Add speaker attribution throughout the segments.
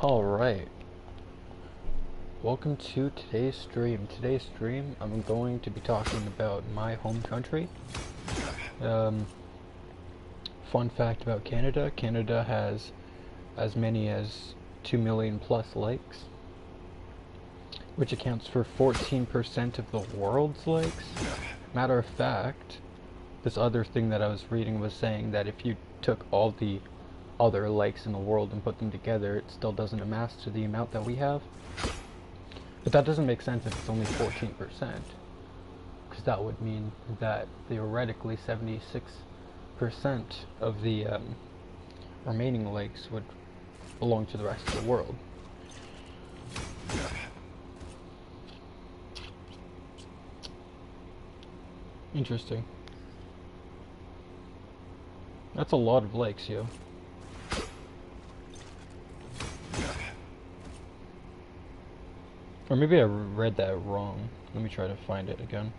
Speaker 1: Alright, welcome to today's stream. Today's stream, I'm going to be talking about my home country. Fun fact about Canada, Canada has as many as 2 million plus lakes, which accounts for 14% of the world's lakes. Matter of fact, this other thing that I was reading was saying that if you took all the other lakes in the world and put them together, it still doesn't amass to the amount that we have. But that doesn't make sense if it's only 14%, because that would mean that theoretically 76% of the remaining lakes would belong to the rest of the world. Interesting. That's a lot of lakes, yo. Or maybe I read that wrong. Let me try to find it again.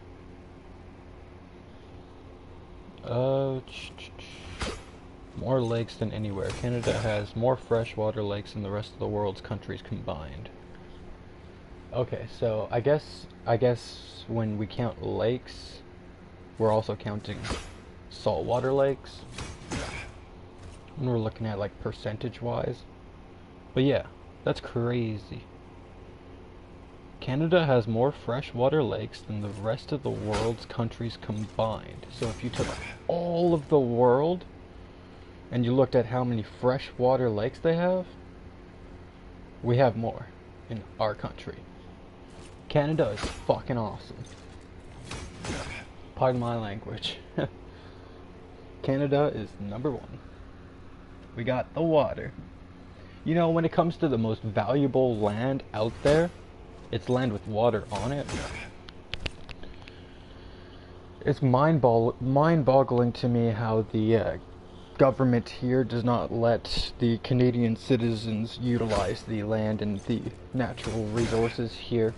Speaker 1: More lakes than anywhere. Canada has more freshwater lakes than the rest of the world's countries combined. Okay, so I guess when we count lakes, we're also counting saltwater lakes. When we're looking at like percentage-wise. But yeah, that's crazy. Canada has more freshwater lakes than the rest of the world's countries combined. So if you took all of the world and you looked at how many freshwater lakes they have, we have more in our country. Canada is fucking awesome. Pardon my language. Canada is number one. We got the water. You know, when it comes to the most valuable land out there, it's land with water on it. It's mind-boggling to me how the government here does not let the Canadian citizens utilize the land and the natural resources here.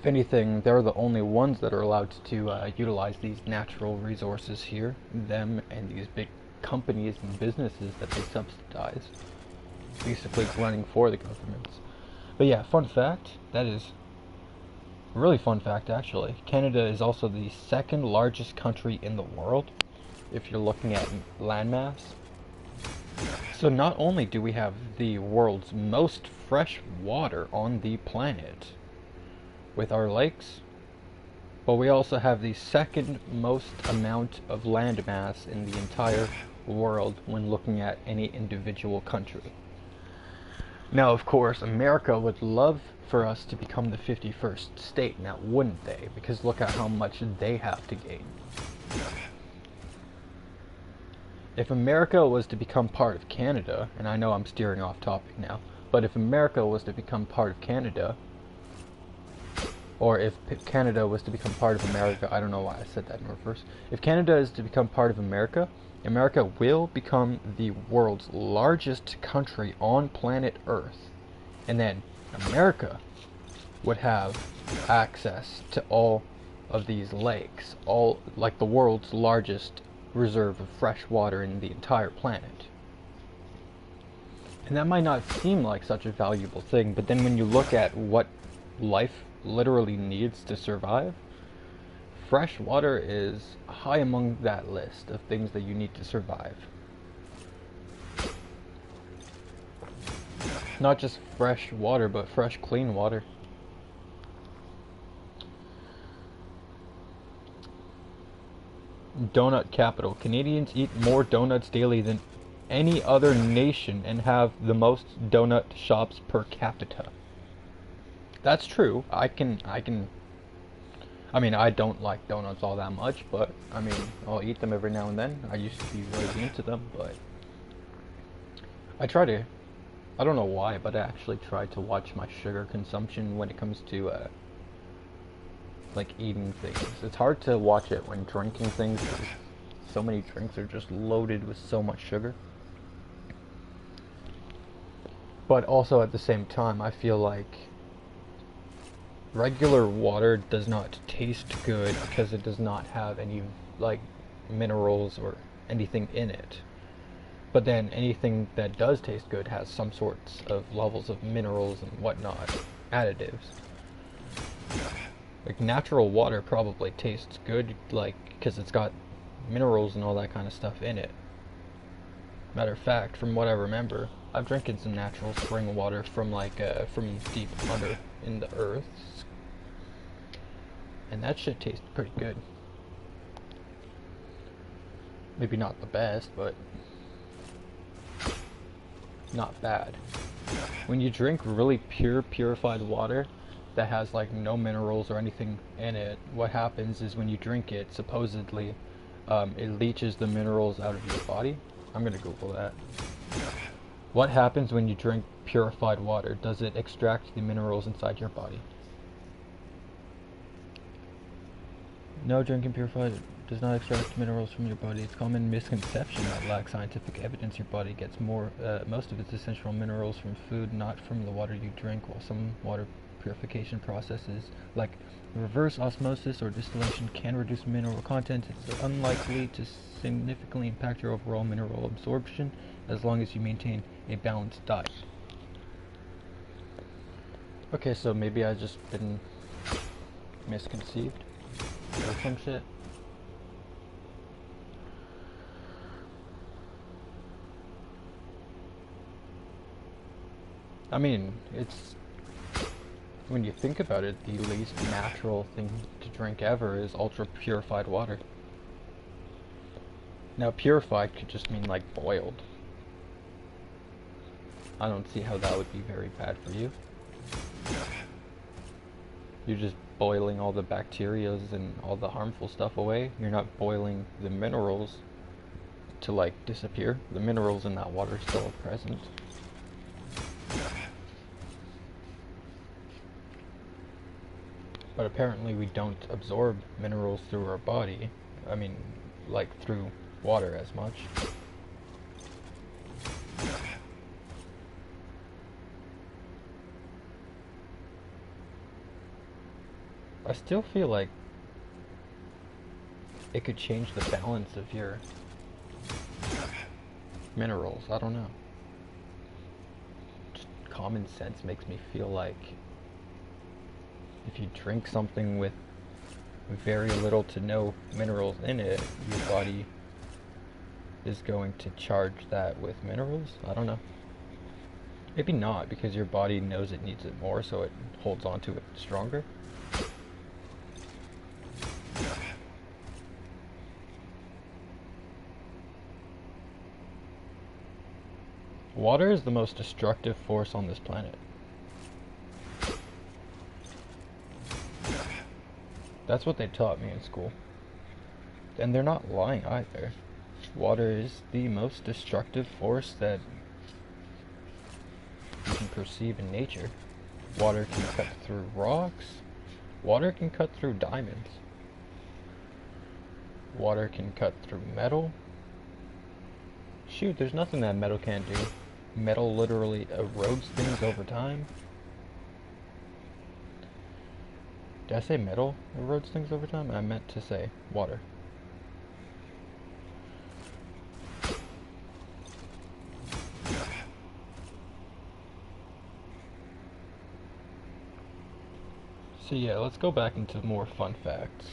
Speaker 1: If anything, they're the only ones that are allowed to utilize these natural resources here. Them and these big companies and businesses that they subsidize, basically running for the governments. But yeah, fun fact, that is a really fun fact actually. Canada is also the second largest country in the world, if you're looking at landmass. So not only do we have the world's most fresh water on the planet with our lakes, but we also have the second most amount of landmass in the entire world when looking at any individual country. Now, of course, America would love for us to become the 51st state, now wouldn't they? Because look at how much they have to gain. If America was to become part of Canada, and I know I'm steering off topic now, but if America was to become part of Canada, or if Canada was to become part of America, I don't know why I said that in reverse. If Canada is to become part of America, America will become the world's largest country on planet Earth. And then America would have access to all of these lakes, all like the world's largest reserve of fresh water in the entire planet. And that might not seem like such a valuable thing, but then when you look at what life literally needs to survive, fresh water is high among that list of things that you need to survive. Not just fresh water, but fresh, clean water. Donut capital. Canadians eat more donuts daily than any other nation and have the most donut shops per capita. That's true. I mean, I don't like donuts all that much, but, I mean, I'll eat them every now and then. I used to be really into them, but I don't know why, but I actually try to watch my sugar consumption when it comes to, like, eating things. It's hard to watch it when drinking things, because so many drinks are just loaded with so much sugar. But also, at the same time, I feel like regular water does not taste good because it does not have any like minerals or anything in it. But then anything that does taste good has some sorts of levels of minerals and whatnot, additives. Like natural water probably tastes good, like, because it's got minerals and all that kind of stuff in it. Matter of fact, from what I remember, I've drinking some natural spring water from from deep under in the earth, and that shit tastes pretty good. Maybe not the best, but not bad. When you drink really pure, purified water that has like no minerals or anything in it, what happens is when you drink it, supposedly, it leaches the minerals out of your body. I'm gonna Google that. What happens when you drink purified water? Does it extract the minerals inside your body? No, drinking purified does not extract minerals from your body. It's a common misconception that lacks scientific evidence. Your body gets most of its essential minerals from food, not from the water you drink. While some water purification processes, like reverse osmosis or distillation, can reduce mineral content, it's unlikely to significantly impact your overall mineral absorption as long as you maintain a balanced diet. Okay, so maybe I just been misconceived or some shit. I mean, it's, when you think about it, the least natural thing to drink ever is ultra purified water. Now, purified could just mean like boiled. I don't see how that would be very bad for you. You're just boiling all the bacterias and all the harmful stuff away. You're not boiling the minerals to like disappear. The minerals in that water are still present. But apparently we don't absorb minerals through our body. I mean, like through water as much. I still feel like it could change the balance of your minerals. I don't know. Just common sense makes me feel like if you drink something with very little to no minerals in it, your body is going to charge that with minerals. I don't know. Maybe not, because your body knows it needs it more, so it holds on to it stronger. Water is the most destructive force on this planet. That's what they taught me in school. And they're not lying either. Water is the most destructive force that you can perceive in nature. Water can cut through rocks. Water can cut through diamonds. Water can cut through metal. Shoot, there's nothing that metal can't do. Metal literally erodes things over time. Did I say metal erodes things over time? I meant to say water. So yeah, let's go back into more fun facts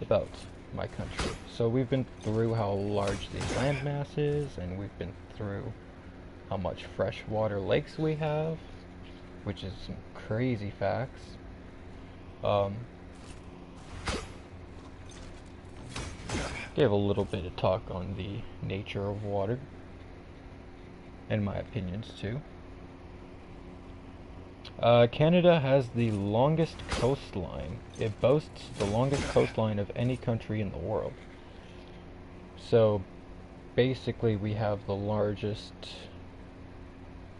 Speaker 1: about my country. So we've been through how large the landmass is, and we've been through how much freshwater lakes we have, which is some crazy facts. Gave a little bit of talk on the nature of water, and my opinions too. Canada has the longest coastline. It boasts the longest coastline of any country in the world. So, basically we have the largest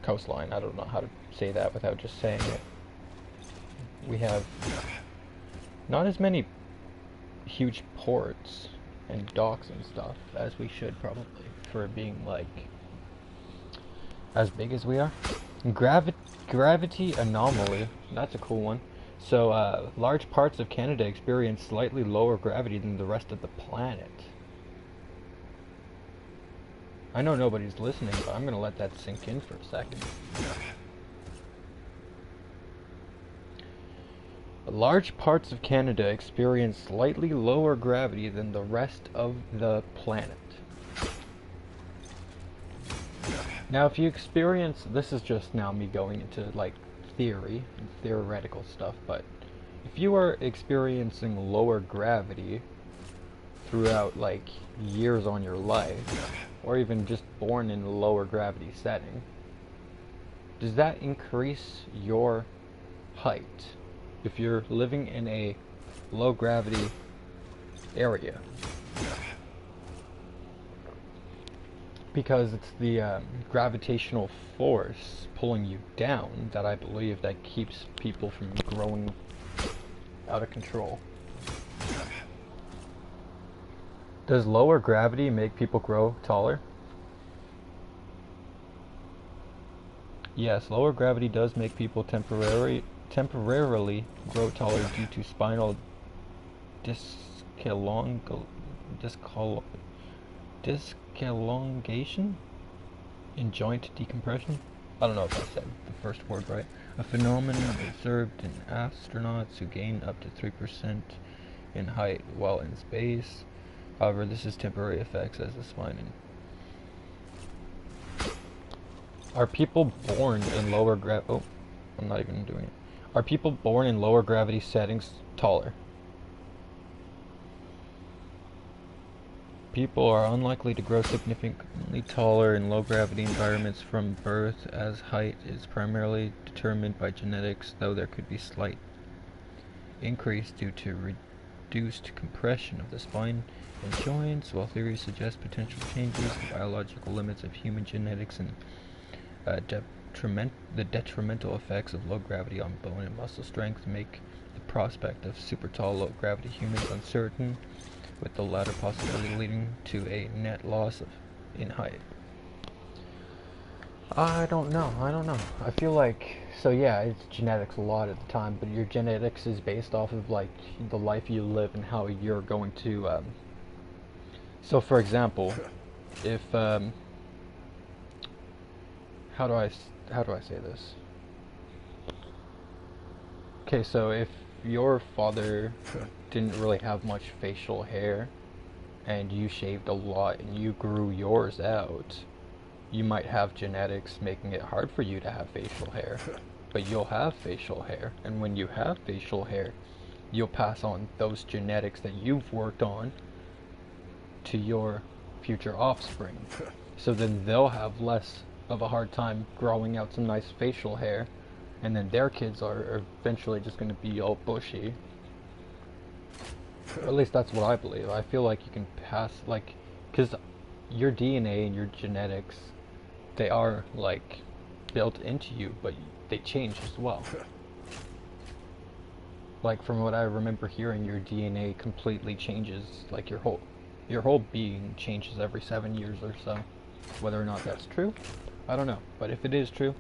Speaker 1: coastline. I don't know how to say that without just saying it. We have not as many huge ports and docks and stuff as we should probably, for being like as big as we are. Gravity anomaly, that's a cool one. So large parts of Canada experience slightly lower gravity than the rest of the planet. I know nobody's listening, but I'm gonna let that sink in for a second. Large parts of Canada experience slightly lower gravity than the rest of the planet. Now, if you experience, this is just now me going into like theory and theoretical stuff, but if you are experiencing lower gravity throughout like years on your life, or even just born in a lower gravity setting, does that increase your height if you're living in a low gravity area? Because it's the gravitational force pulling you down that I believe that keeps people from growing out of control. Does lower gravity make people grow taller? Yes, lower gravity does make people temporarily grow taller due to spinal discalongation and joint decompression. I don't know if I said the first word right. A phenomenon observed in astronauts who gain up to 3% in height while in space. However, this is temporary effects as the spine Are people born in lower I'm not even doing it. Are people born in lower gravity settings taller? People are unlikely to grow significantly taller in low gravity environments from birth, as height is primarily determined by genetics, though there could be slight increase due to reduced compression of the spine and joints, while theories suggest potential changes. The biological limits of human genetics and the detrimental effects of low gravity on bone and muscle strength make the prospect of super tall low gravity humans uncertain, with the latter possibility leading to a net loss in height. I don't know. I feel like, so yeah, it's genetics a lot at the time, but your genetics is based off of like the life you live and how you're going to, so for example, if, how do I say this? Okay, so if your father didn't really have much facial hair and you shaved a lot and you grew yours out, you might have genetics making it hard for you to have facial hair, but you'll have facial hair, and when you have facial hair, you'll pass on those genetics that you've worked on to your future offspring. So then they'll have less of a hard time growing out some nice facial hair, and then their kids are eventually just going to be all bushy. Or at least that's what I believe. I feel like you can pass, like, because your DNA and your genetics, they are like built into you, but they change as well. Like from what I remember hearing, your DNA completely changes, like your whole being changes every 7 years or so. Whether or not that's true, I don't know. But if it is true,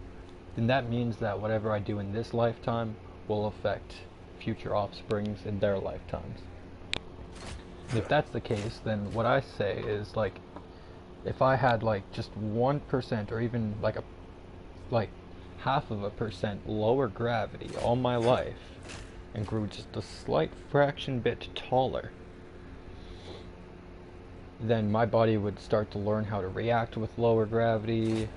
Speaker 1: then that means that whatever I do in this lifetime will affect future offsprings in their lifetimes. If that's the case, then what I say is, like, if I had like just 1% or even like half of a percent lower gravity all my life and grew just a slight fraction bit taller, then my body would start to learn how to react with lower gravity,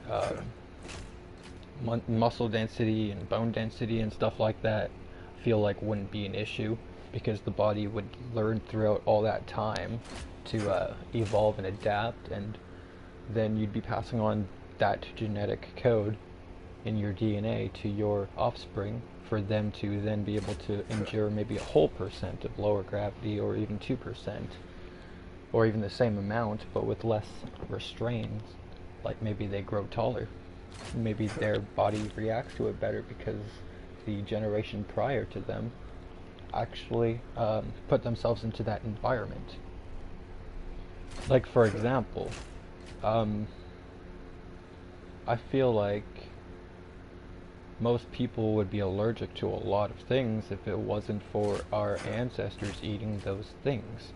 Speaker 1: muscle density and bone density and stuff like that. I feel like wouldn't be an issue, because the body would learn throughout all that time to evolve and adapt, and then you'd be passing on that genetic code in your DNA to your offspring for them to then be able to endure maybe a whole percent of lower gravity, or even 2%, or even the same amount but with less restraints. Like maybe they grow taller, maybe their body reacts to it better because the generation prior to them actually put themselves into that environment. Like for example, I feel like most people would be allergic to a lot of things if it wasn't for our ancestors eating those things.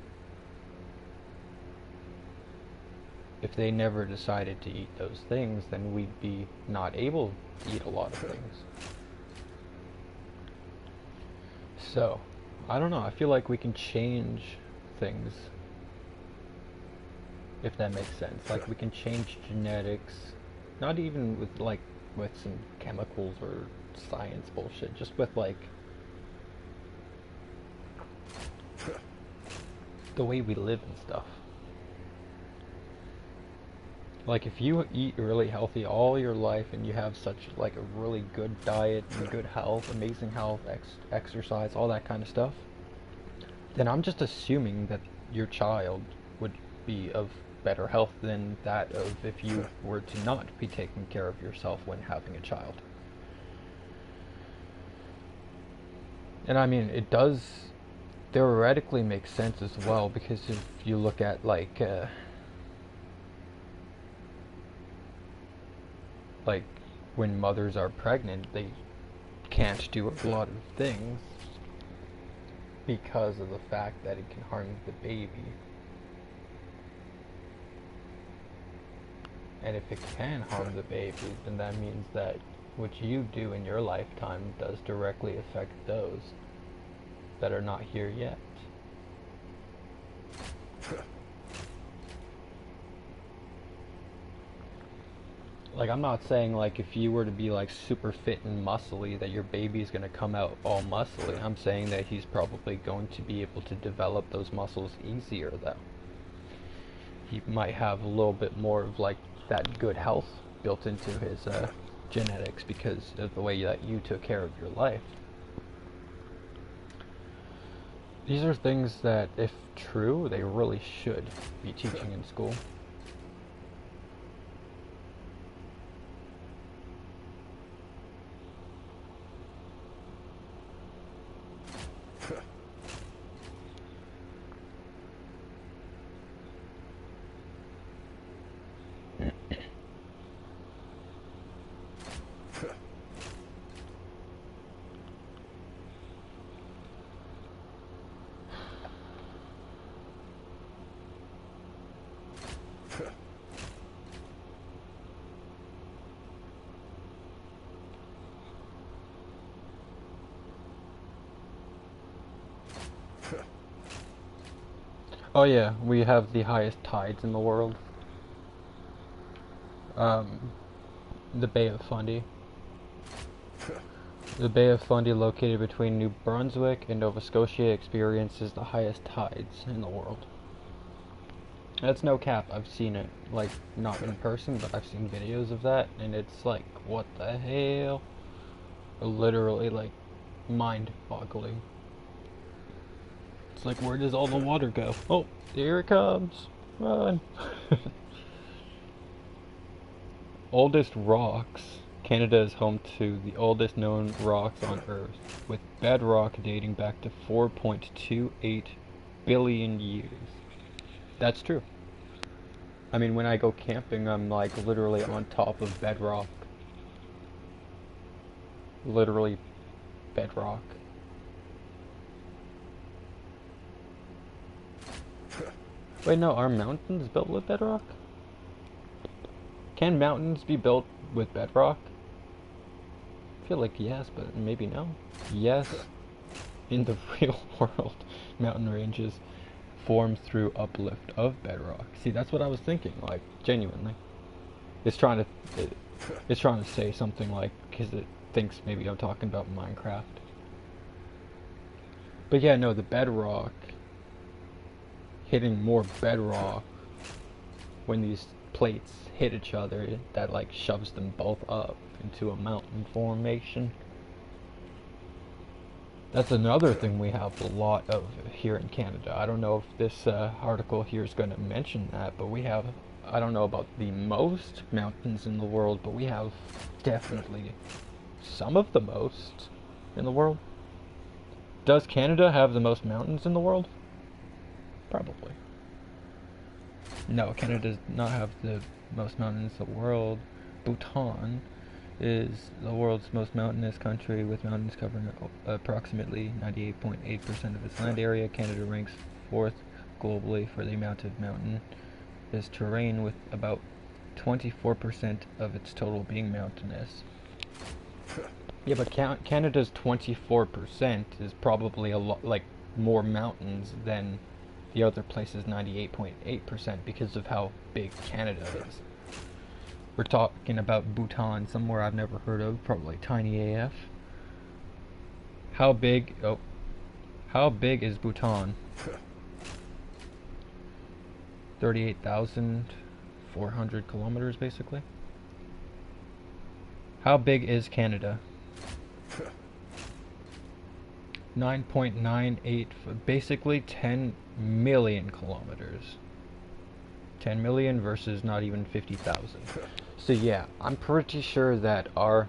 Speaker 1: if they never decided to eat those things, then we'd be not able to eat a lot of things. So, I don't know, I feel like we can change things, if that makes sense. Like, we can change genetics, not even with, like, with some chemicals or science bullshit, just with, like, the way we live and stuff. Like, if you eat really healthy all your life and you have such, like, a really good diet and good health, amazing health, exercise, all that kind of stuff, then I'm just assuming that your child would be of better health than that of if you were to not be taking care of yourself when having a child. And I mean, it does theoretically make sense as well, because if you look at, like when mothers are pregnant, they can't do a lot of things because of the fact that it can harm the baby. And if it can harm the baby, then that means that what you do in your lifetime does directly affect those that are not here yet. Like, I'm not saying, like, if you were to be, like, super fit and muscly, that your baby's gonna come out all muscly. I'm saying that he's probably going to be able to develop those muscles easier, though. He might have a little bit more of, like, that good health built into his genetics because of the way that you took care of your life. These are things that, if true, they really should be teaching in school. Oh yeah, we have the highest tides in the world. The Bay of Fundy. The Bay of Fundy, located between New Brunswick and Nova Scotia, experiences the highest tides in the world. That's no cap, I've seen it, like, not in person, but I've seen videos of that, and it's like, what the hell? Literally, like, mind-boggling. It's like, where does all the water go? Oh, here it comes. Run. Oldest rocks. Canada is home to the oldest known rocks on Earth, with bedrock dating back to 4.28 billion years. That's true. I mean, when I go camping, I'm like literally on top of bedrock. Literally bedrock. Wait, no, are mountains built with bedrock? Can mountains be built with bedrock? I feel like yes, but maybe no. Yes, in the real world, mountain ranges form through uplift of bedrock. See, that's what I was thinking, like, genuinely. It's trying to say something, like, because it thinks maybe I'm talking about Minecraft. But yeah, no, the bedrock hitting more bedrock when these plates hit each other, that like shoves them both up into a mountain formation. That's another thing we have a lot of here in Canada. I don't know if this article here is going to mention that, but we have, I don't know about the most mountains in the world, but we have definitely some of the most in the world. Does Canada have the most mountains in the world? Probably. No, Canada does not have the most mountains in the world. Bhutan is the world's most mountainous country, with mountains covering approximately 98.8% of its land area. Canada ranks 4th globally for the amount of mountain is terrain, with about 24% of its total being mountainous. Yeah, but Canada's 24% is probably a lot, like, more mountains than the other place's 98.8% because of how big Canada is. We're talking about Bhutan, somewhere I've never heard of, probably tiny AF. How big is Bhutan? 38,400 kilometers, basically. How big is Canada? 9.98, basically 10 million kilometers. 10 million versus not even 50,000. So yeah, I'm pretty sure that our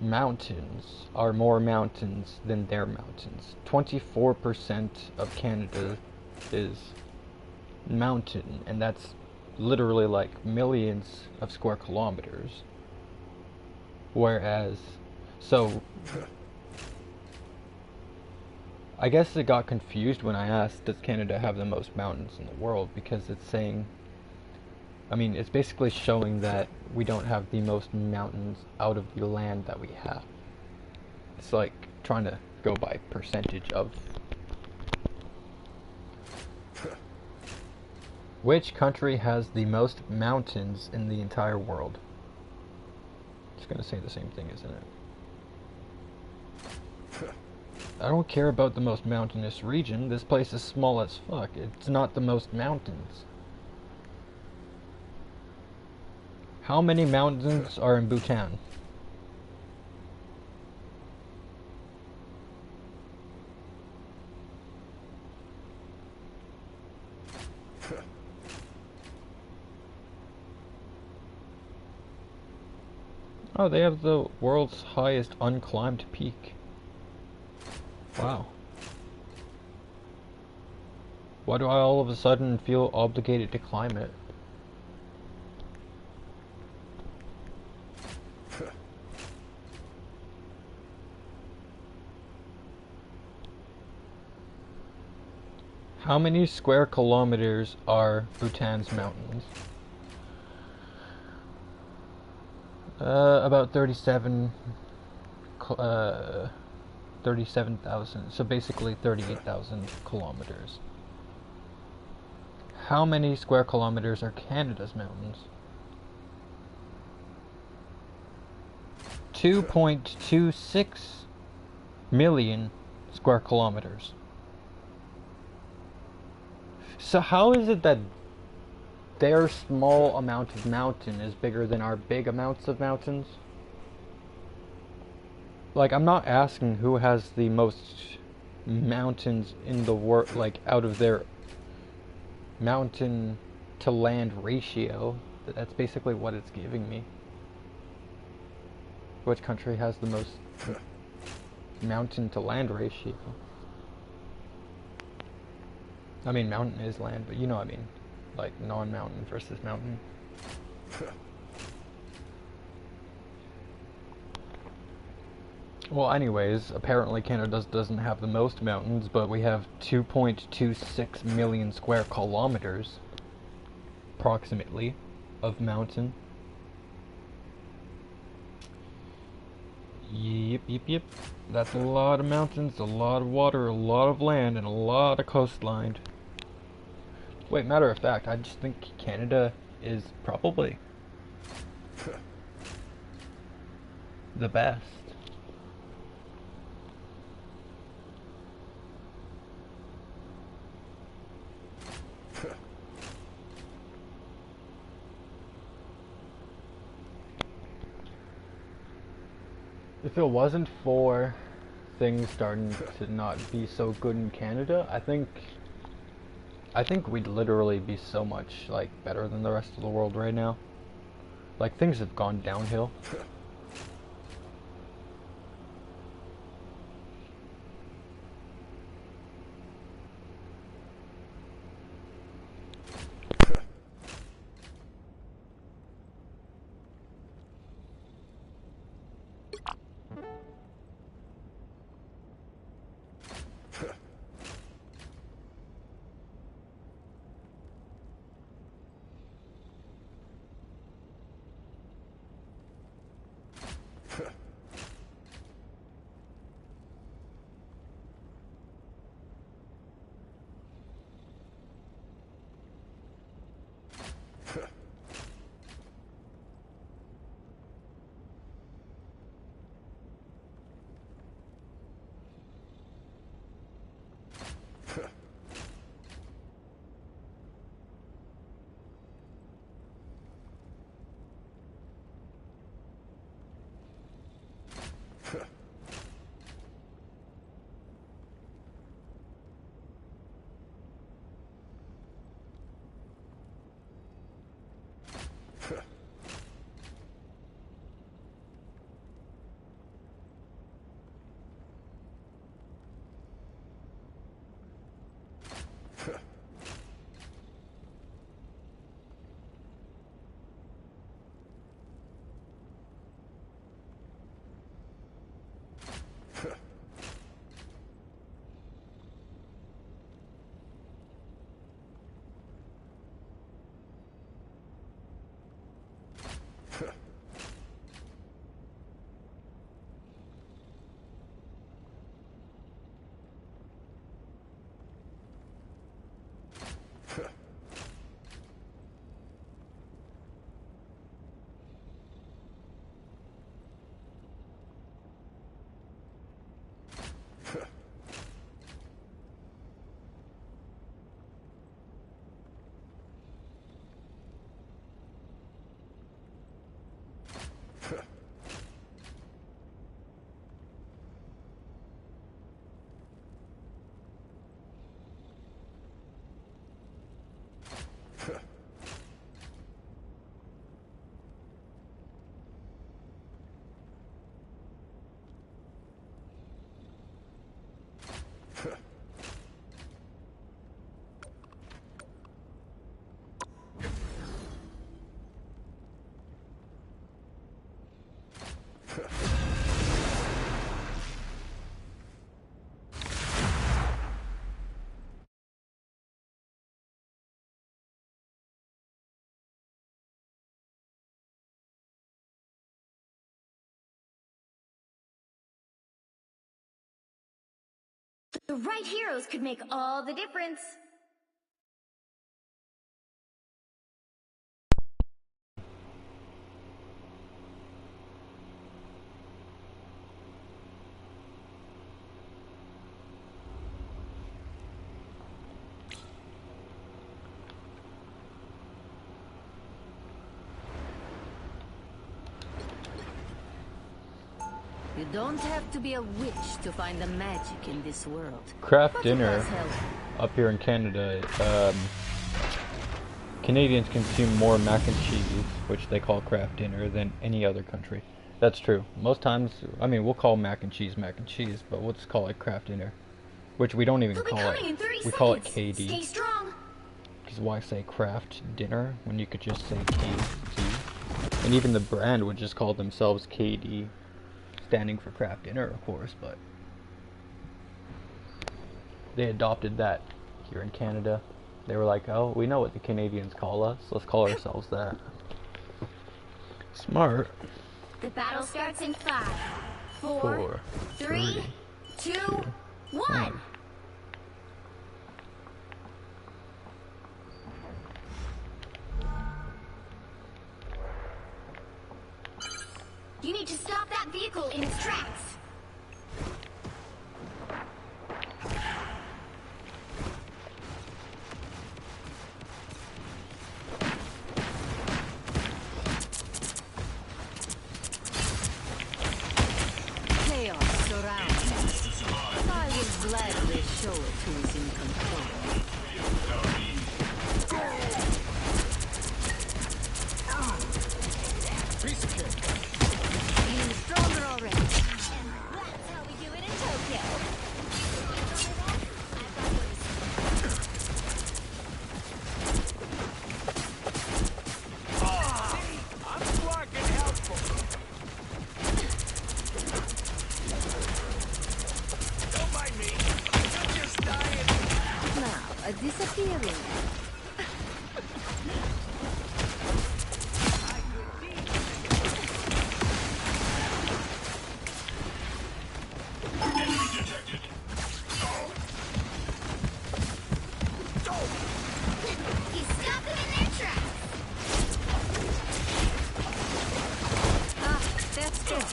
Speaker 1: mountains are more mountains than their mountains. 24% of Canada is mountain, and that's literally like millions of square kilometers. Whereas, so I guess it got confused when I asked, does Canada have the most mountains in the world? Because it's saying, I mean, it's basically showing that we don't have the most mountains out of the land that we have. It's like trying to go by percentage of. Which country has the most mountains in the entire world? It's gonna say the same thing, isn't it? I don't care about the most mountainous region. This place is small as fuck. It's not the most mountains. How many mountains are in Bhutan? Oh, they have the world's highest unclimbed peak. Wow. Why do I all of a sudden feel obligated to climb it? How many square kilometers are Bhutan's mountains? About 37,000, so basically 38,000 kilometers. How many square kilometers are Canada's mountains? 2.26 million square kilometers. So how is it that their small amount of mountain is bigger than our big amounts of mountains? Like, I'm not asking who has the most mountains in the world, like, out of their mountain to land ratio. That's basically what it's giving me. Which country has the most mountain to land ratio? I mean, mountain is land, but you know what I mean. Like, non-mountain versus mountain. Well, anyways, apparently Canada doesn't have the most mountains, but we have 2.26 million square kilometers, approximately, of mountain. Yep. That's a lot of mountains, a lot of water, a lot of land, and a lot of coastline. Wait, matter of fact, I just think Canada is probably the best. If it wasn't for things starting to not be so good in Canada, I think we'd literally be so much, like, better than the rest of the world right now. Like, things have gone downhill.
Speaker 2: The right heroes could make all the difference.
Speaker 3: You don't have to be a witch to find the magic in this world.
Speaker 1: Craft
Speaker 3: But it
Speaker 1: dinner
Speaker 3: does help.
Speaker 1: up here in Canada. Canadians consume more mac and cheese, which they call craft dinner, than any other country. That's true. Most times, I mean, we'll call mac and cheese, but we'll just call it craft dinner, which we don't even
Speaker 2: They'll be
Speaker 1: call
Speaker 2: coming in
Speaker 1: it.
Speaker 2: 30
Speaker 1: We call it
Speaker 2: seconds. Stay
Speaker 1: KD.
Speaker 2: strong.
Speaker 1: Because why say craft dinner when you could just say KD? And even the brand would just call themselves KD, standing for craft dinner, of course, but they adopted that here in Canada. They were like, oh, we know what the Canadians call us, let's call ourselves that. Smart.
Speaker 2: The battle starts in 5, 4,
Speaker 1: Four,
Speaker 2: 3, 2, 1. You need to stop that vehicle in its tracks.
Speaker 3: Chaos surrounds us. I will gladly show it who is in control. Feeling stronger already.
Speaker 2: That's how we do it in Tokyo.
Speaker 4: I'm fucking helpful. Don't mind me. I'm just dying.
Speaker 3: Now, a disappearing.
Speaker 2: He stopped them in their tracks.
Speaker 3: Ah, that's good.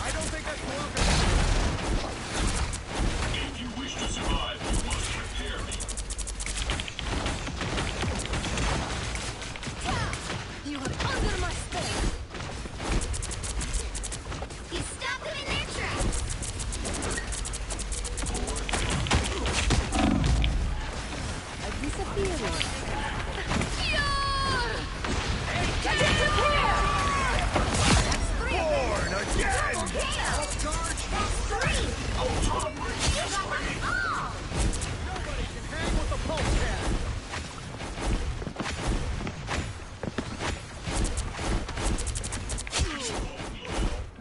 Speaker 4: I don't think that's welcome.
Speaker 5: If you wish to survive, you must prepare me.
Speaker 2: You are under my spell. He stopped them in their tracks.
Speaker 3: A disappearing.
Speaker 4: Born again! Nobody can hang with the pulse cat.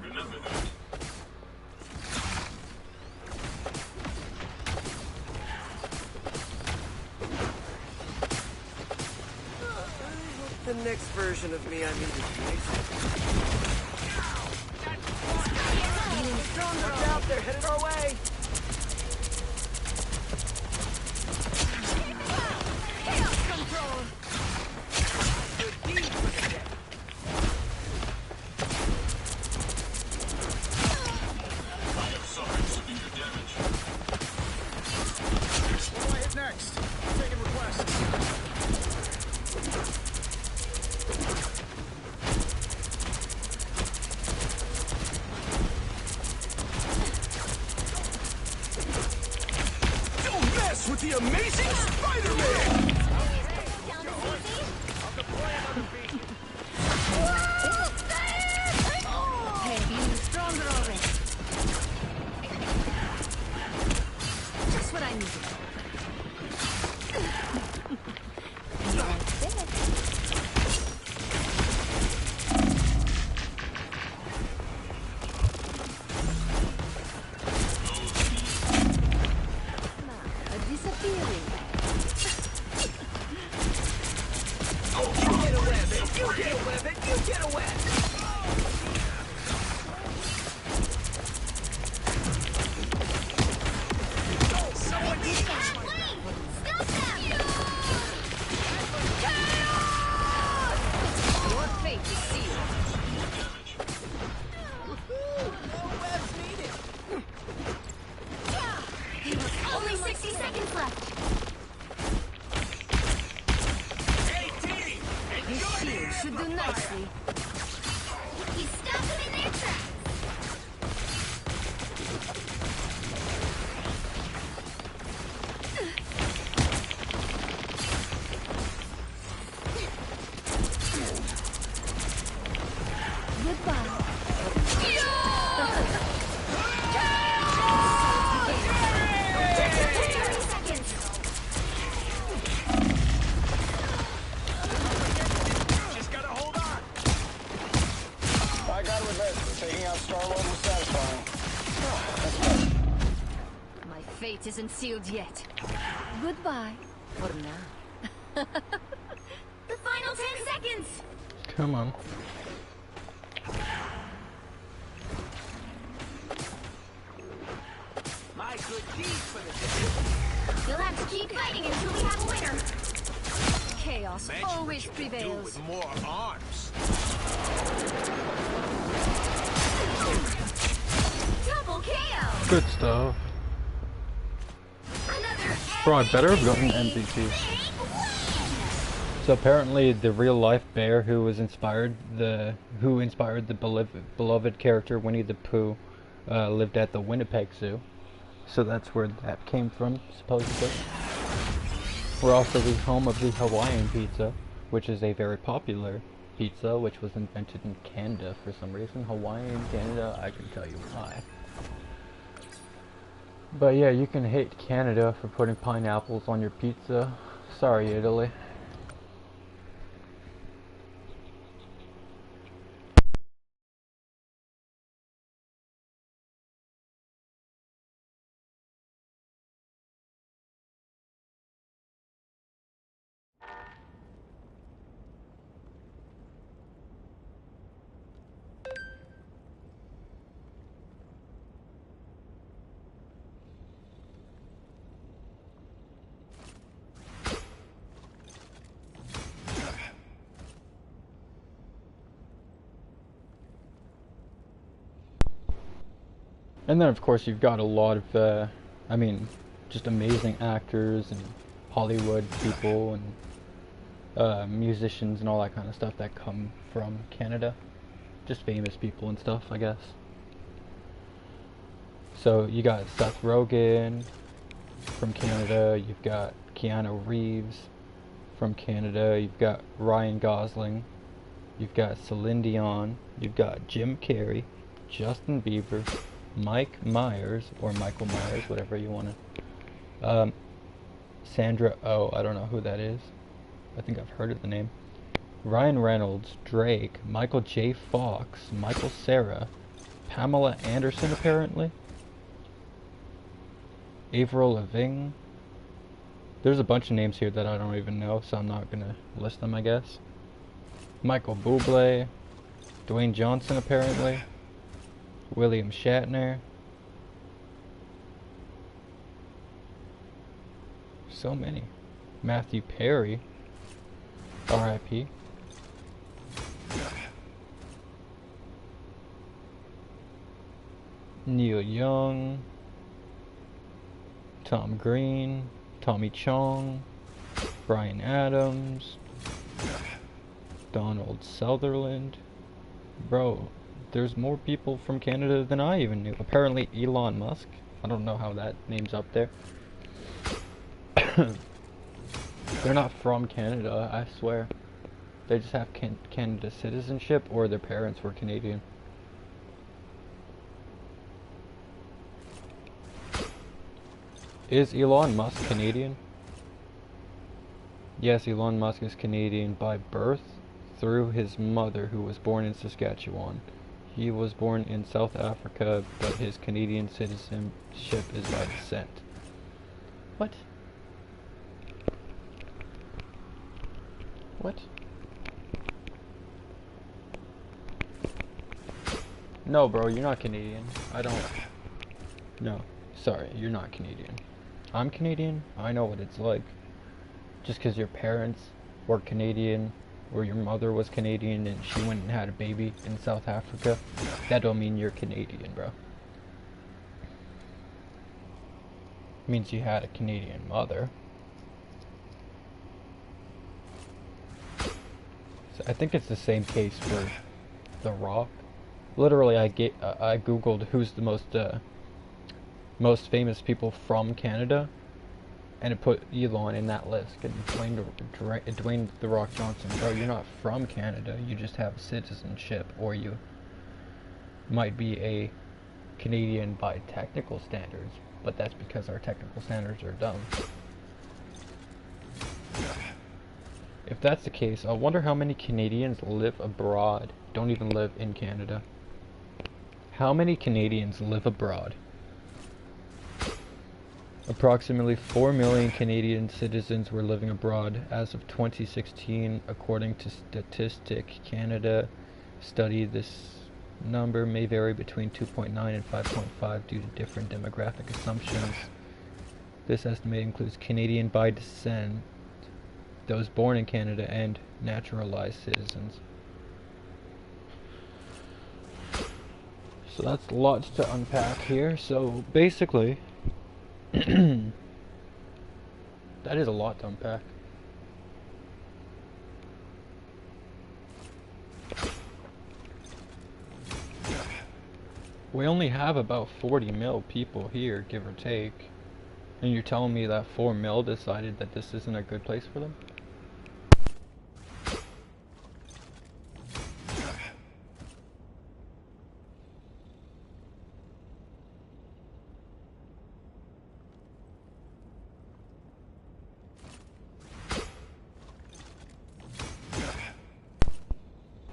Speaker 5: Remember that.
Speaker 4: The next version of me I'm introducing.
Speaker 3: Feeling stronger
Speaker 4: Look out, they're headed our way.
Speaker 2: Chaos control.
Speaker 4: Good deed for the dead.
Speaker 5: I have suffered severe damage.
Speaker 4: What do I hit next? I'm taking requests. Don't mess with the amazing Spider-Man!
Speaker 3: Hey, feeling stronger already. Just what I needed. Right there. Now, a disappearing.
Speaker 4: You get a web it! You get a web it! You get a web!
Speaker 3: fate isn't sealed yet. Goodbye, for now.
Speaker 2: The final 10 seconds!
Speaker 1: Come on.
Speaker 4: My good deeds for the day.
Speaker 2: You'll have to keep fighting until we have a winner.
Speaker 3: Chaos
Speaker 4: Imagine
Speaker 3: always
Speaker 4: what you can do
Speaker 3: prevails.
Speaker 4: with more arms.
Speaker 2: Double KO!
Speaker 1: Good stuff.
Speaker 2: Another
Speaker 1: Bro, I better have gotten MVP. So apparently, the real-life bear who inspired the beloved character Winnie the Pooh lived at the Winnipeg Zoo. So that's where that came from, supposedly. We're also the home of the Hawaiian pizza, which is a very popular pizza, which was invented in Canada for some reason. Hawaiian, Canada, I can tell you why. But yeah, you can hate Canada for putting pineapples on your pizza. Sorry, Italy. And then, of course, you've got a lot of, I mean, just amazing actors and Hollywood people and musicians and all that kind of stuff that come from Canada. Just famous people and stuff, I guess. So you got Seth Rogen from Canada, you've got Keanu Reeves from Canada, you've got Ryan Gosling, you've got Celine Dion, you've got Jim Carrey, Justin Bieber, Mike Myers, or Michael Myers, whatever you want to. Sandra Oh, I don't know who that is. I think I've heard of the name. Ryan Reynolds, Drake, Michael J. Fox, Michael Cera, Pamela Anderson apparently, Avril Lavigne. There's a bunch of names here that I don't even know, so I'm not gonna list them, I guess. Michael Bublé, Dwayne Johnson apparently, William Shatner. So many. Matthew Perry, R.I.P. Neil Young, Tom Green, Tommy Chong, Bryan Adams, Donald Sutherland. Bro, there's more people from Canada than I even knew. Apparently Elon Musk. I don't know how that name's up there. They're not from Canada, I swear. They just have Canada citizenship, or their parents were Canadian. Is Elon Musk Canadian? Yes, Elon Musk is Canadian by birth through his mother, who was born in Saskatchewan. He was born in South Africa, but his Canadian citizenship is by descent. What? What? No, bro, you're not Canadian. I don't... No, sorry, you're not Canadian. I'm Canadian. I know what it's like. Just because your parents were Canadian, or your mother was Canadian and she went and had a baby in South Africa, that don't mean you're Canadian, bro. It means you had a Canadian mother. So I think it's the same case for The Rock. Literally, I googled who's the most famous people from Canada, and it put Elon in that list, and Dwayne The Rock Johnson. Bro, you're not from Canada, you just have citizenship, or you might be a Canadian by technical standards, but that's because our technical standards are dumb. If that's the case, I wonder how many Canadians live abroad, don't even live in Canada. How many Canadians live abroad? Approximately 4 million Canadian citizens were living abroad as of 2016, according to Statistic Canada study. This number may vary between 2.9 and 5.5 due to different demographic assumptions. This estimate includes Canadian by descent, those born in Canada, and naturalized citizens. So that's lots to unpack here. So basically, that is a lot to unpack. We only have about 40 mil people here, give or take. And you're telling me that 4 mil decided that this isn't a good place for them?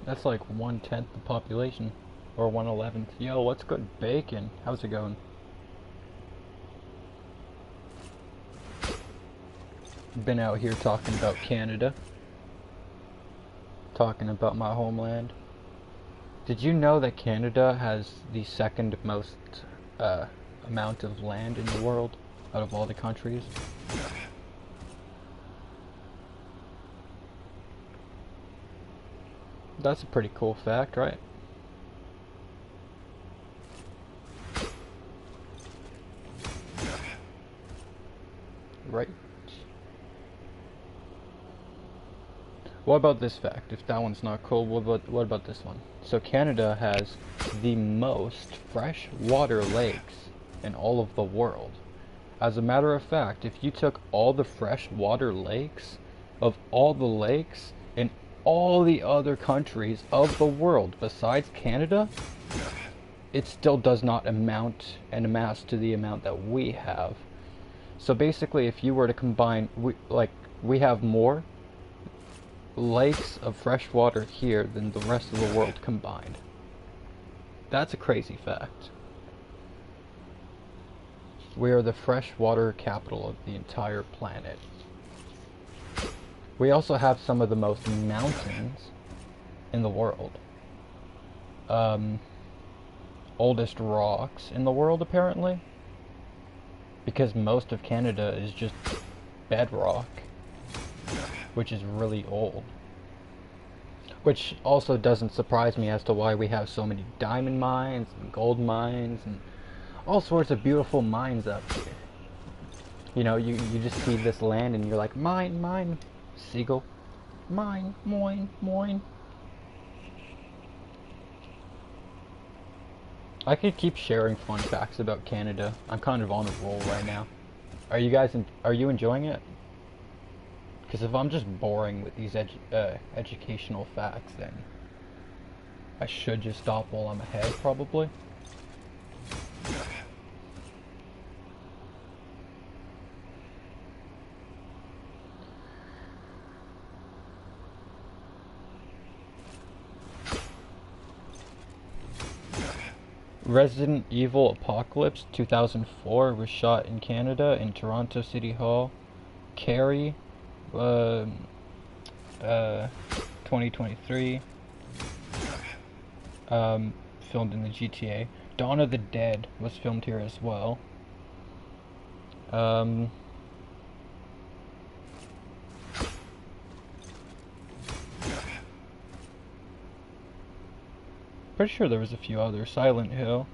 Speaker 1: That's like 1/10 the population. Or 1/11th. Yo, what's good? Bacon. How's it going? Been out here talking about Canada. Talking about my homeland. Did you know that Canada has the second most amount of land in the world out of all the countries? That's a pretty cool fact, right? Right. What about this fact? If that one's not cool, what about this one? So Canada has the most freshwater lakes in all of the world. As a matter of fact, if you took all the freshwater lakes of all the lakes in all the other countries of the world besides Canada, it still does not amount and amass to the amount that we have. So basically, if you were to combine, we have more lakes of fresh water here than the rest of the world combined. That's a crazy fact. We are the freshwater capital of the entire planet. We also have some of the most mountains in the world. Oldest rocks in the world, apparently. Because most of Canada is just bedrock, which is really old. Which also doesn't surprise me as to why we have so many diamond mines and gold mines and all sorts of beautiful mines up here. You know, you just see this land and you're like, mine, mine, seagull, mine, moin, moin. I could keep sharing fun facts about Canada. I'm kind of on a roll right now. Are you enjoying it? Because if I'm just boring with these educational facts, then I should just stop while I'm ahead, probably. Resident Evil Apocalypse 2004 was shot in Canada in Toronto City Hall. Carrie 2023 filmed in the GTA. Dawn of the Dead was filmed here as well. Pretty sure there was a few others. Silent Hill.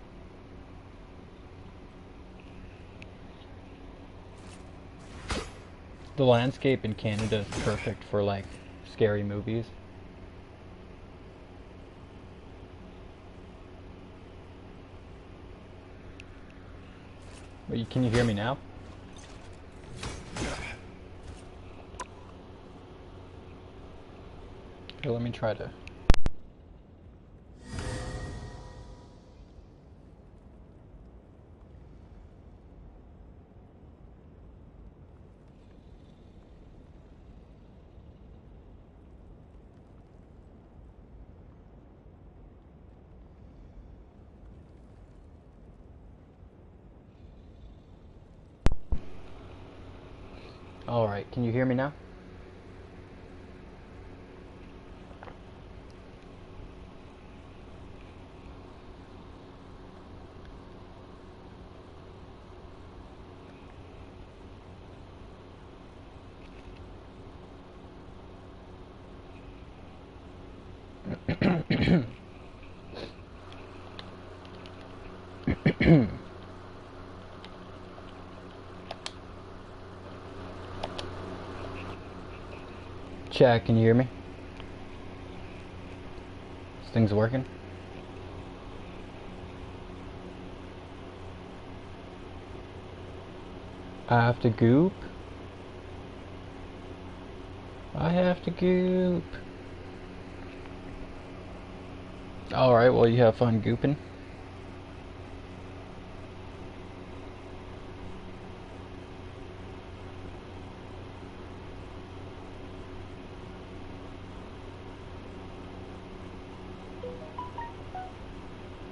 Speaker 1: The landscape in Canada is perfect for like scary movies. But can you hear me now? Here, let me try to. Alright, can you hear me now? Chat, can you hear me? This thing's working? I have to goop? I have to goop. Alright, well, you have fun gooping.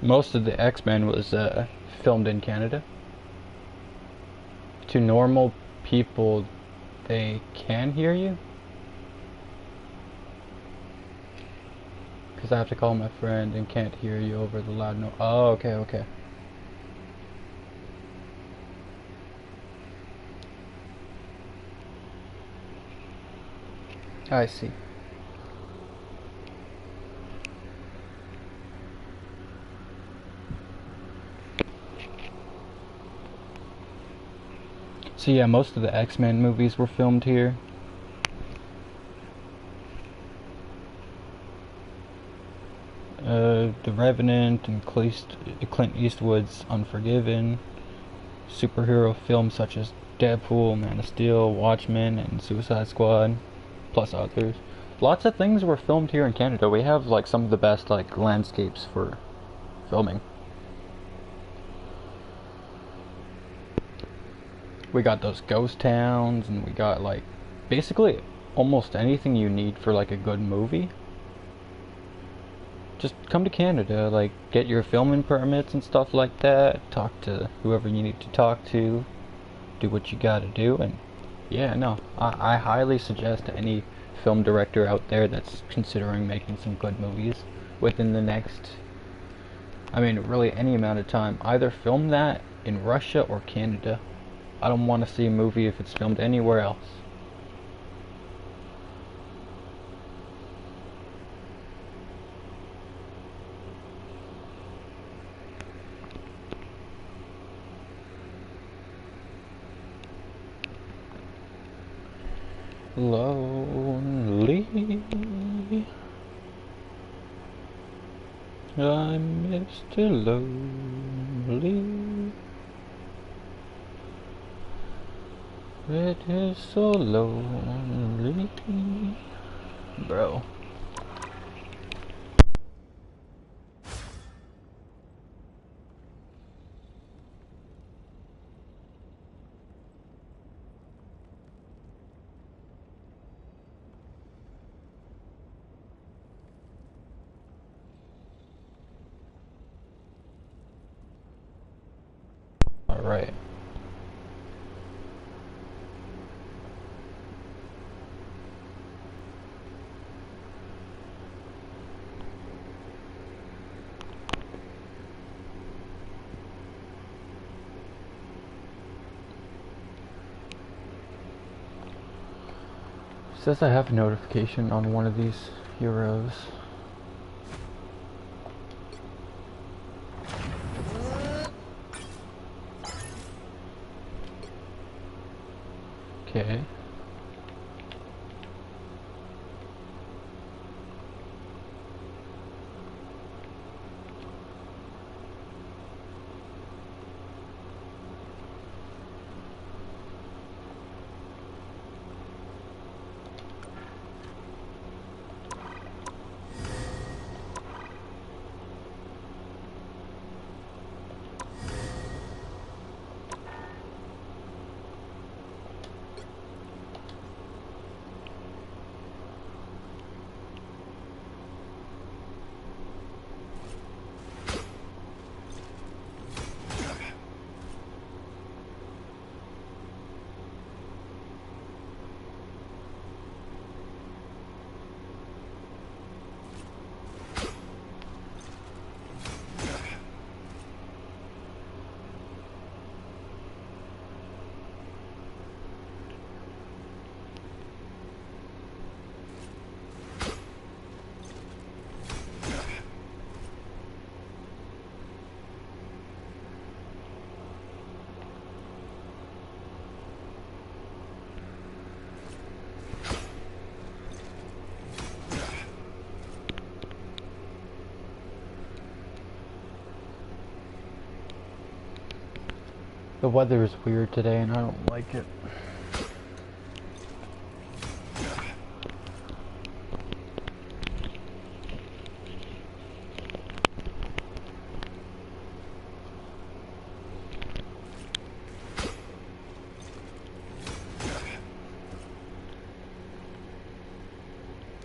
Speaker 1: Most of the X-Men was filmed in Canada. To normal people, they can hear you? Because I have to call my friend and can't hear you over the loud noise. Oh, okay, okay. I see. So yeah, most of the X-Men movies were filmed here. The Revenant and Clint Eastwood's Unforgiven, superhero films such as Deadpool, Man of Steel, Watchmen, and Suicide Squad, plus others. Lots of things were filmed here in Canada. We have like some of the best like landscapes for filming. We got those ghost towns, and we got like basically almost anything you need for like a good movie. Just come to Canada, like get your filming permits and stuff like that, talk to whoever you need to talk to, do what you gotta do, and yeah, no, I highly suggest to any film director out there that's considering making some good movies within the next, I mean really any amount of time, either film that in Russia or Canada. I don't want to see a movie if it's filmed anywhere else. Lonely, I'm Mr. Lonely. It is so lonely, bro. All right. Says I have a notification on one of these heroes. Okay. The weather is weird today and I don't like it.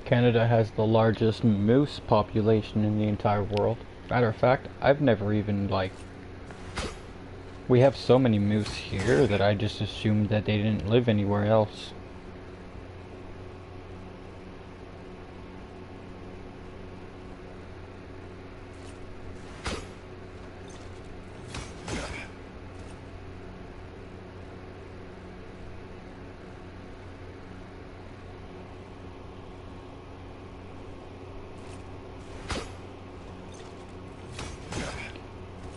Speaker 1: Canada has the largest moose population in the entire world. Matter of fact, I've never even, like... We have so many moose here that I just assumed that they didn't live anywhere else.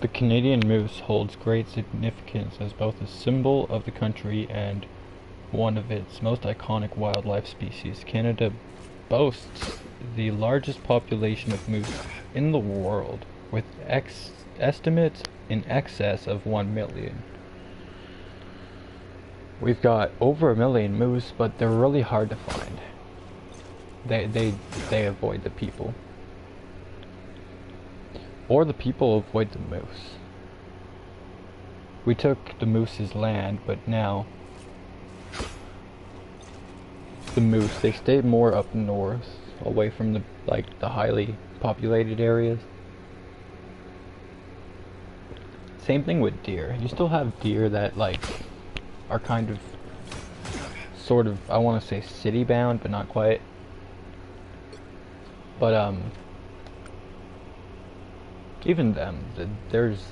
Speaker 1: The Canadian moose holds great significance as both a symbol of the country and one of its most iconic wildlife species. Canada boasts the largest population of moose in the world, with estimates in excess of 1 million. We've got over 1 million moose, but they're really hard to find. They avoid the people. Or the people avoid the moose. We took the moose's land, but now the moose, they stay more up north, away from the highly populated areas. Same thing with deer. You still have deer that are kind of sort of, I want to say city bound, but not quite. But even them, there's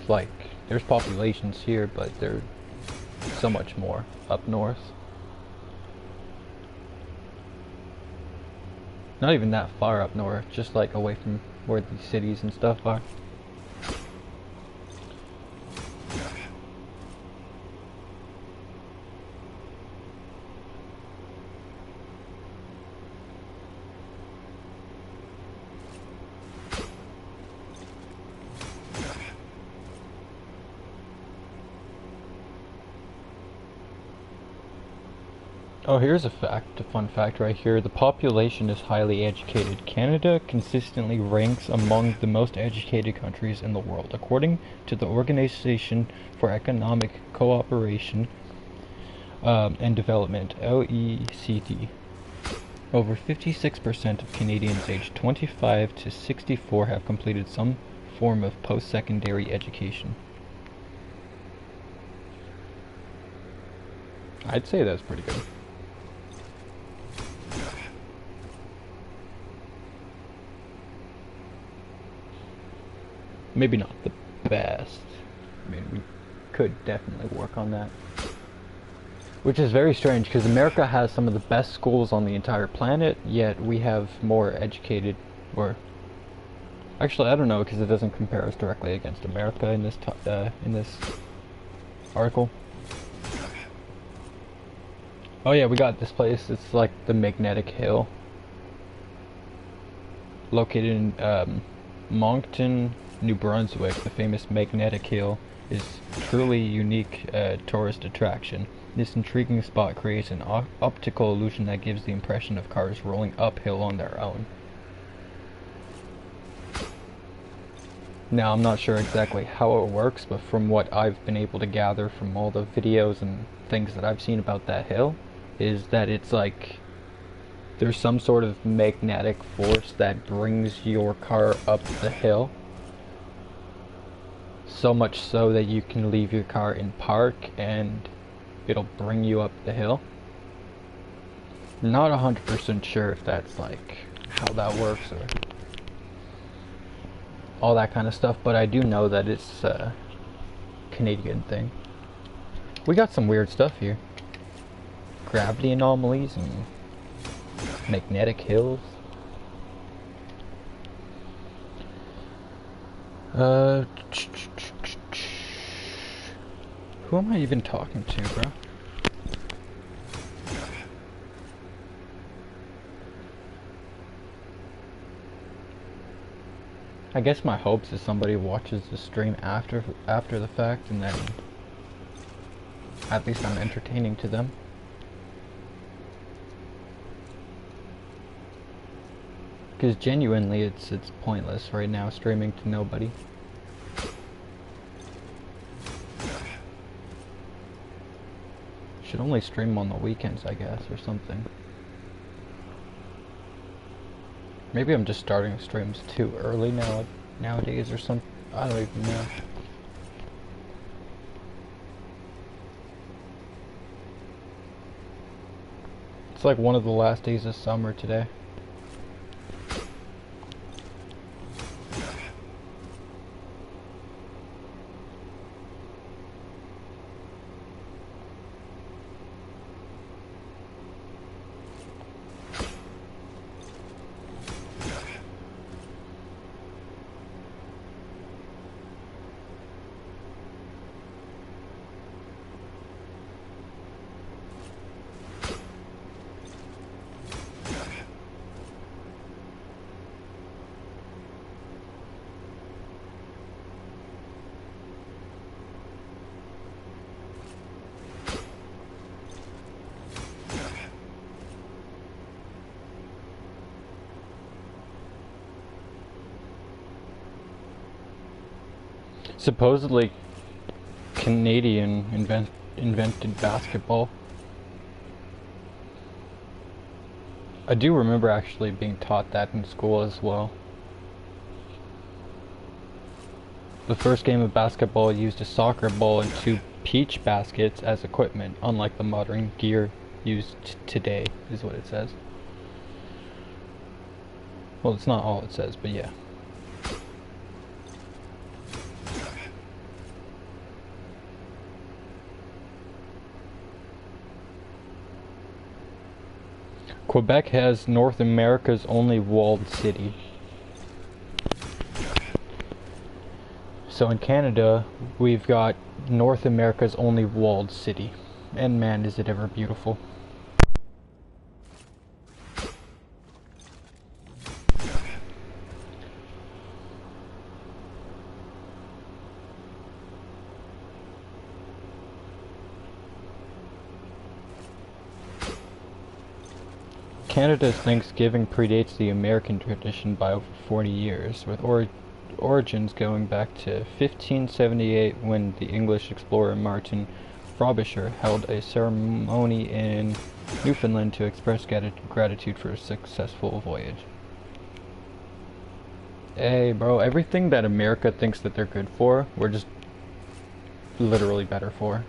Speaker 1: populations here, but they're so much more up north. Not even that far up north, just like away from where the cities and stuff are. Oh, here's a fun fact right here. The population is highly educated. Canada consistently ranks among the most educated countries in the world. According to the Organization for Economic Cooperation and Development, OECD, over 56% of Canadians aged 25 to 64 have completed some form of post-secondary education. I'd say that's pretty good. Maybe not the best. I mean, we could definitely work on that. Which is very strange, because America has some of the best schools on the entire planet, yet we have more educated, or... Actually, I don't know, because it doesn't compare us directly against America in this article. Oh yeah, we got this place. It's like the Magnetic Hill. Located in Moncton, New Brunswick. The famous Magnetic Hill is truly unique tourist attraction. This intriguing spot creates an optical illusion that gives the impression of cars rolling uphill on their own. Now, I'm not sure exactly how it works, but from what I've been able to gather from all the videos and things that I've seen about that hill, is that it's like there's some sort of magnetic force that brings your car up the hill. So much so that you can leave your car in park and it'll bring you up the hill. Not 100% sure if that's like how that works or all that kind of stuff, but I do know that it's a Canadian thing. We got some weird stuff here. Gravity anomalies and magnetic hills. Who am I even talking to, bro? I guess my hopes is somebody watches the stream after the fact and then At least I'm entertaining to them. Because genuinely, it's pointless right now streaming to nobody. Should only stream on the weekends, I guess, or something. Maybe I'm just starting streams too early nowadays, or something. I don't even know. It's like one of the last days of summer today. Supposedly, Canadian invented basketball. I do remember actually being taught that in school as well. The first game of basketball used a soccer ball and 2 peach baskets as equipment, unlike the modern gear used today, is what it says. Well, it's not all it says, but yeah. Quebec has North America's only walled city. So in Canada, we've got North America's only walled city. And man, is it ever beautiful. Canada's Thanksgiving predates the American tradition by over 40 years, with origins going back to 1578 when the English explorer Martin Frobisher held a ceremony in Newfoundland to express gratitude for a successful voyage. Hey bro, everything that America thinks that they're good for, we're just literally better for.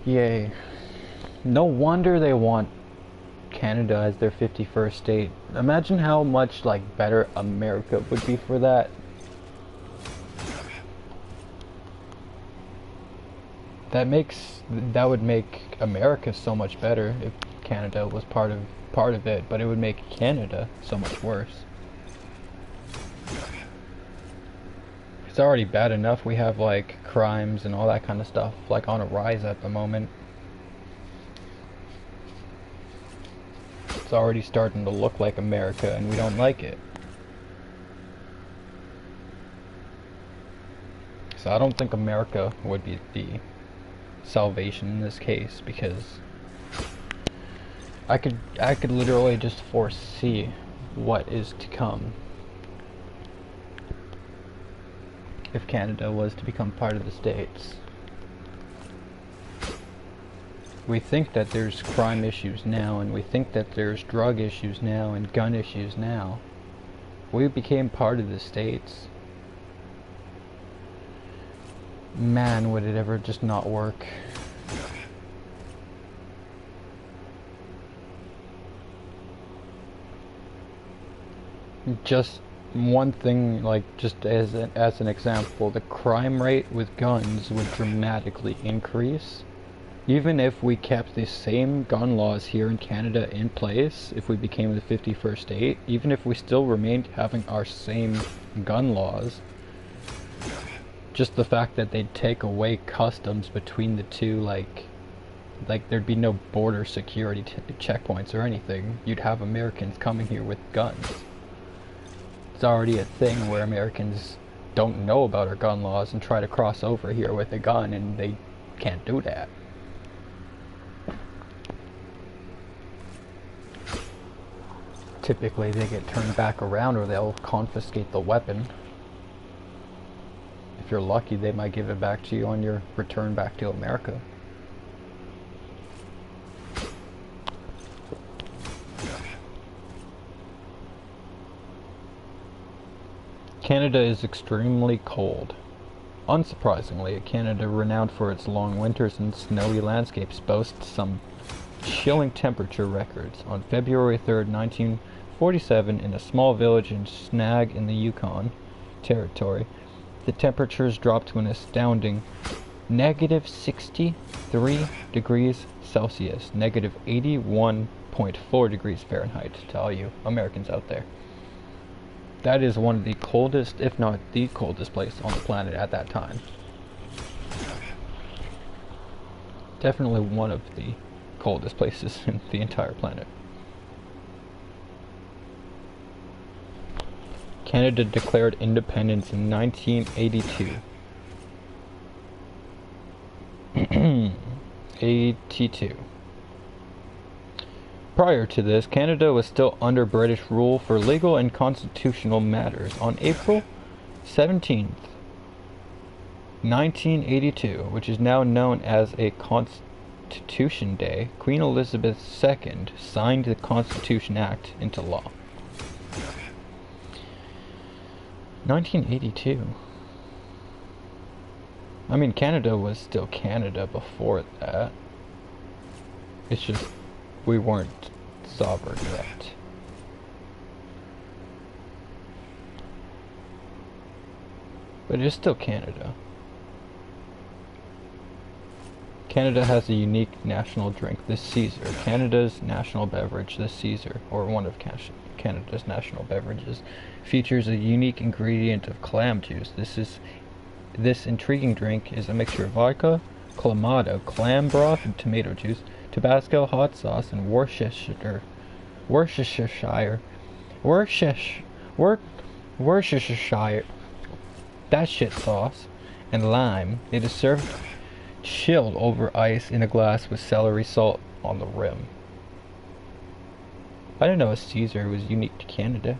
Speaker 1: Yay. No wonder they want Canada as their 51st state. Imagine how much like better America would be for that. That would make America so much better if Canada was part of it, but it would make Canada so much worse. It's already bad enough we have like crimes and all that kind of stuff like on a rise at the moment. It's already starting to look like America and we don't like it. So I don't think America would be the salvation in this case, because I could literally just foresee what is to come if Canada was to become part of the States. We think that there's crime issues now, and we think that there's drug issues now, and gun issues now. If we became part of the States, man, would it ever just not work. Just one thing, like just as an example, the crime rate with guns would dramatically increase. Even if we kept the same gun laws here in Canada in place, if we became the 51st state, even if we still remained having our same gun laws, just the fact that they'd take away customs between the two, like there'd be no border security checkpoints or anything. You'd have Americans coming here with guns. It's already a thing where Americans don't know about our gun laws and try to cross over here with a gun, and they can't do that. Typically they get turned back around, or they'll confiscate the weapon. If you're lucky, they might give it back to you on your return back to America. Canada is extremely cold. Unsurprisingly, Canada, renowned for its long winters and snowy landscapes, boasts some chilling temperature records. On February 3rd, 1947, in a small village in Snag in the Yukon Territory, the temperatures dropped to an astounding negative 63 degrees Celsius, negative 81.4 degrees Fahrenheit, to all you Americans out there. That is one of the coldest, if not the coldest place on the planet at that time. Definitely one of the coldest places in the entire planet. Canada declared independence in 1982. 82. Prior to this, Canada was still under British rule for legal and constitutional matters. On April 17th, 1982, which is now known as a Constitution Day, Queen Elizabeth II signed the Constitution Act into law. 1982. I mean, Canada was still Canada before that. It's just we weren't sovereign yet. But it's still Canada. Canada has a unique national drink, the Caesar. Canada's national beverage, the Caesar, or one of Canada's national beverages, features a unique ingredient of clam juice. This intriguing drink is a mixture of vodka, clamato, clam broth, and tomato juice, Tabasco, hot sauce, and Worcestershire, that shit sauce, and lime. It is served chilled over ice in a glass with celery salt on the rim. I didn't know a Caesar was unique to Canada.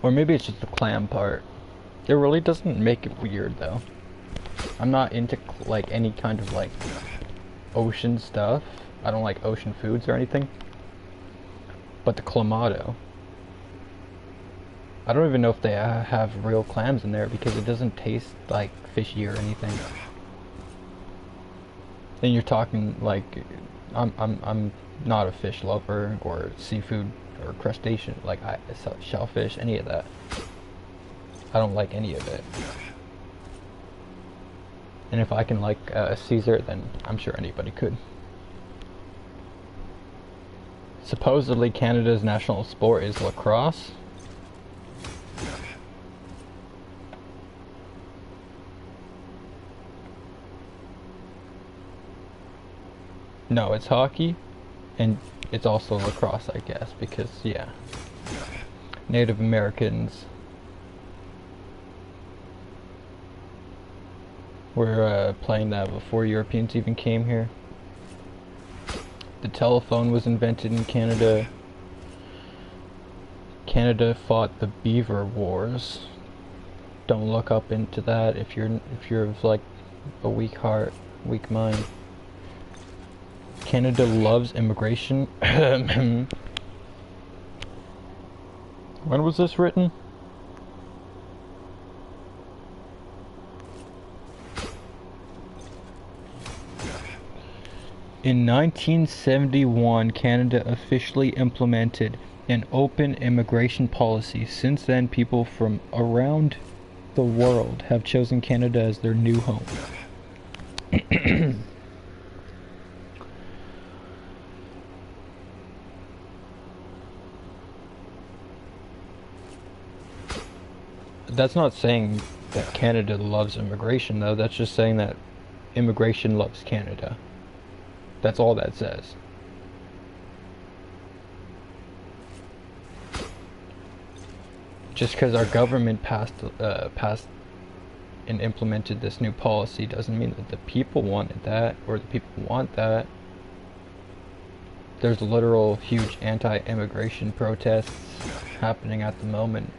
Speaker 1: Or maybe it's just the clam part. It really doesn't make it weird though. I'm not into like any kind of like ocean stuff. I don't like ocean foods or anything. But the clamato, I don't even know if they have real clams in there because it doesn't taste like fishy or anything. And you're talking like I'm not a fish lover or seafood or crustacean, like shellfish, any of that. I don't like any of it. And if I can like a Caesar, then I'm sure anybody could. Supposedly Canada's national sport is lacrosse. No, it's hockey, and it's also lacrosse, I guess, because, yeah, Native Americans were playing that before Europeans even came here. The telephone was invented in Canada. Canada fought the Beaver Wars. Don't look up into that if you're of like a weak heart, weak mind. Canada loves immigration. When was this written? In 1971, Canada officially implemented an open immigration policy. Since then, people from around the world have chosen Canada as their new home. That's not saying that Canada loves immigration, though. That's just saying that immigration loves Canada. That's all that says. Just because our government passed and implemented this new policy doesn't mean that the people wanted that, or the people want that. There's literal huge anti-immigration protests happening at the moment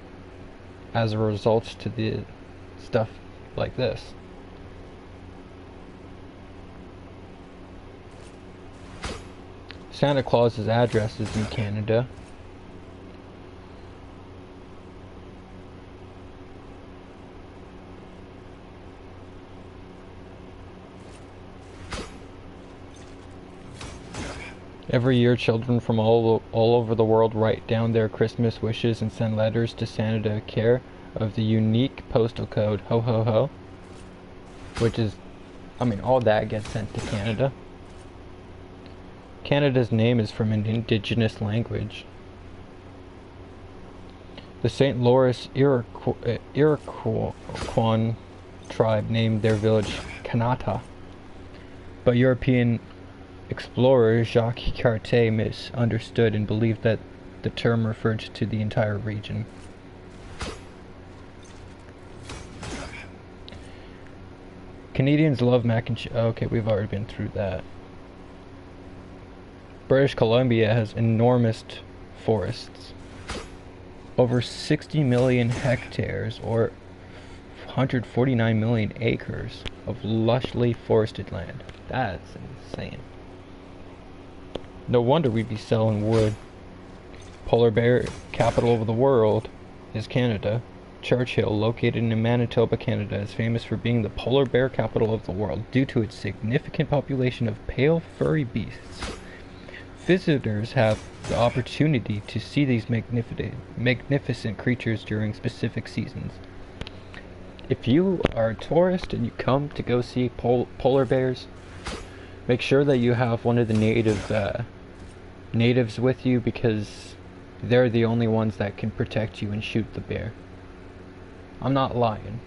Speaker 1: as a result to the stuff like this. Santa Claus's address is in Canada. Every year, children from all over the world write down their Christmas wishes and send letters to Santa care of the unique postal code ho ho ho, which is, I mean, all that gets sent to Canada. Canada's name is from an indigenous language. The St. Louis Iroquois tribe named their village Kanata, but European explorer Jacques Cartier misunderstood and believed that the term referred to the entire region. Canadians love mac and cheese. Okay, we've already been through that. British Columbia has enormous forests. Over 60 million hectares, or 149 million acres, of lushly forested land. That's insane. No wonder we'd be selling wood. Polar bear capital of the world is Canada. Churchill, located in Manitoba, Canada, is famous for being the polar bear capital of the world due to its significant population of pale, furry beasts. Visitors have the opportunity to see these magnificent creatures during specific seasons. If you are a tourist and you come to go see polar bears, make sure that you have one of the natives with you, because they're the only ones that can protect you and shoot the bear. I'm not lying.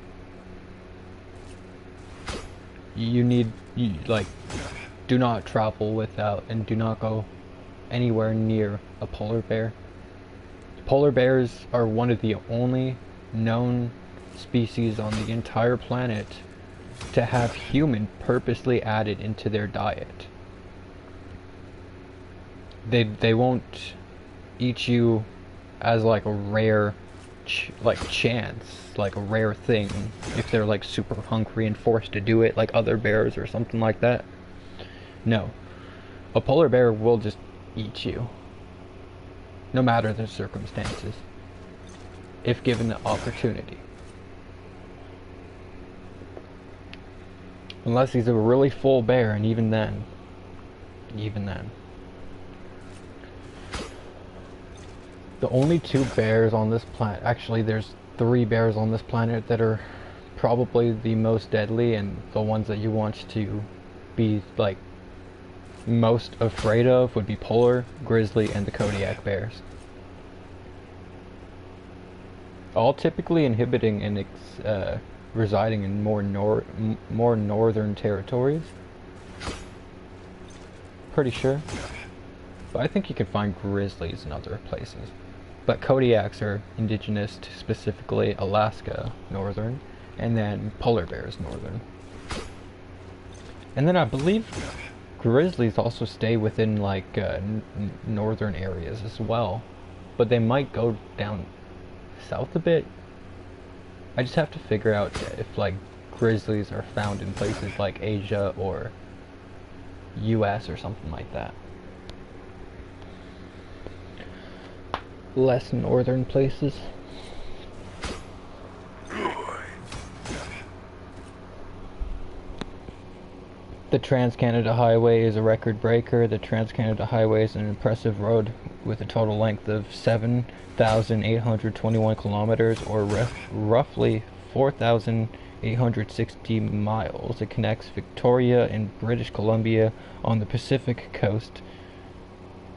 Speaker 1: Do not travel without, and do not go anywhere near a polar bear. Polar bears are one of the only known species on the entire planet to have human purposely added into their diet. They won't eat you as like a rare chance, like a rare thing, if they're like super hungry and forced to do it like other bears or something like that. No. A polar bear will just eat you, no matter the circumstances, if given the opportunity. Unless he's a really full bear, and even then. The only 2 bears on this planet, actually there's 3 bears on this planet that are probably the most deadly and the ones that you want to be like most afraid of would be polar, grizzly, and the Kodiak bears. All typically inhibiting and residing in more northern territories. Pretty sure. But I think you can find grizzlies in other places. But Kodiaks are indigenous to specifically Alaska, northern, and then polar bears, northern. And then I believe grizzlies also stay within like northern areas as well, but they might go down south a bit. I just have to figure out if like grizzlies are found in places like Asia or US or something like that. Less northern places. The Trans-Canada Highway is a record breaker. The Trans-Canada Highway is an impressive road with a total length of 7,821 kilometers, or roughly 4,860 miles. It connects Victoria in British Columbia on the Pacific coast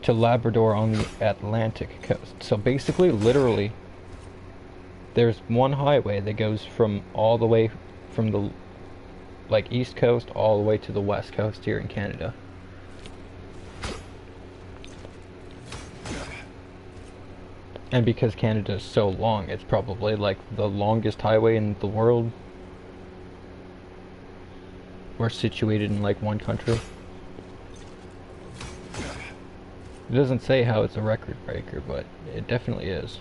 Speaker 1: to Labrador on the Atlantic coast. So basically, literally, there's one highway that goes from all the way from the east coast all the way to the west coast here in Canada. And because Canada is so long, it's probably like the longest highway in the world. We're situated in like one country. It doesn't say how it's a record breaker, but it definitely is.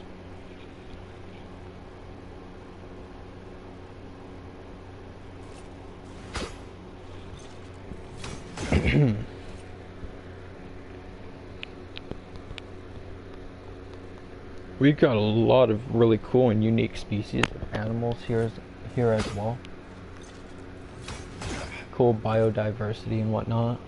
Speaker 1: We've got a lot of really cool and unique species of animals here as well. Cool biodiversity and whatnot.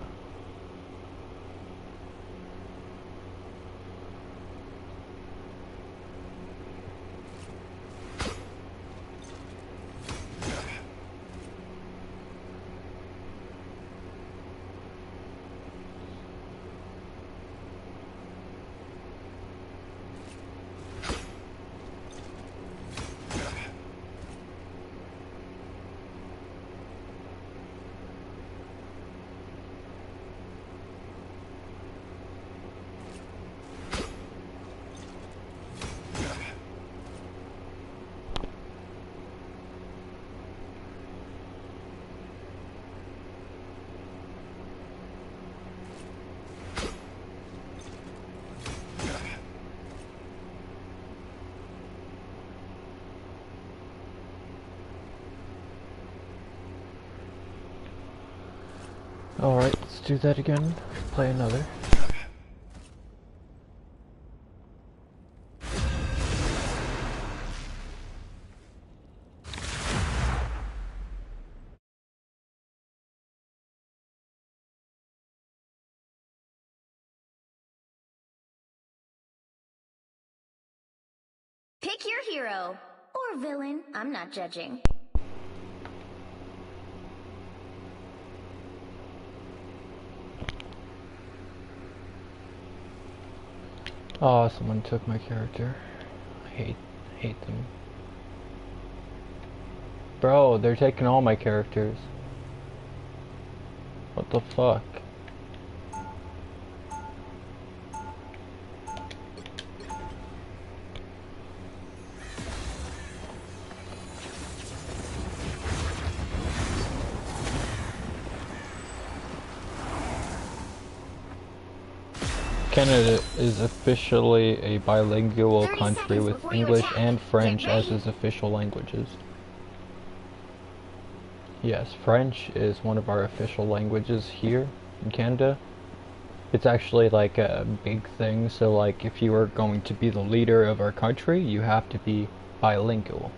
Speaker 1: Alright, let's do that again. Play another.
Speaker 2: Pick your hero. Or villain. I'm not judging.
Speaker 1: Oh, someone took my character. I hate them. Bro, they're taking all my characters. What the fuck? Canada is officially a bilingual
Speaker 2: 30
Speaker 1: country
Speaker 2: seconds
Speaker 1: with
Speaker 2: before you
Speaker 1: English
Speaker 2: attack.
Speaker 1: and French
Speaker 2: Get
Speaker 1: as
Speaker 2: ready.
Speaker 1: its official languages. Yes, French is one of our official languages here in Canada. It's actually like a big thing, so like if you are going to be the leader of our country, you have to be bilingual.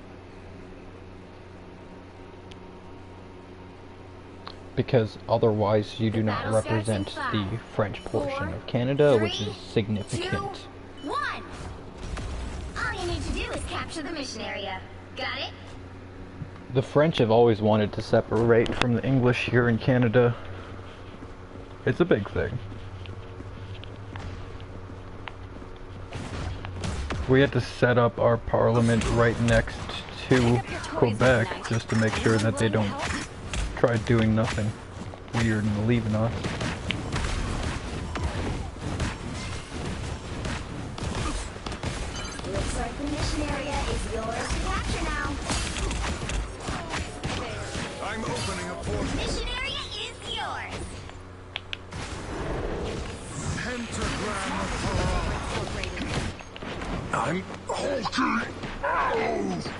Speaker 1: Because otherwise you do not
Speaker 2: battle starts in
Speaker 1: represent
Speaker 2: 5,
Speaker 1: the French portion
Speaker 2: 4,
Speaker 1: of Canada, which
Speaker 2: 3,
Speaker 1: is significant.
Speaker 2: 2, 1. All you need to do is capture the mission area. Got it?
Speaker 1: The French have always wanted to separate from the English here in Canada. It's a big thing. We had to set up our parliament right next to Quebec just to make sure that they don't try doing nothing weird and leaving us.
Speaker 2: Looks like the mission area is yours to capture now.
Speaker 4: I'm opening a portal.
Speaker 2: Mission area is yours.
Speaker 4: Pentagram of Haran. I'm Hulky. Ow!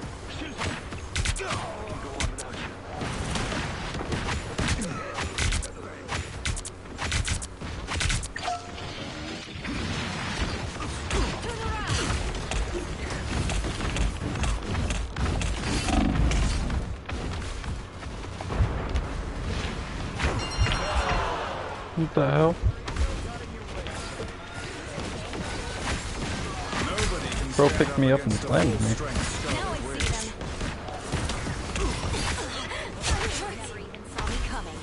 Speaker 1: What the hell? Bro picked me up and slammed me.
Speaker 3: Now I see them. Never even saw me coming.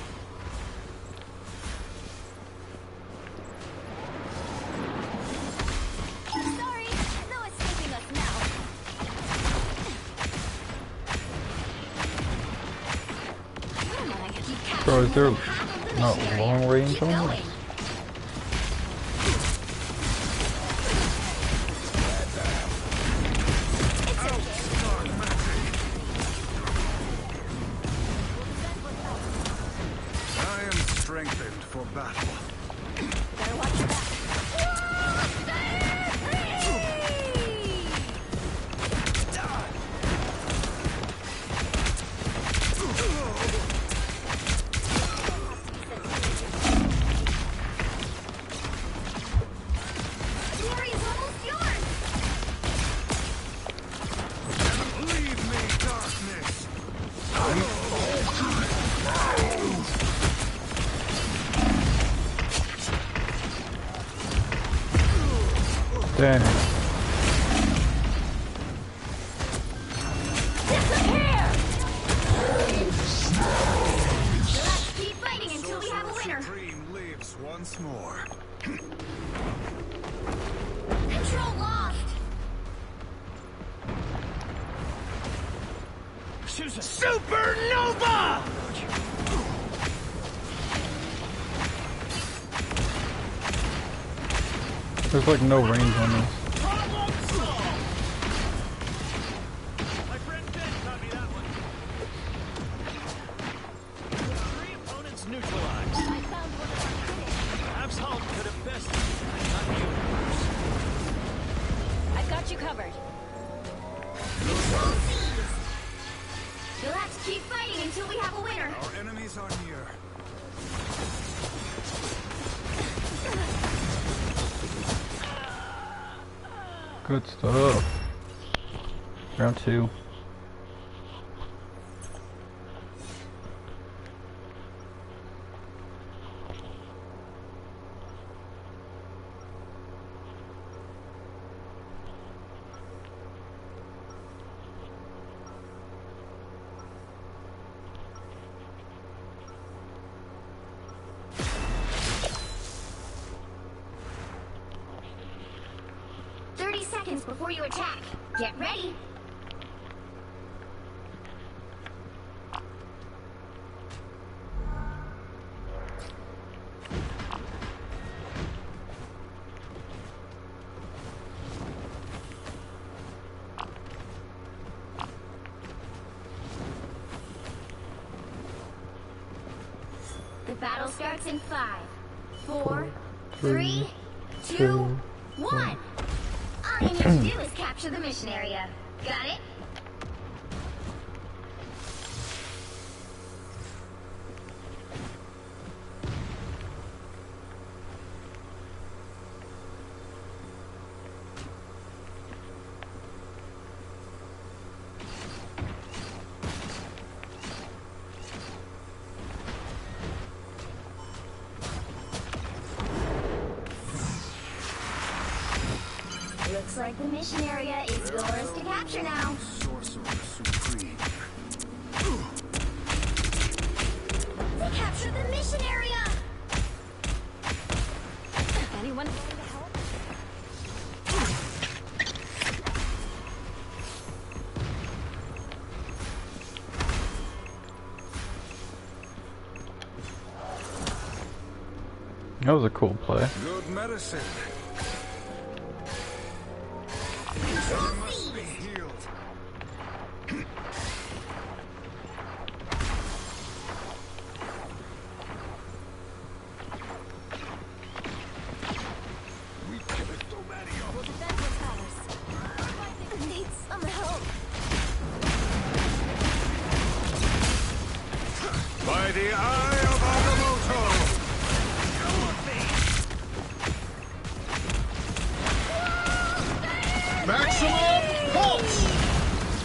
Speaker 2: Sorry, no escaping us now. Come on, I can keep capturing
Speaker 1: Bro, is there
Speaker 2: half of the
Speaker 1: not
Speaker 2: mission area.
Speaker 1: long range
Speaker 2: Keep
Speaker 1: on
Speaker 2: going.
Speaker 1: this? Dang.
Speaker 2: Disappear! Let's keep fighting until we have a winner.
Speaker 6: Supreme lives once more.
Speaker 2: Control lost.
Speaker 4: Supernova!
Speaker 1: There's like no range on this.
Speaker 4: Problem solved! My friend Ben taught me that one. 3 opponents neutralized.
Speaker 2: I found one of our critics.
Speaker 4: Absol could have bested me, not you.
Speaker 3: I've got you covered.
Speaker 2: Control seized. You'll have to keep fighting until we have a winner.
Speaker 6: Our enemies are near.
Speaker 1: Good stuff. Round 2.
Speaker 2: Before you attack, get ready. The battle starts in 5, 4, 3, 2, 1. All you need to do is capture the mission area. Got it? Looks like the mission area is yours to capture now.
Speaker 6: Sorcerer Supreme.
Speaker 2: They captured the mission area!
Speaker 3: Anyone willing to help?
Speaker 1: That was a cool play.
Speaker 6: Good medicine.
Speaker 2: Control
Speaker 6: Must
Speaker 2: seized.
Speaker 6: be healed. We killed so many of
Speaker 3: We'll
Speaker 6: them.
Speaker 3: defend what's ours.
Speaker 2: I need some help.
Speaker 6: By the eye of Agamotto! Maximum pulse!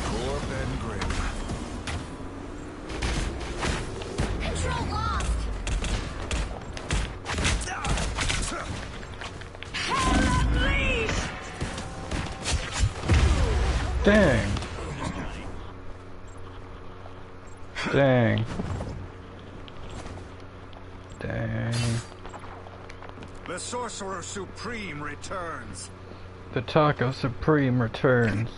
Speaker 6: Corp and Grim.
Speaker 2: Control lost.
Speaker 1: Dang. Dang. Dang.
Speaker 6: The Sorcerer Supreme returns.
Speaker 1: The Taco Supreme returns.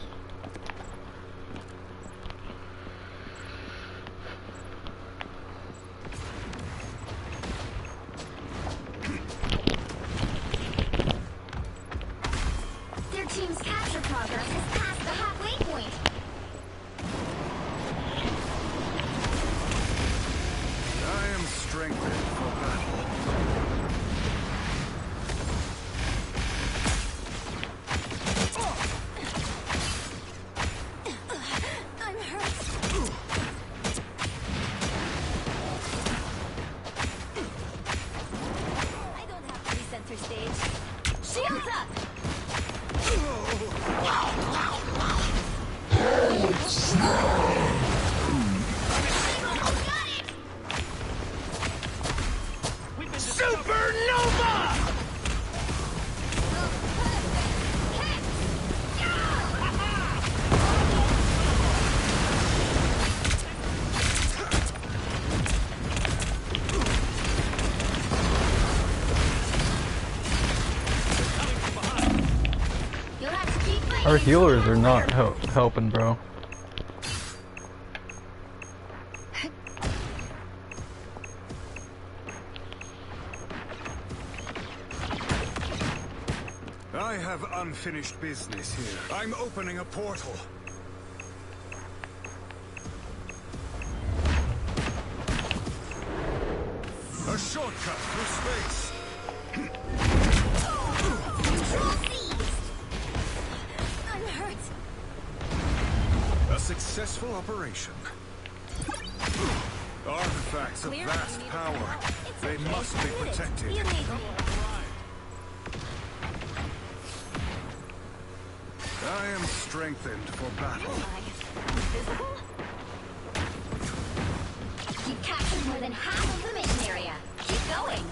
Speaker 2: Their team's capture progress is past the halfway point.
Speaker 6: I am strengthened for battle.
Speaker 2: I'm hurt.
Speaker 3: I don't have to be center stage.
Speaker 2: Shields up. Got it.
Speaker 4: We
Speaker 1: Our healers are not helping, bro.
Speaker 6: I have unfinished business here. I'm opening a portal. A shortcut through space.
Speaker 2: Control seized. Unhurt.
Speaker 6: A successful operation. Artifacts of vast power. They must be protected.
Speaker 2: You need me.
Speaker 6: I am strengthened for battle.
Speaker 2: Invisible? You've captured more than half of the mission area. Keep going.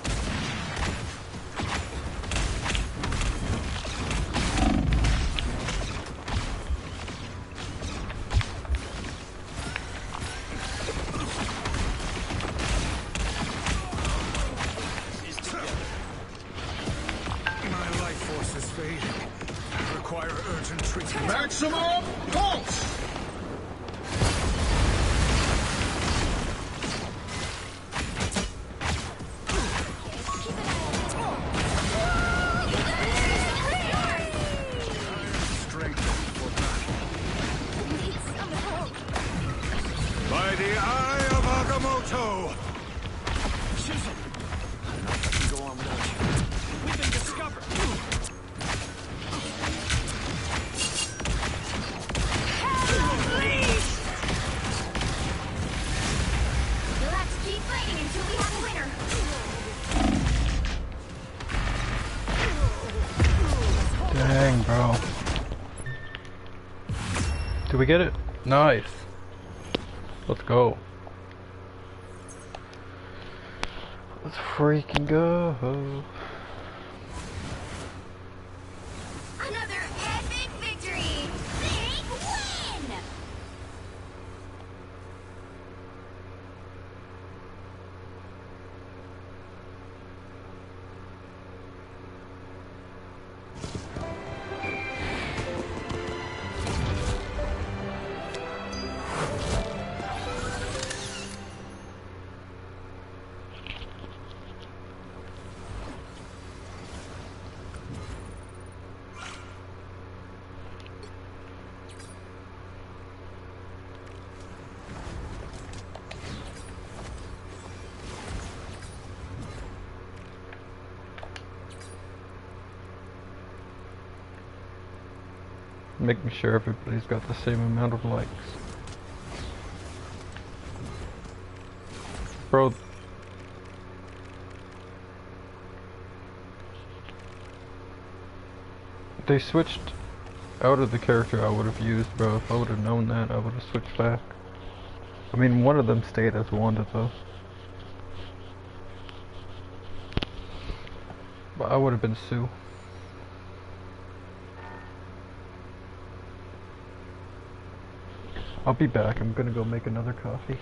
Speaker 6: My life force is fading. I require urgent treatment.
Speaker 5: Maximum pulse!
Speaker 6: Strengthened for battle.
Speaker 2: Need some help.
Speaker 6: By the eye of Agamotto!
Speaker 4: Chisel! I don't know if I can go on without you. We've been discovered!
Speaker 2: You'll have to keep fighting until we have a winner.
Speaker 1: Dang, bro. Did we get it? Nice. Let's go. Let's freaking go.
Speaker 2: Another epic victory! Big win!
Speaker 1: Making sure everybody's got the same amount of likes. Bro. They switched out of the character I would have used, bro. If I would have known that, I would have switched back. I mean, one of them stayed as Wanda, though. But I would have been Sue. I'll be back. I'm gonna go make another coffee.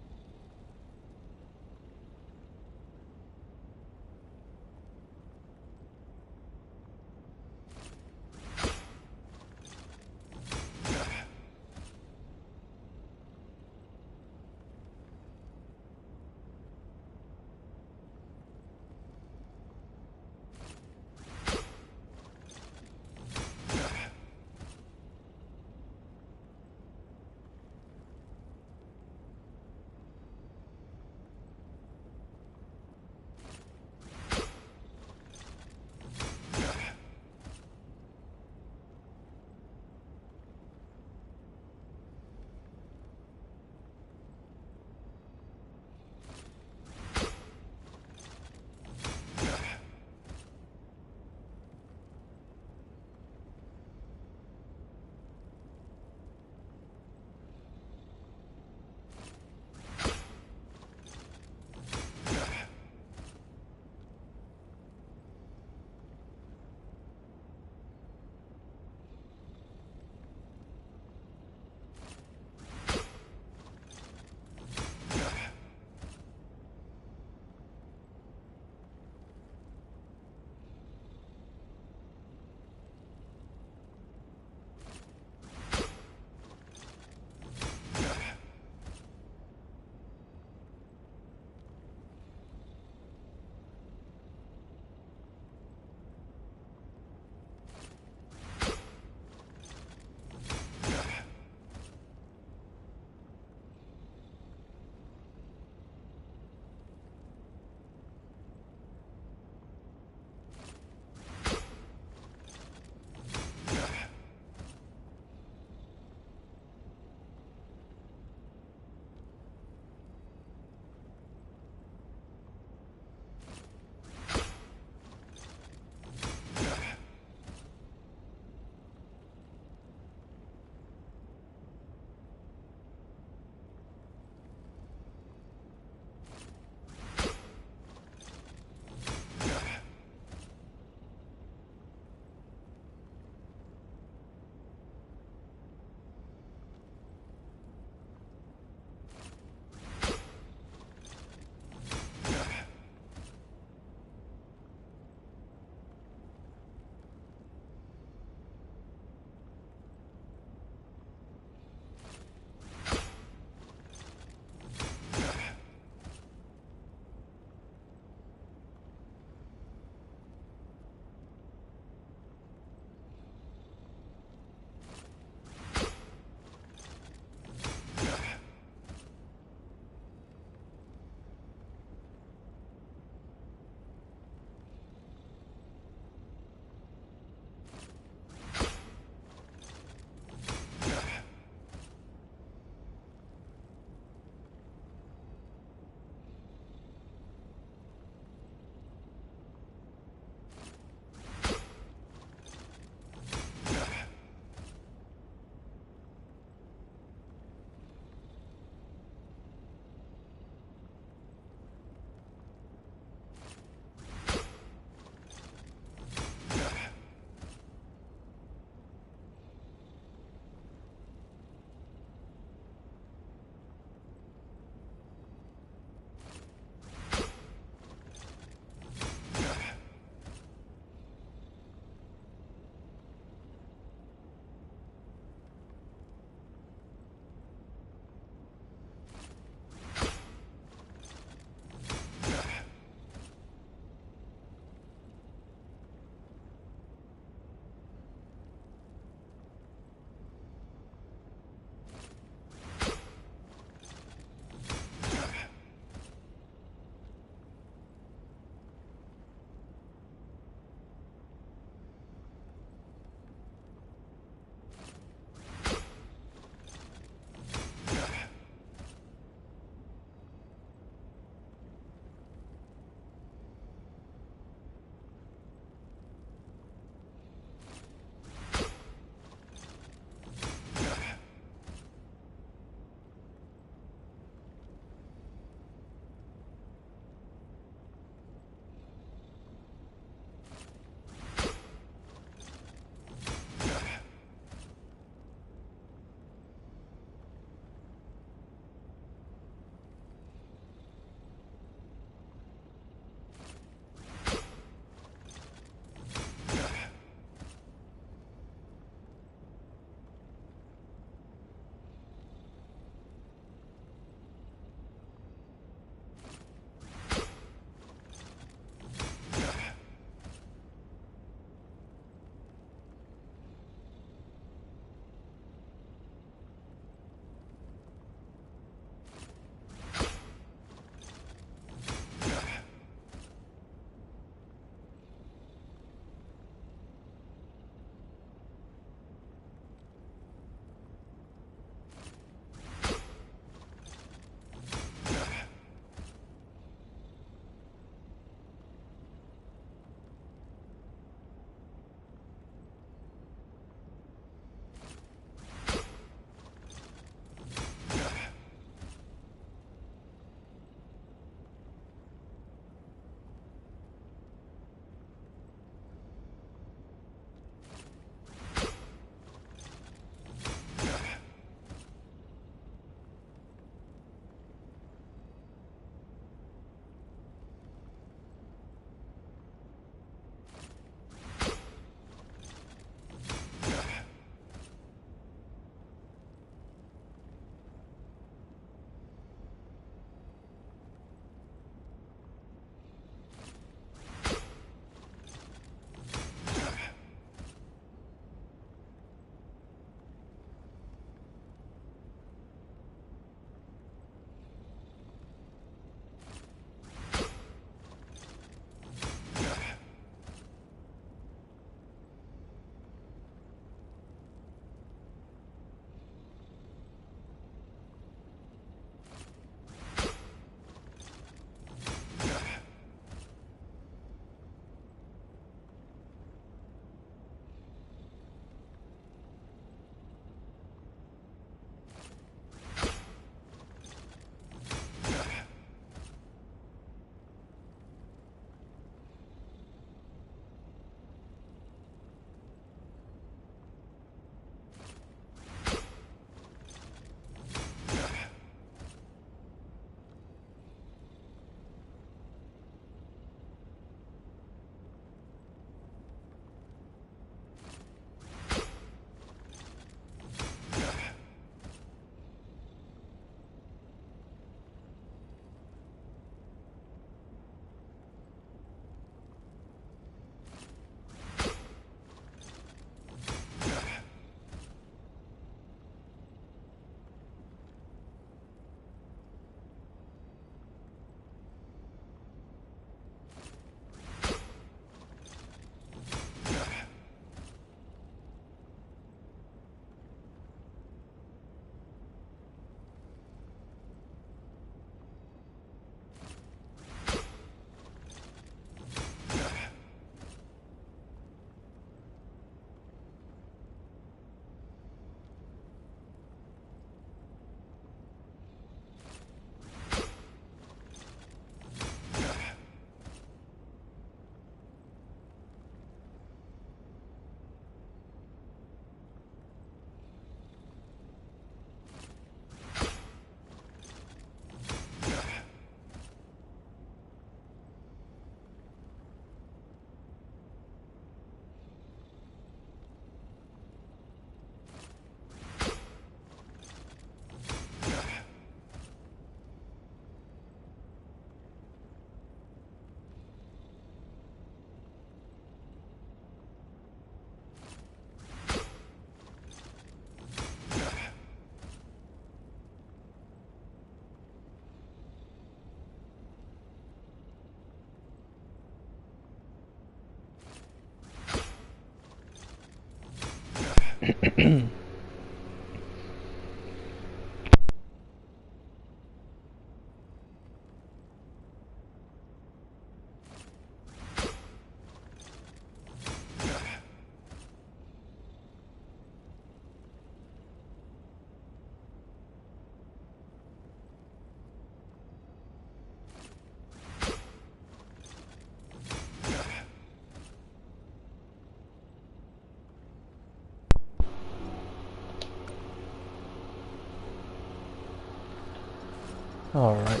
Speaker 1: All right.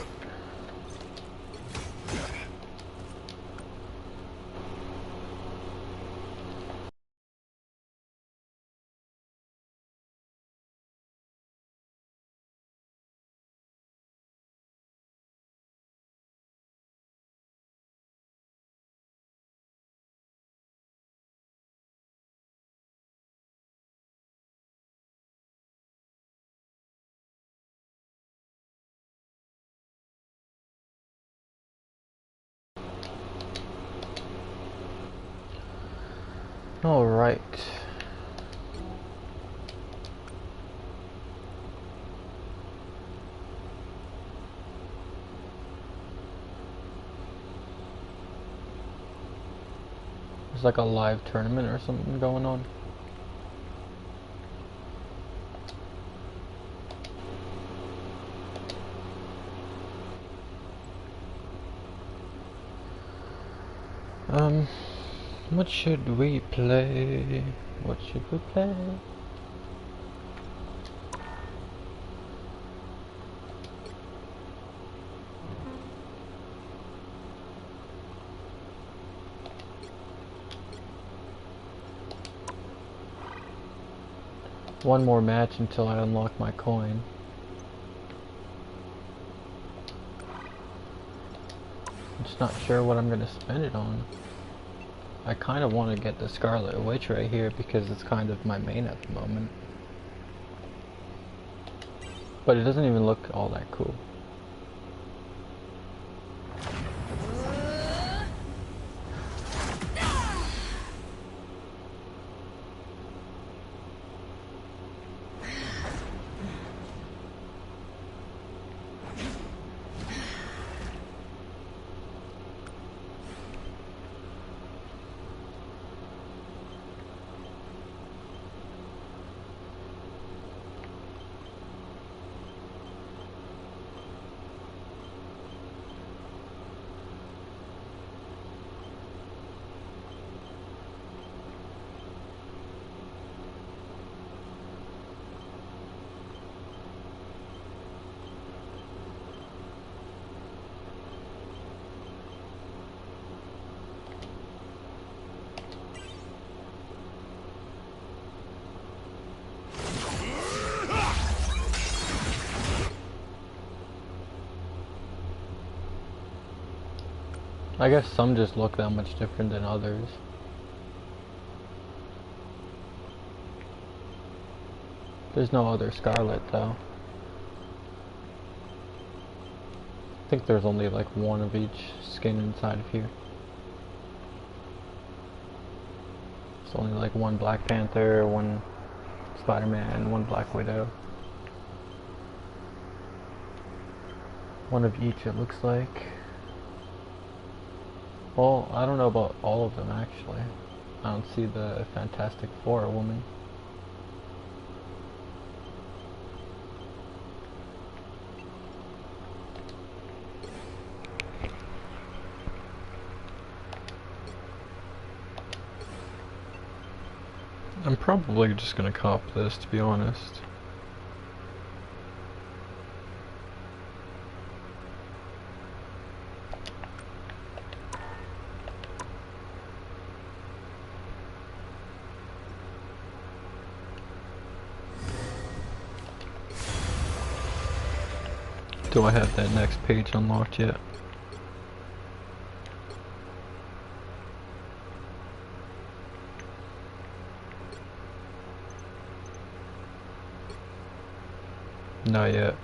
Speaker 1: All right. There's like a live tournament or something going on. What should we play? What should we play? One more match until I unlock my coin. I'm just not sure what I'm gonna spend it on. I kind of want to get the Scarlet Witch right here because it's kind of my main at the moment. But it doesn't even look all that cool. I guess some just look that much different than others. There's no other Scarlet though. I think there's only like one of each skin inside of here. It's only like one Black Panther, one Spider-Man, one Black Widow. One of each it looks like. Well, I don't know about all of them actually. I don't see the Fantastic Four woman. I'm probably just gonna cop this, to be honest. Do I have that next page unlocked yet? Not yet.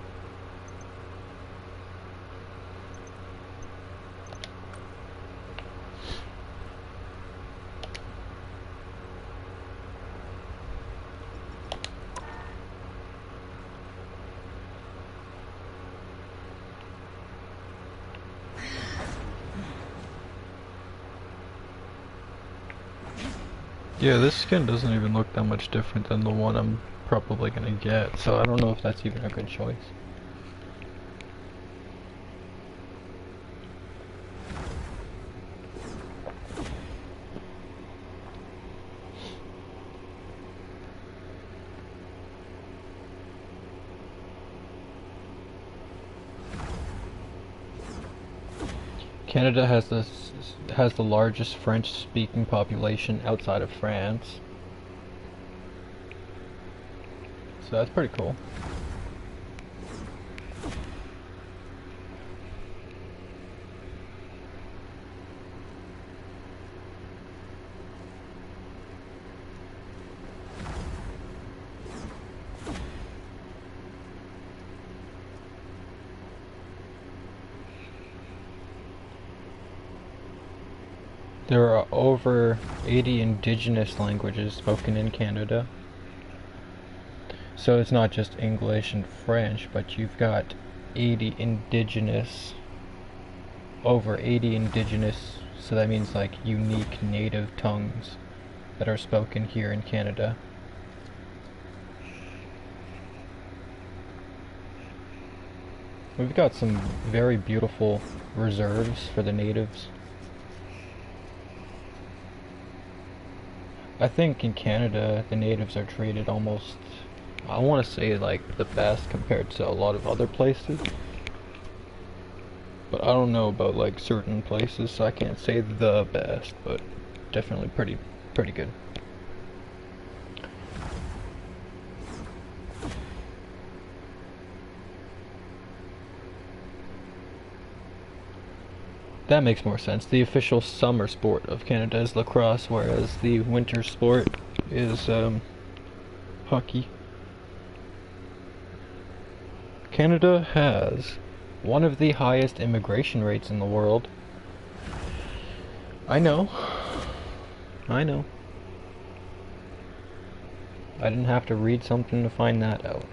Speaker 1: Yeah, this skin doesn't even look that much different than the one I'm probably gonna get, so I don't know if that's even a good choice. Canada has the largest French-speaking population outside of France, so that's pretty cool. There are over 80 indigenous languages spoken in Canada. So it's not just English and French, but you've got 80 indigenous, over 80 indigenous, so that means like unique native tongues that are spoken here in Canada. We've got some very beautiful reserves for the natives. I think in Canada, the natives are treated almost, I want to say like the best compared to a lot of other places. But I don't know about like certain places, so I can't say the best, but definitely pretty good. That makes more sense. The official summer sport of Canada is lacrosse, whereas the winter sport is hockey. Canada has one of the highest immigration rates in the world. I know. I know. I didn't have to read something to find that out.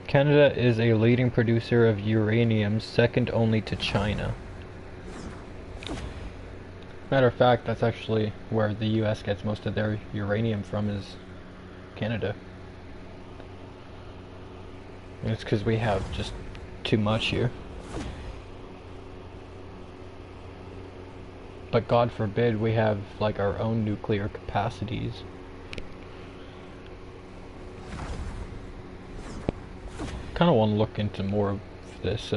Speaker 1: Canada is a leading producer of uranium, second only to China. Matter of fact, that's actually where the US gets most of their uranium from, is Canada. And it's because we have just too much here. But God forbid we have like our own nuclear capacities. Kind of want to look into more of this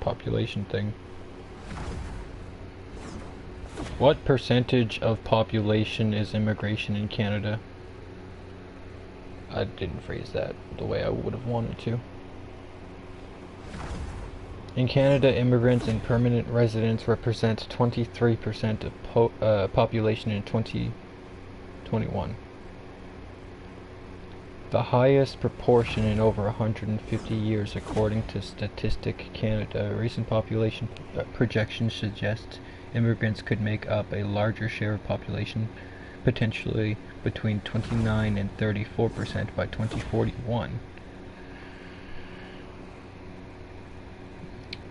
Speaker 1: population thing. What percentage of population is immigration in Canada? I didn't phrase that the way I would have wanted to. In Canada, immigrants and permanent residents represent 23% of population in 2021. The highest proportion in over 150 years, according to Statistic Canada. Recent population projections suggest immigrants could make up a larger share of population, potentially between 29 and 34% by 2041.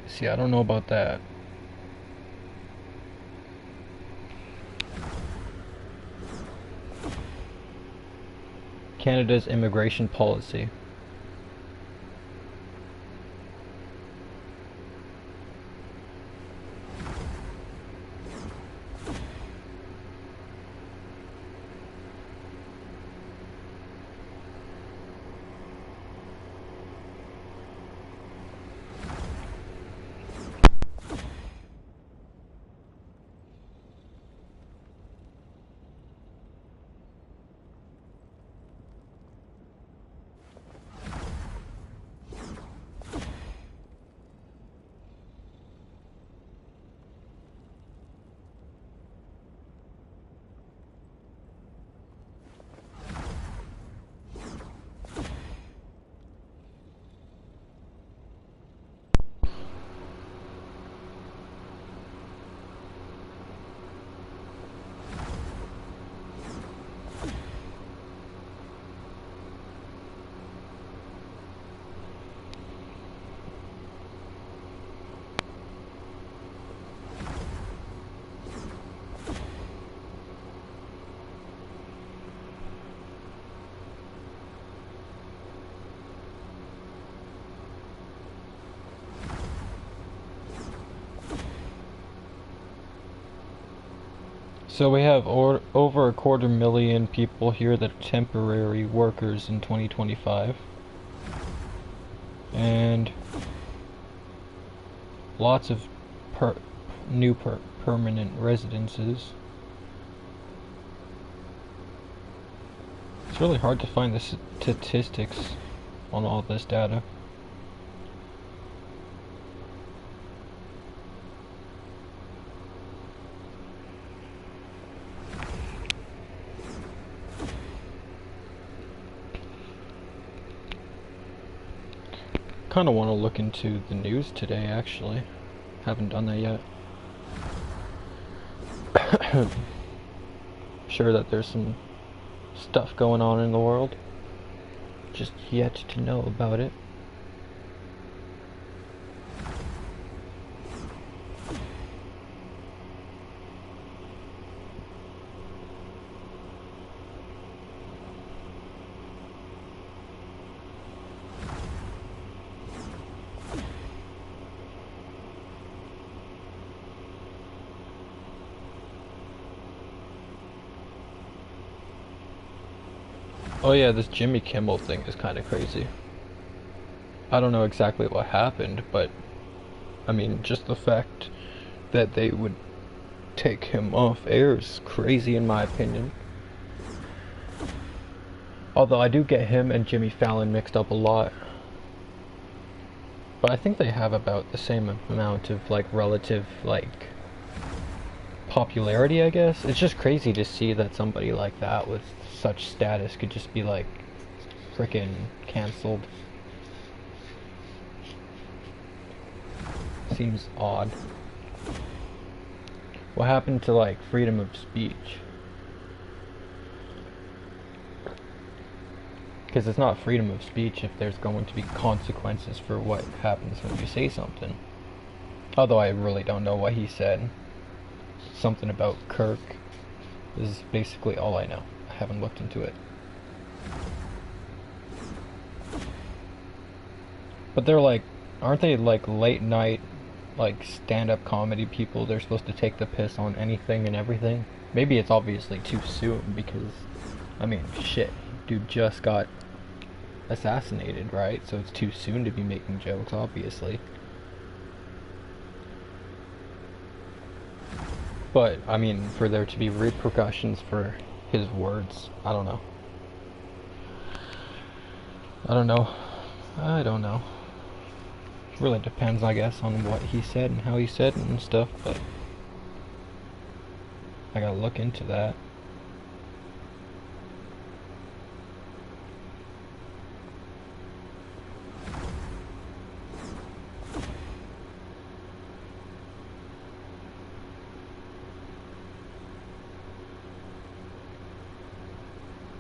Speaker 1: See, I don't know about that. Canada's immigration policy. So we have over a 250,000 people here that are temporary workers in 2025. And lots of new permanent residences. It's really hard to find the statistics on all this data. Kind of want to look into the news today, actually. Haven't done that yet. Sure that there's some stuff going on in the world. Just yet to know about it. Oh yeah, this Jimmy Kimmel thing is kind of crazy. I don't know exactly what happened, but I mean, just the fact that they would take him off air is crazy in my opinion. Although I do get him and Jimmy Fallon mixed up a lot. But I think they have about the same amount of like relative like popularity, I guess. It's just crazy to see that somebody like that with such status could just be like frickin' cancelled. Seems odd. What happened to like freedom of speech? Because it's not freedom of speech if there's going to be consequences for what happens when you say something. Although I really don't know what he said. Something about Kirk is basically all I know. I haven't looked into it. But they're like, aren't they like late night, like stand-up comedy people? They're supposed to take the piss on anything and everything. Maybe it's obviously too soon because, I mean, shit, dude just got assassinated, right? So it's too soon to be making jokes, obviously. But, I mean, for there to be repercussions for his words, I don't know. I don't know. Really depends, I guess, on what he said and how he said it and stuff, but I gotta look into that.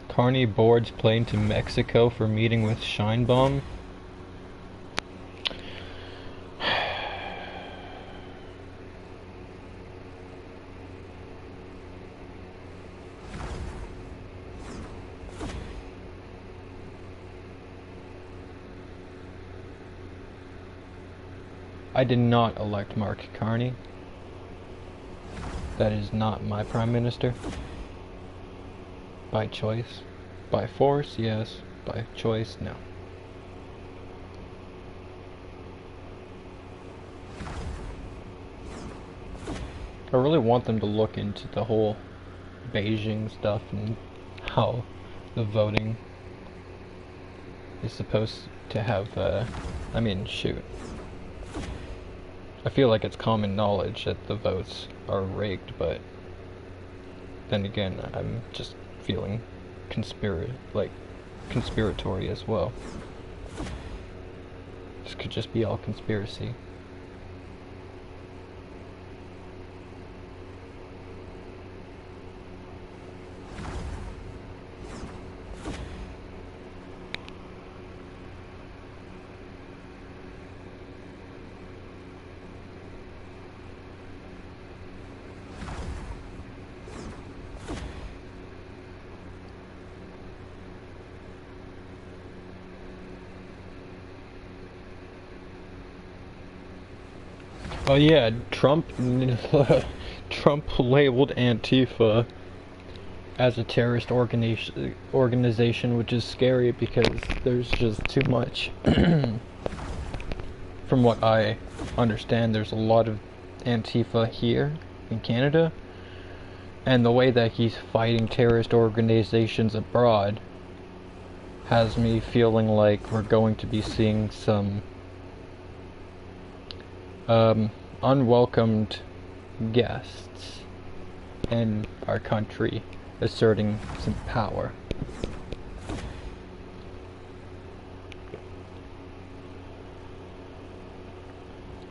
Speaker 1: Carney boards plane to Mexico for meeting with Sheinbaum. I did not elect Mark Carney. That is not my prime minister. By choice. By force, yes. By choice, no. I really want them to look into the whole Beijing stuff and how the voting is supposed to have, I mean, shoot. I feel like it's common knowledge that the votes are rigged, but then again, I'm just feeling conspiratory as well. This could just be all conspiracy. Oh yeah, Trump Trump labeled Antifa as a terrorist organization, which is scary because there's just too much. From what I understand, there's a lot of Antifa here in Canada, and the way that he's fighting terrorist organizations abroad has me feeling like we're going to be seeing some unwelcomed guests in our country asserting some power.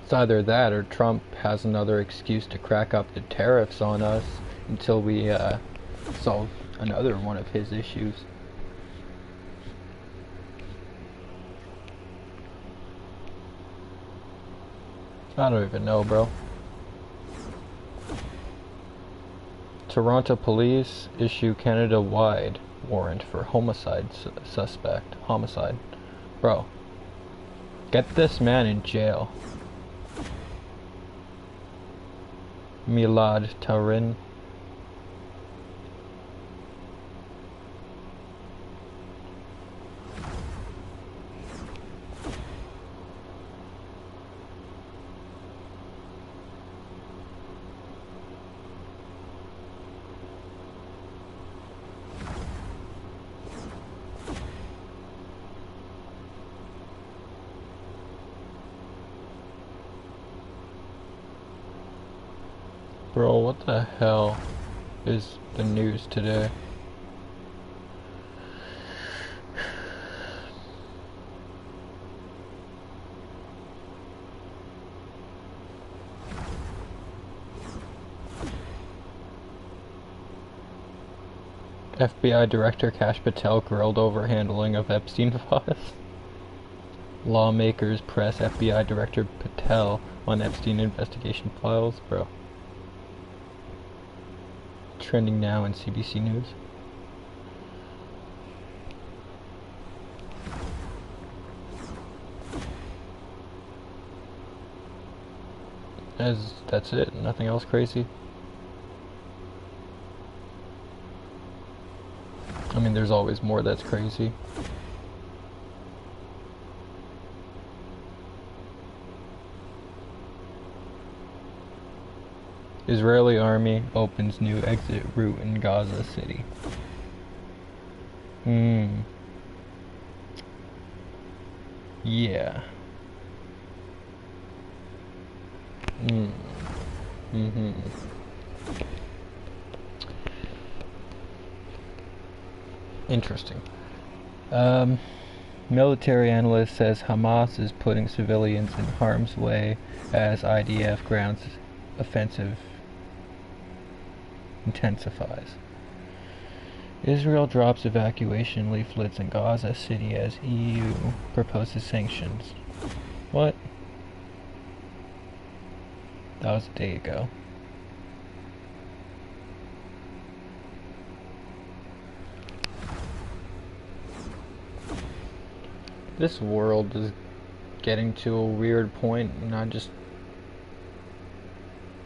Speaker 1: It's either that or Trump has another excuse to crack up the tariffs on us until we solve another one of his issues. I don't even know, bro. Toronto police issue Canada-wide warrant for homicide suspect. Homicide. Bro. Get this man in jail. Milad Tarin. Bro, what the hell is the news today? FBI Director Kash Patel grilled over handling of Epstein files. Lawmakers press FBI Director Patel on Epstein investigation files. Bro. Trending now in CBC News. That's it. Nothing else crazy. I mean, there's always more that's crazy. Israeli army opens new exit route in Gaza City. Yeah. Interesting. Military analyst says Hamas is putting civilians in harm's way as IDF grounds offensive intensifies. Israel drops evacuation leaflets in Gaza City as EU proposes sanctions. What? That was a day ago. This world is getting to a weird point, and I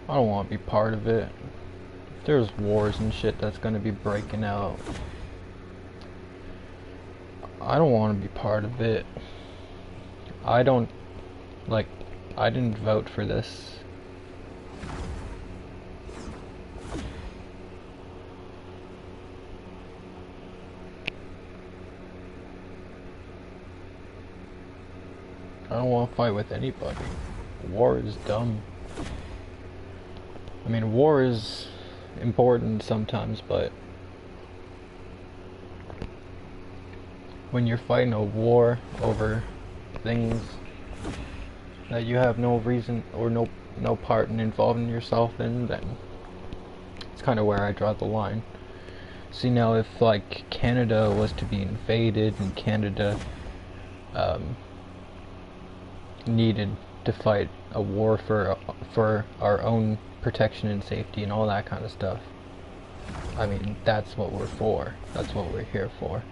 Speaker 1: don't want to be part of it. If there's wars and shit that's gonna be breaking out, I don't want to be part of it. I didn't vote for this. I don't want to fight with anybody. War is dumb. I mean, war is important sometimes, but when you're fighting a war over things that you have no reason or no part in involving yourself in, then it's kind of where I draw the line. See, now if like Canada was to be invaded and Canada needed to fight a war for our own protection and safety and all that kind of stuff, I mean, that's what we're for. That's what we're here for.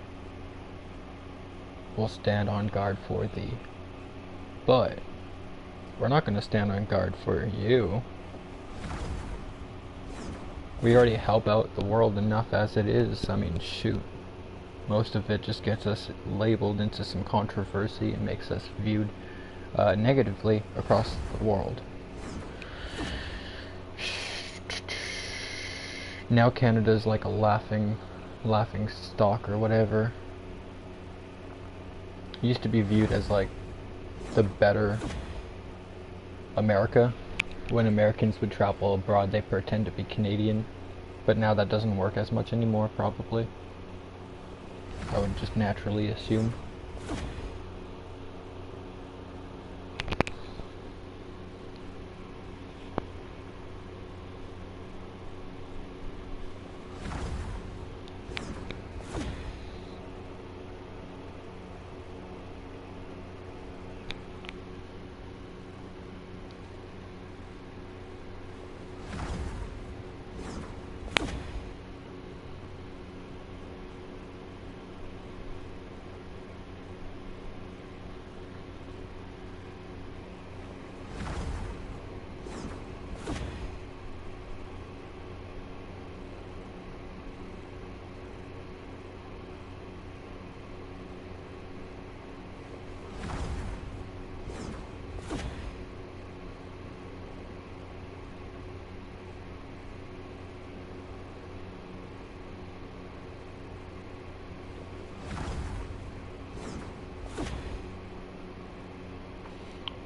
Speaker 1: We'll stand on guard for thee. But we're not going to stand on guard for you. We already help out the world enough as it is. I mean, shoot. Most of it just gets us labeled into some controversy and makes us viewed negatively across the world. Now Canada's like a laughing stock or whatever. It used to be viewed as like the better America. When Americans would travel abroad, they pretend to be Canadian, but now that doesn't work as much anymore, probably. I would just naturally assume.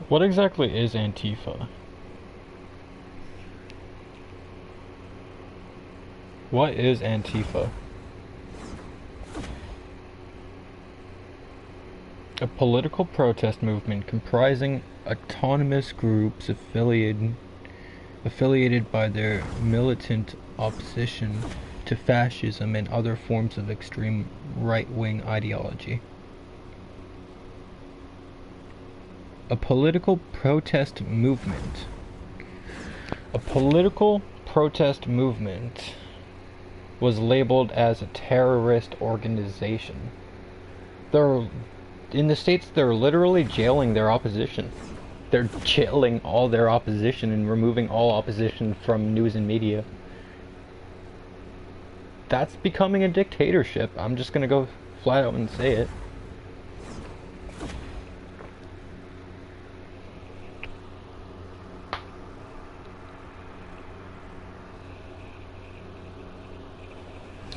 Speaker 1: What exactly is Antifa? What is Antifa? A political protest movement comprising autonomous groups affiliated by their militant opposition to fascism and other forms of extreme right-wing ideology. A political protest movement. A political protest movement was labeled as a terrorist organization. In the States, they're literally jailing their opposition. They're jailing all their opposition and removing all opposition from news and media. That's becoming a dictatorship. I'm just gonna go flat out and say it.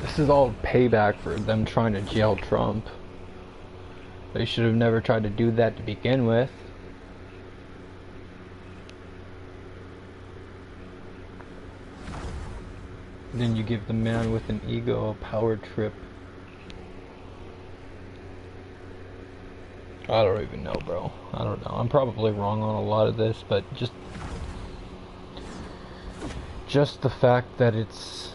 Speaker 1: This is all payback for them trying to jail Trump. They should have never tried to do that to begin with. Then you give the man with an ego a power trip. I don't even know, bro. I don't know. I'm probably wrong on a lot of this, but just the fact that it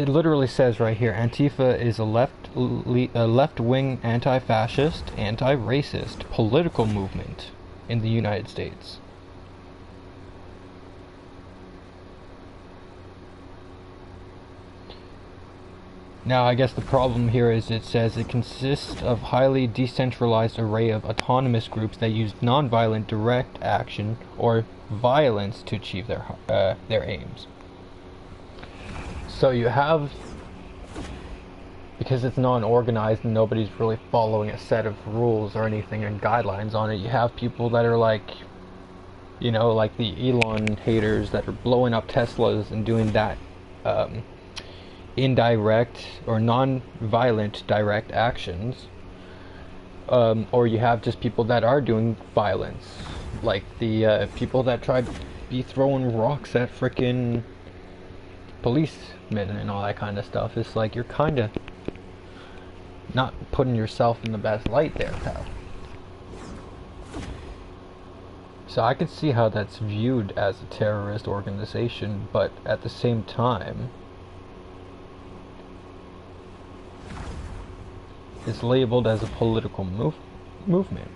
Speaker 1: literally says right here, Antifa is a left-wing anti-fascist, anti-racist political movement in the United States. Now, I guess the problem here is it says it consists of highly decentralized array of autonomous groups that use nonviolent direct action or violence to achieve their aims. So you have, because it's non-organized and nobody's really following a set of rules or anything and guidelines on it, you have people that are like, you know, like the Elon haters that are blowing up Teslas and doing that indirect or non-violent direct actions, or you have just people that are doing violence, like the people that tried to be throwing rocks at frickin' policemen and all that kind of stuff. It's like you're kind of not putting yourself in the best light there, pal. So I can see how that's viewed as a terrorist organization, but at the same time, it's labeled as a political movement.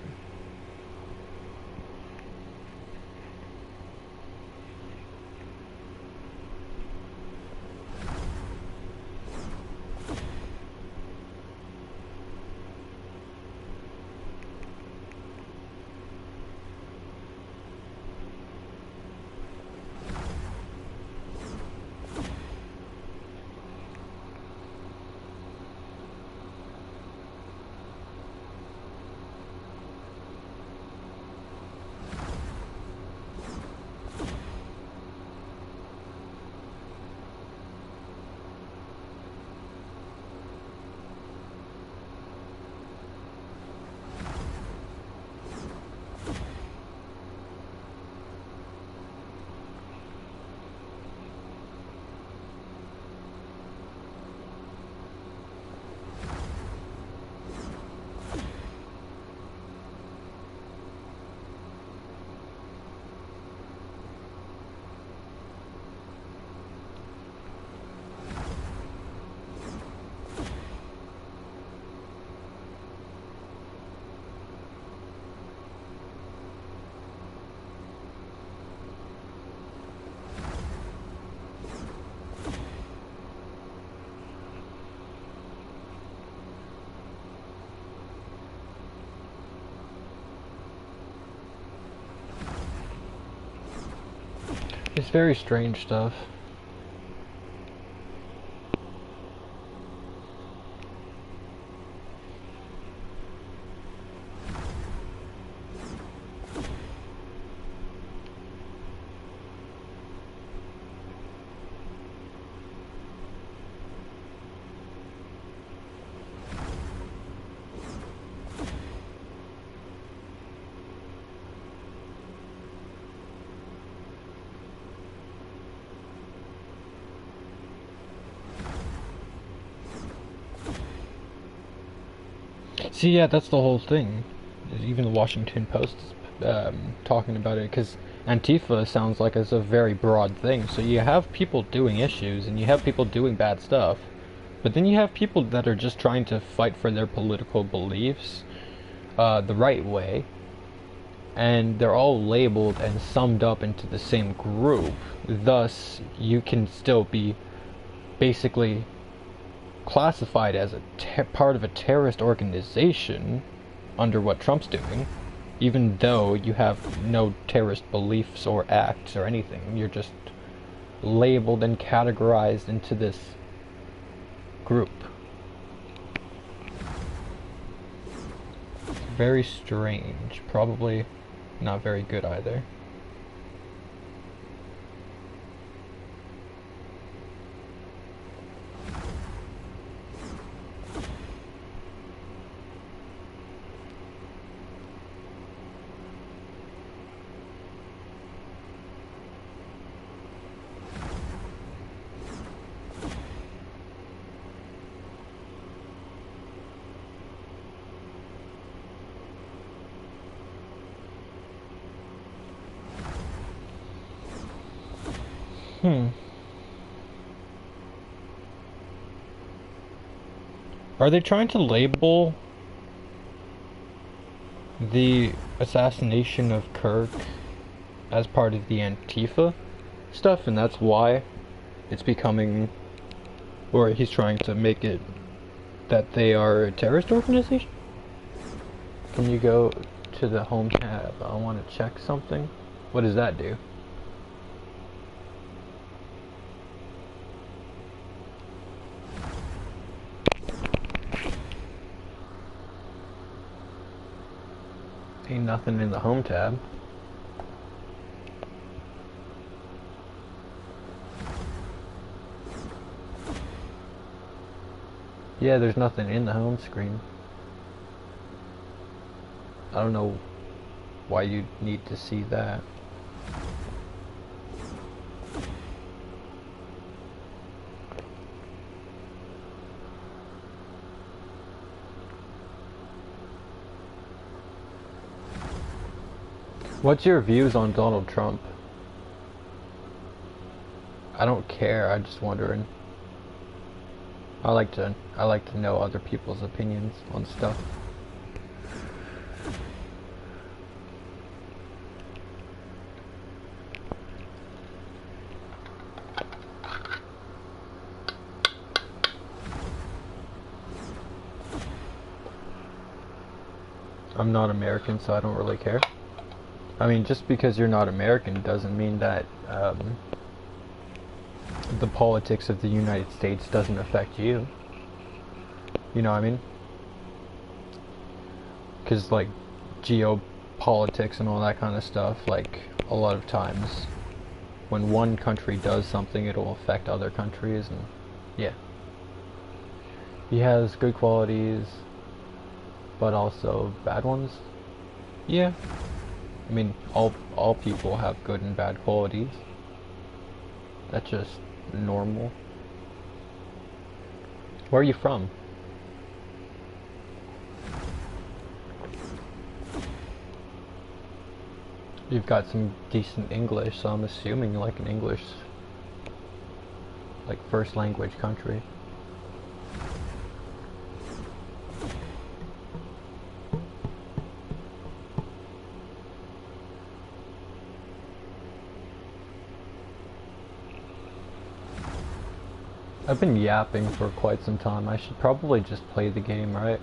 Speaker 1: It's very strange stuff. See, yeah, that's the whole thing. Even the Washington Post is talking about it, because Antifa sounds like it's a very broad thing. So you have people doing issues, and you have people doing bad stuff, but then you have people that are just trying to fight for their political beliefs the right way, and they're all labeled and summed up into the same group. Thus, you can still be basically classified as a part of a terrorist organization under what Trump's doing, even though you have no terrorist beliefs or acts or anything. You're just labeled and categorized into this group. It's very strange. Probably not very good either. Are they trying to label the assassination of Kirk as part of the Antifa stuff, and that's why it's becoming, or he's trying to make it that they are a terrorist organization? Can you go to the home tab? I want to check something. What does that do? Ain't nothing in the home tab. Yeah, there's nothing in the home screen. I don't know why you need to see that. What's your views on Donald Trump? I don't care, I'm just wondering. I like to know other people's opinions on stuff. I'm not American, so I don't really care. I mean, just because you're not American doesn't mean that the politics of the United States doesn't affect you. You know what I mean? Because, like, geopolitics and all that kind of stuff, like, a lot of times when one country does something, it'll affect other countries, and yeah. He has good qualities, but also bad ones. Yeah. I mean, all people have good and bad qualities. That's just normal. Where are you from? You've got some decent English, so I'm assuming you like an English, like, first language country. I've been yapping for quite some time. I should probably just play the game, right?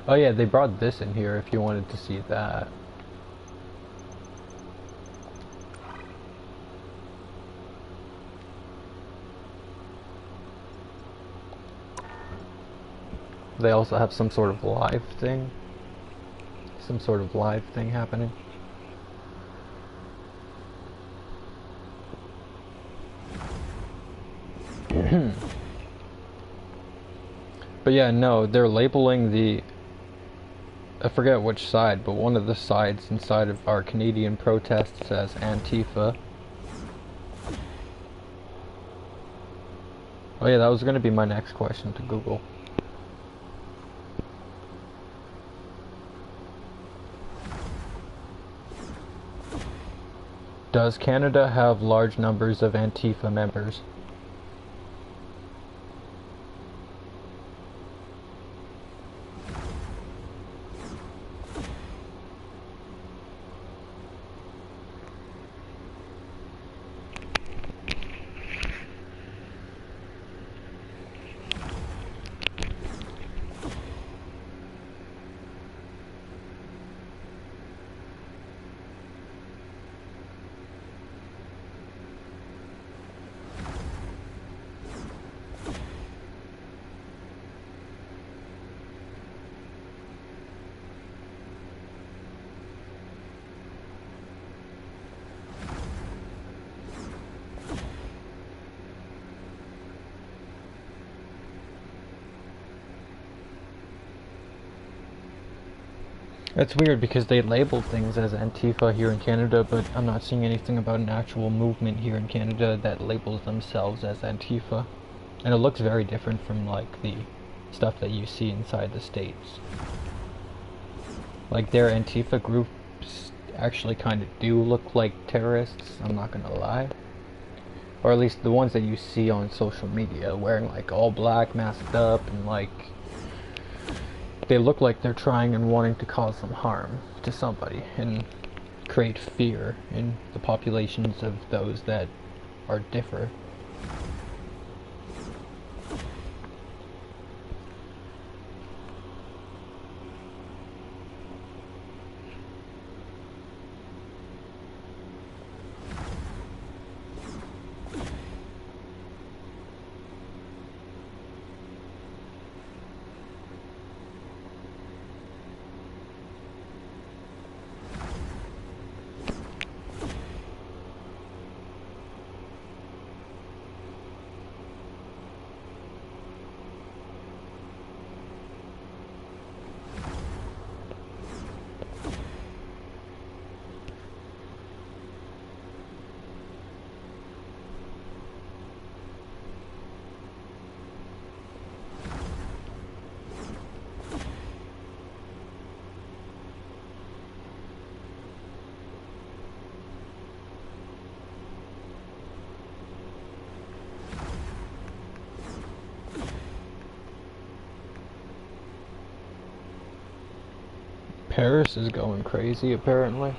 Speaker 1: Oh yeah, they brought this in here if you wanted to see that. They also have some sort of live thing. Some sort of live thing happening. But yeah, no, they're labeling the... I forget which side, but one of the sides inside of our Canadian protests as Antifa. Oh yeah, that was going to be my next question to Google. Does Canada have large numbers of Antifa members? It's weird because they label things as Antifa here in Canada, but I'm not seeing anything about an actual movement here in Canada that labels themselves as Antifa. And it looks very different from like the stuff that you see inside the States. Like their Antifa groups actually kind of do look like terrorists, I'm not gonna lie. Or at least the ones that you see on social media, wearing like all black, masked up, and like they look like they're trying and wanting to cause some harm to somebody and create fear in the populations of those that are different. Paris is going crazy, apparently.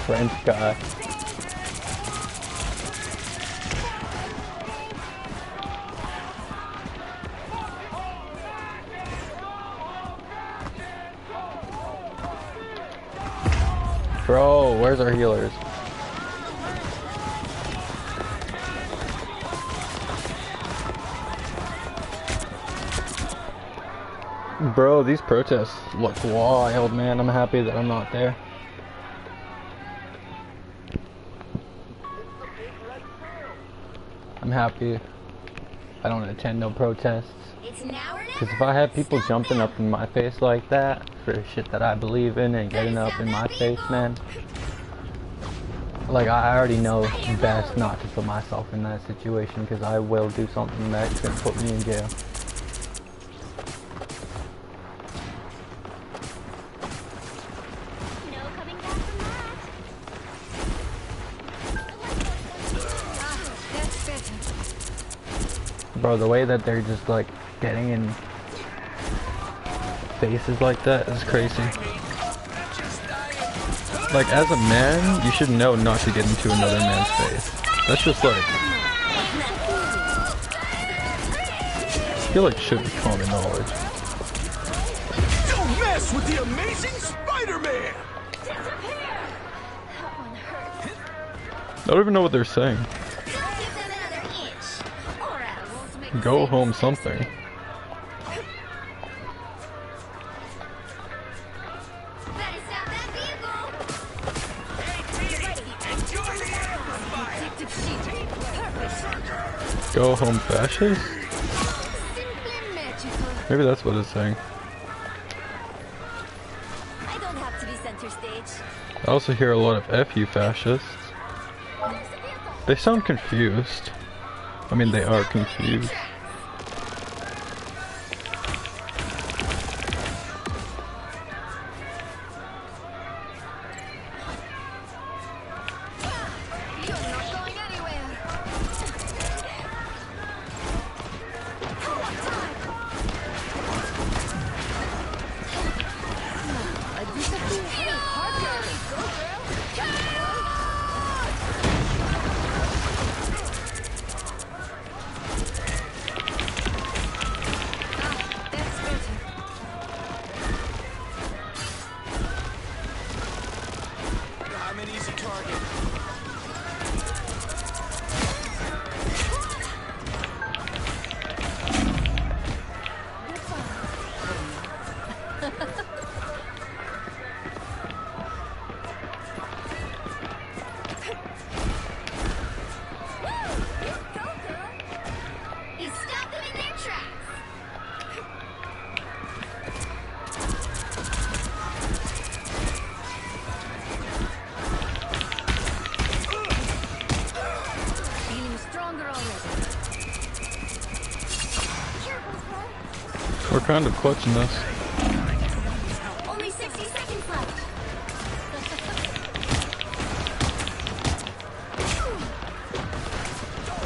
Speaker 1: French guy. Bro, where's our healers? Bro, these protests look wild, man. I'm happy that I'm not there. I'm happy I don't attend no protests.
Speaker 2: It's now or
Speaker 1: Because
Speaker 2: never.
Speaker 1: if I had people
Speaker 2: Stop
Speaker 1: jumping
Speaker 2: them.
Speaker 1: up in my face like that for shit that I believe in and getting up in my face, man, like I already know best not to put myself in that situation because I will do something that's gonna put me in jail.
Speaker 2: No coming back from that.
Speaker 3: That's better.
Speaker 1: Bro, the way that they're just like getting in faces like that is crazy. Like as a man, you should know not to get into another man's face. That's just like, I feel like should be common knowledge.
Speaker 6: Don't mess with the amazing Spider-Man!
Speaker 1: I don't even know what they're saying.
Speaker 2: Don't give them another inch, or else.
Speaker 1: Go home something.
Speaker 2: Better stop that vehicle.
Speaker 4: Enjoy the amplifier!
Speaker 3: Protective shield. Perfect.
Speaker 1: Go home fascist?
Speaker 3: Simply magical.
Speaker 1: Maybe that's what it's saying.
Speaker 3: I don't have to be center stage.
Speaker 1: I also hear a lot of F you fascists. They sound confused. I mean, they are confused.
Speaker 3: You're not going anywhere. I disappear. Hey, Parker. Go, girl. That's better.
Speaker 4: I'm an easy target.
Speaker 2: You stop them in their tracks.
Speaker 3: Feeling stronger already.
Speaker 1: We're kind of clutching this.
Speaker 2: Only 60 seconds left.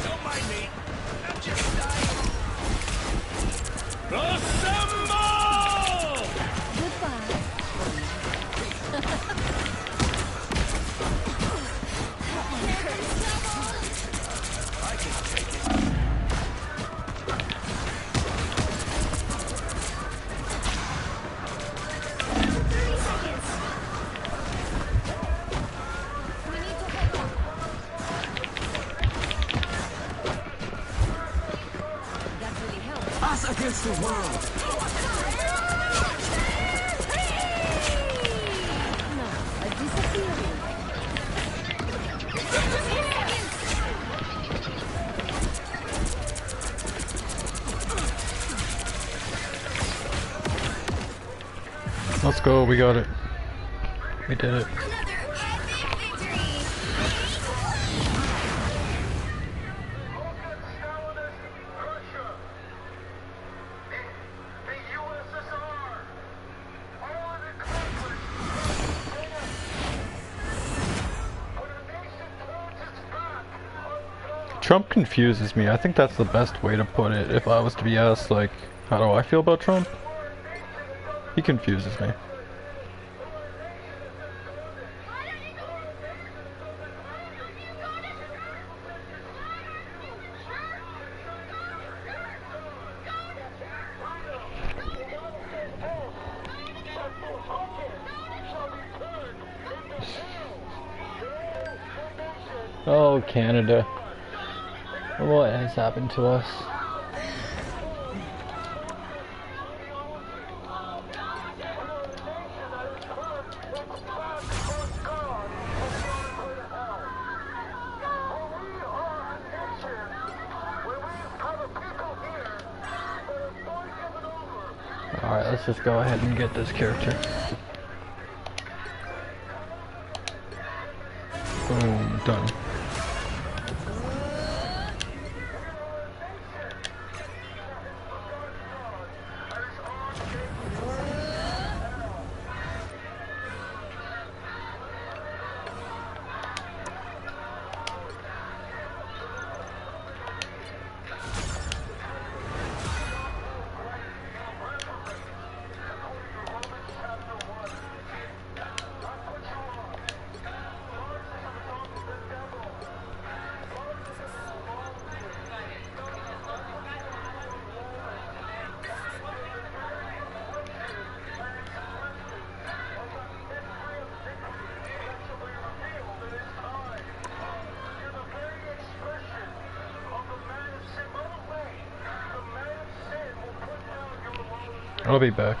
Speaker 4: Don't mind me. I'm just dying. Assemble!
Speaker 3: Goodbye.
Speaker 4: I can take it.
Speaker 2: 30 seconds.
Speaker 3: We need to help them. That really helps.
Speaker 4: Us against the world.
Speaker 3: No, I disappear.
Speaker 1: Let's go, we got it. We did it.
Speaker 2: Another epic victory.
Speaker 1: Trump confuses me. I think that's the best way to put it. If I was to be asked, like, how do I feel about Trump? He confuses me. Oh, Canada. What has happened to us? Alright, let's just go ahead and get this character. Boom, done. I'll be back.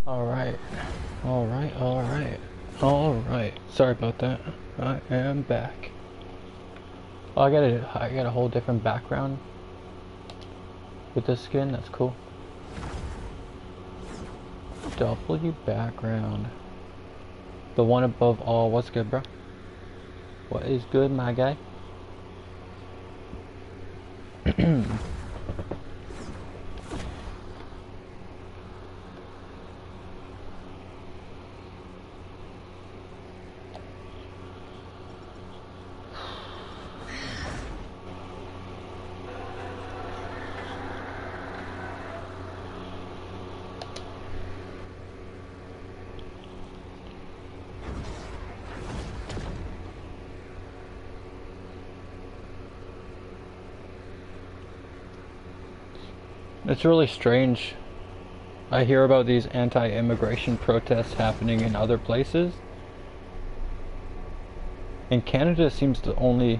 Speaker 1: Alright. Alright, alright. Alright. Sorry about that. I am back. Oh, I got a whole different background with this skin. That's cool. W background. The one above all. What's good, bro? What is good, my guy? It's really strange. I hear about these anti-immigration protests happening in other places, and Canada seems to only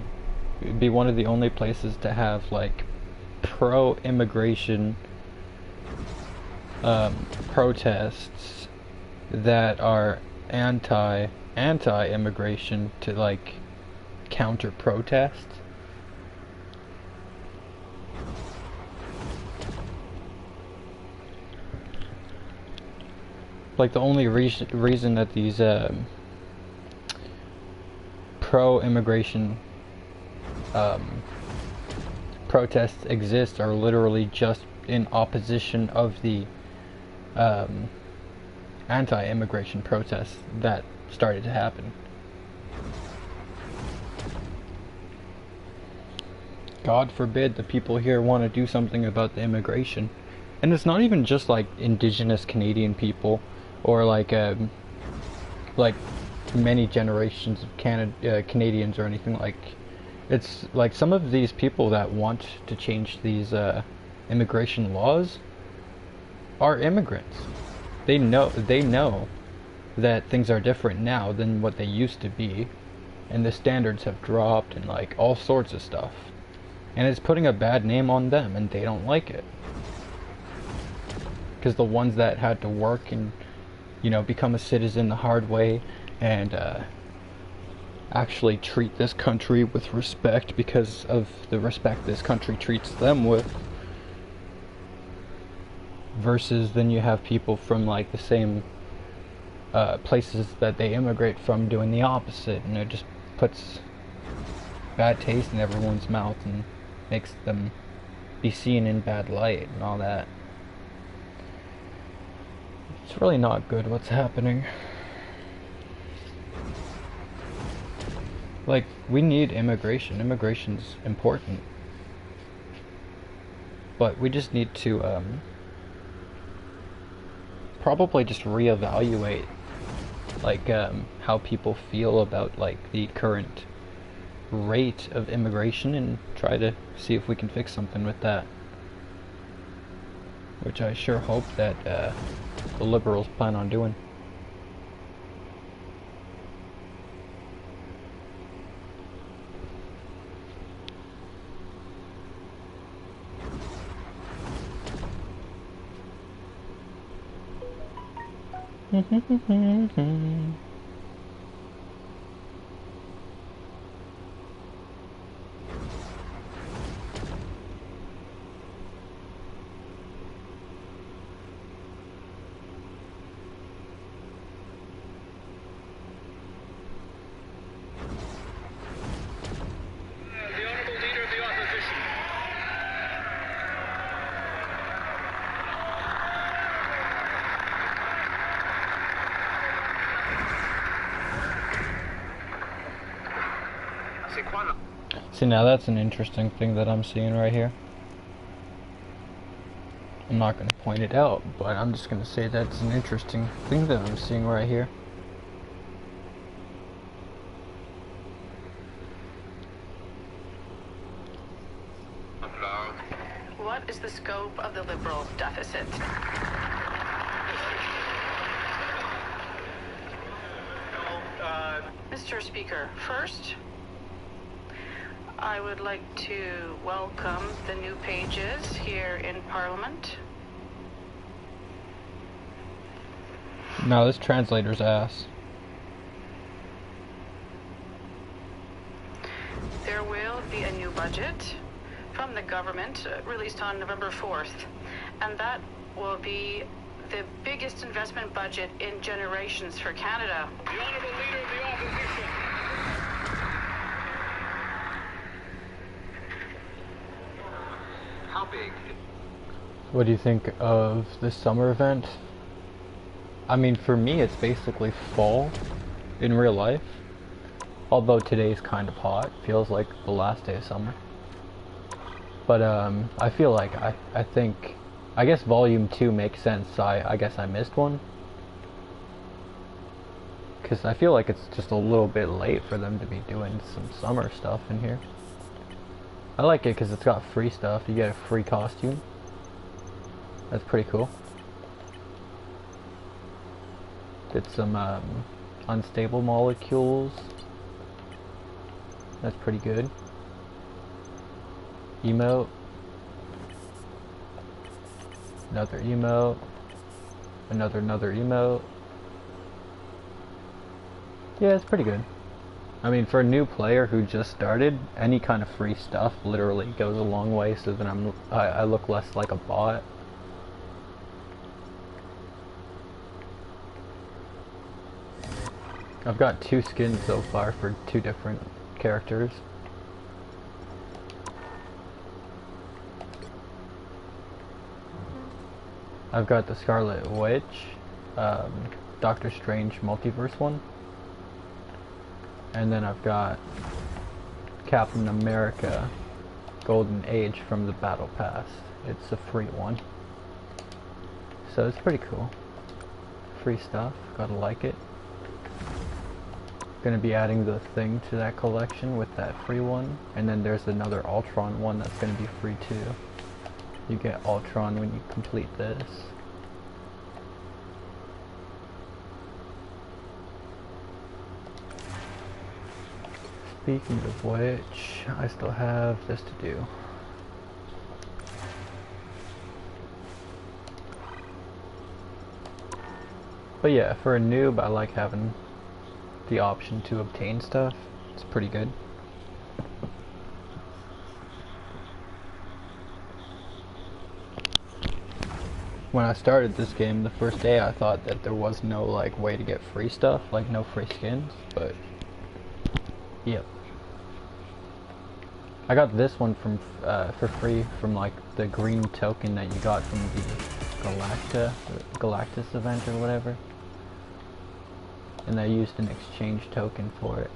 Speaker 1: be one of the only places to have like pro-immigration protests that are anti-immigration to like counter protest. Like the only reason that these pro-immigration protests exist are literally just in opposition of the anti-immigration protests that started to happen. God forbid the people here want to do something about the immigration. And it's not even just like indigenous Canadian people or like many generations of Canadians or anything. Like, it's like some of these people that want to change these immigration laws are immigrants. They know that things are different now than what they used to be, and the standards have dropped and like all sorts of stuff, and it's putting a bad name on them, and they don't like it because the ones that had to work and, you know, become a citizen the hard way and actually treat this country with respect because of the respect this country treats them with, versus then you have people from like the same places that they immigrate from doing the opposite, and it just puts bad taste in everyone's mouth and makes them be seen in bad light and all that. It's really not good what's happening. Like, we need immigration. Immigration's important. But we just need to probably just reevaluate like how people feel about like the current rate of immigration and try to see if we can fix something with that. Which I sure hope that the Liberals plan on doing. See, now that's an interesting thing that I'm seeing right here. I'm not going to point it out, but I'm just going to say that's an interesting thing that I'm seeing right here.
Speaker 7: What is the scope of the Liberal deficit? Mr. Speaker, first, I would like to welcome the new pages here in Parliament.
Speaker 1: No, this translator's ass.
Speaker 7: There will be a new budget from the government released on November 4th, and that will be the biggest investment budget in generations for Canada.
Speaker 8: The Honourable Leader of the Opposition.
Speaker 9: How big?
Speaker 1: What do you think of this summer event? I mean, for me, it's basically fall in real life. Although today's kind of hot, feels like the last day of summer. But I feel like I guess Volume 2 makes sense. I guess I missed one. Because I feel like it's just a little bit late for them to be doing some summer stuff in here. I like it because it's got free stuff. You get a free costume. That's pretty cool. Did some unstable molecules. That's pretty good. Emote. Another emote. Another emote. Yeah, it's pretty good. I mean, for a new player who just started, any kind of free stuff literally goes a long way so that I look less like a bot. I've got 2 skins so far for 2 different characters. I've got the Scarlet Witch, Doctor Strange Multiverse one, and then I've got Captain America Golden Age from the Battle Pass. It's a free one, so it's pretty cool. Free stuff, gotta like it. Gonna be adding the thing to that collection with that free one, and then there's another Ultron one that's gonna be free too. You get Ultron when you complete this. Speaking of which, I still have this to do. But yeah, for a noob, I like having the option to obtain stuff. It's pretty good. When I started this game the first day, I thought that there was no like way to get free stuff, like no free skins, but yep. I got this one from for free from like the green token that you got from the Galactus event or whatever. And I used an exchange token for it.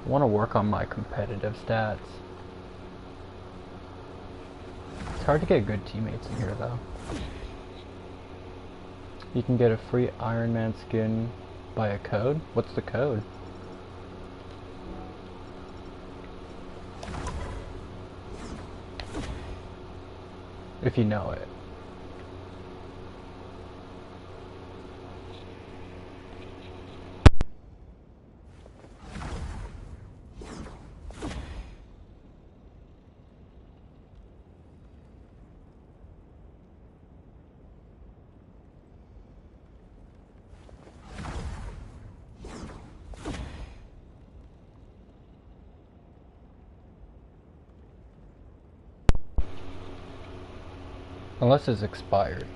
Speaker 1: I want to work on my competitive stats. It's hard to get good teammates in here though. You can get a free Iron Man skin by a code. What's the code? If you know it. Unless it's expired.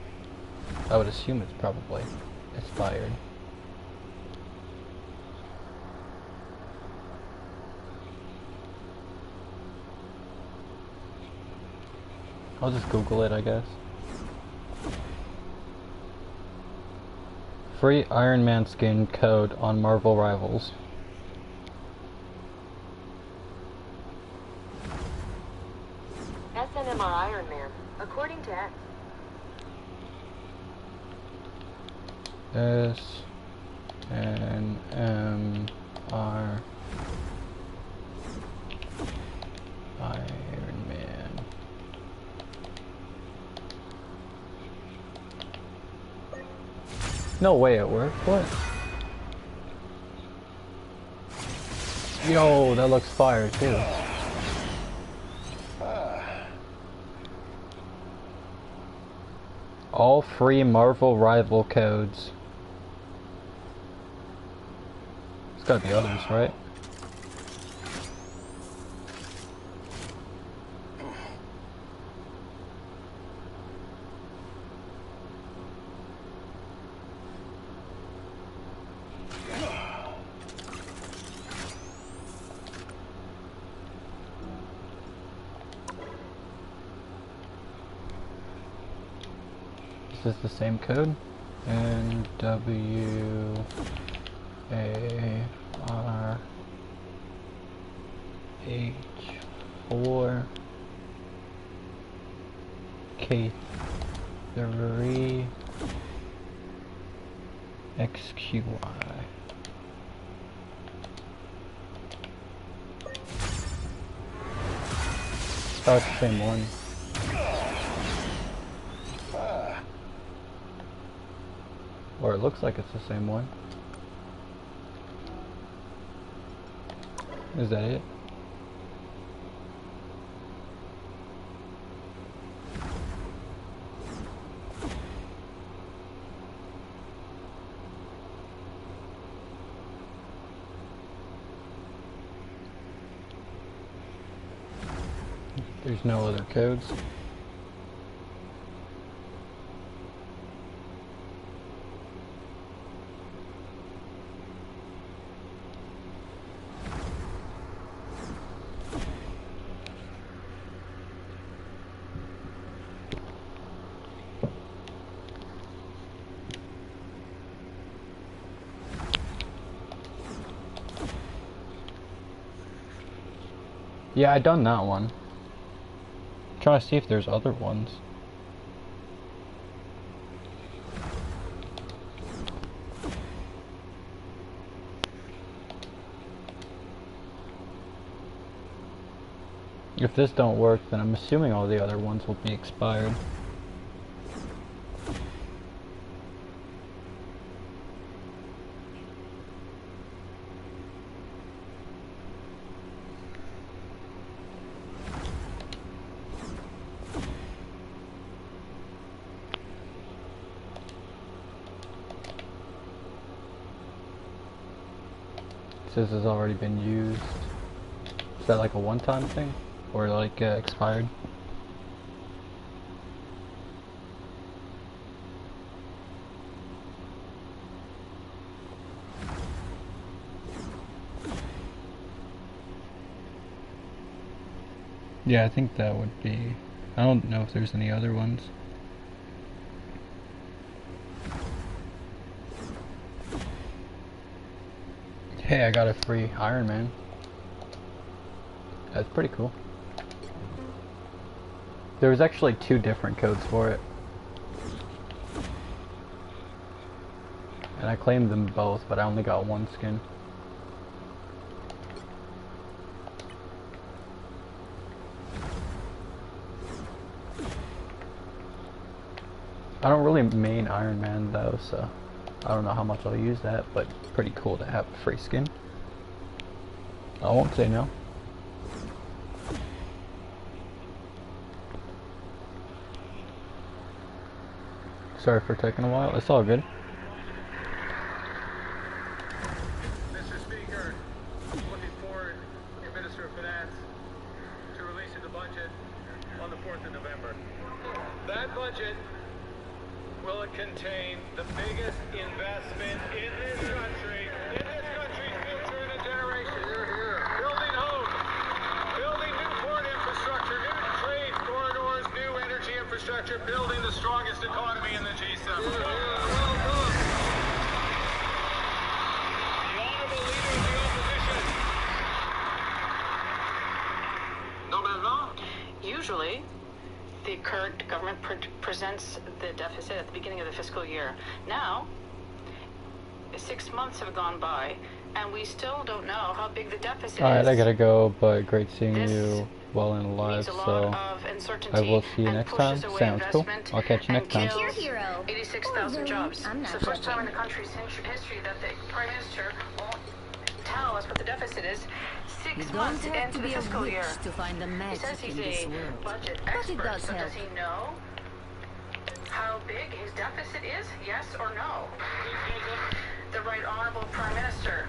Speaker 1: I would assume it's probably expired. I'll just Google it, I guess. Free Iron Man skin code on Marvel Rivals.
Speaker 10: SNMR Iron Man, according to X.
Speaker 1: SNMR Iron Man. No way it worked. What? Yo, that looks fire too. All free Marvel rival codes. There's gotta be others, right? Is this the same code? NWARH4 K3 XQY. Oh, it's the same one. Or it looks like it's the same one. Is that it? There's no other codes. Yeah, I done that one. Trying to see if there's other ones. If this don't work, then I'm assuming all the other ones will be expired. This has already been used. Is that like a one-time thing? Or like expired? Yeah, I think that would be... I don't know if there's any other ones. Hey, I got a free Iron Man. That's pretty cool. There was actually 2 different codes for it. And I claimed them both, but I only got 1 skin. I don't really main Iron Man though, so I don't know how much I'll use that, but pretty cool to have a free skin. I won't say no. Sorry for taking a while, it's all good.
Speaker 8: Mr. Speaker, looking forward to your Minister of Finance to releasing the budget on the 4th of November. That budget will contain the biggest investment in this country's future in a generation. Building homes, building new port infrastructure, new trade corridors, new energy infrastructure, building the strongest economy in the G7. The Honorable Leader of the Opposition.
Speaker 7: Usually, the current government presents the deficit at the beginning of the fiscal year. Now, 6 months have gone by, and we still don't know how big the deficit is.
Speaker 1: Alright, I gotta go, but great seeing you well and alive,
Speaker 7: Means a lot
Speaker 1: so
Speaker 7: of uncertainty
Speaker 1: I will see you
Speaker 7: and
Speaker 1: next time.
Speaker 7: pushes away
Speaker 1: Sounds cool.
Speaker 7: investment
Speaker 1: I'll catch you next time.
Speaker 7: and kills
Speaker 2: Your hero.
Speaker 7: 86,000 jobs.
Speaker 2: I'm
Speaker 7: It's
Speaker 2: not
Speaker 7: the first time in
Speaker 2: joking.
Speaker 7: the country's history that the Prime Minister won't tell us what the deficit is
Speaker 3: You
Speaker 7: 6
Speaker 3: don't
Speaker 7: months
Speaker 3: have
Speaker 7: into
Speaker 3: to
Speaker 7: the
Speaker 3: be a
Speaker 7: fiscal year.
Speaker 3: witch to find the
Speaker 7: He
Speaker 3: magic
Speaker 7: says he's
Speaker 3: in this
Speaker 7: a
Speaker 3: world.
Speaker 7: budget
Speaker 3: But it
Speaker 7: expert,
Speaker 3: does
Speaker 7: so
Speaker 3: help.
Speaker 7: does he know how big his deficit is? Yes or no? The Right Honorable Prime Minister.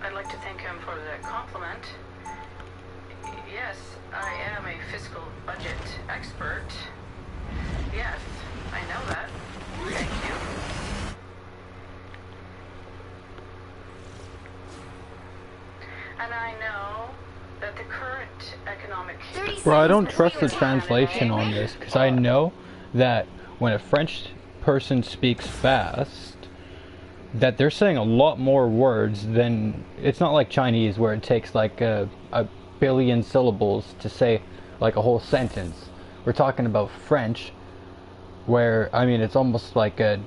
Speaker 7: I'd like to thank him for the compliment. Yes, I am a fiscal budget expert. Yes, I know that. Thank you. And I know that the current economic...
Speaker 1: Bro, I don't trust the translation on this, because I know that when a French person speaks fast, that they're saying a lot more words than... It's not like Chinese, where it takes like a billion syllables to say like a whole sentence. We're talking about French, where, I mean, it's almost like a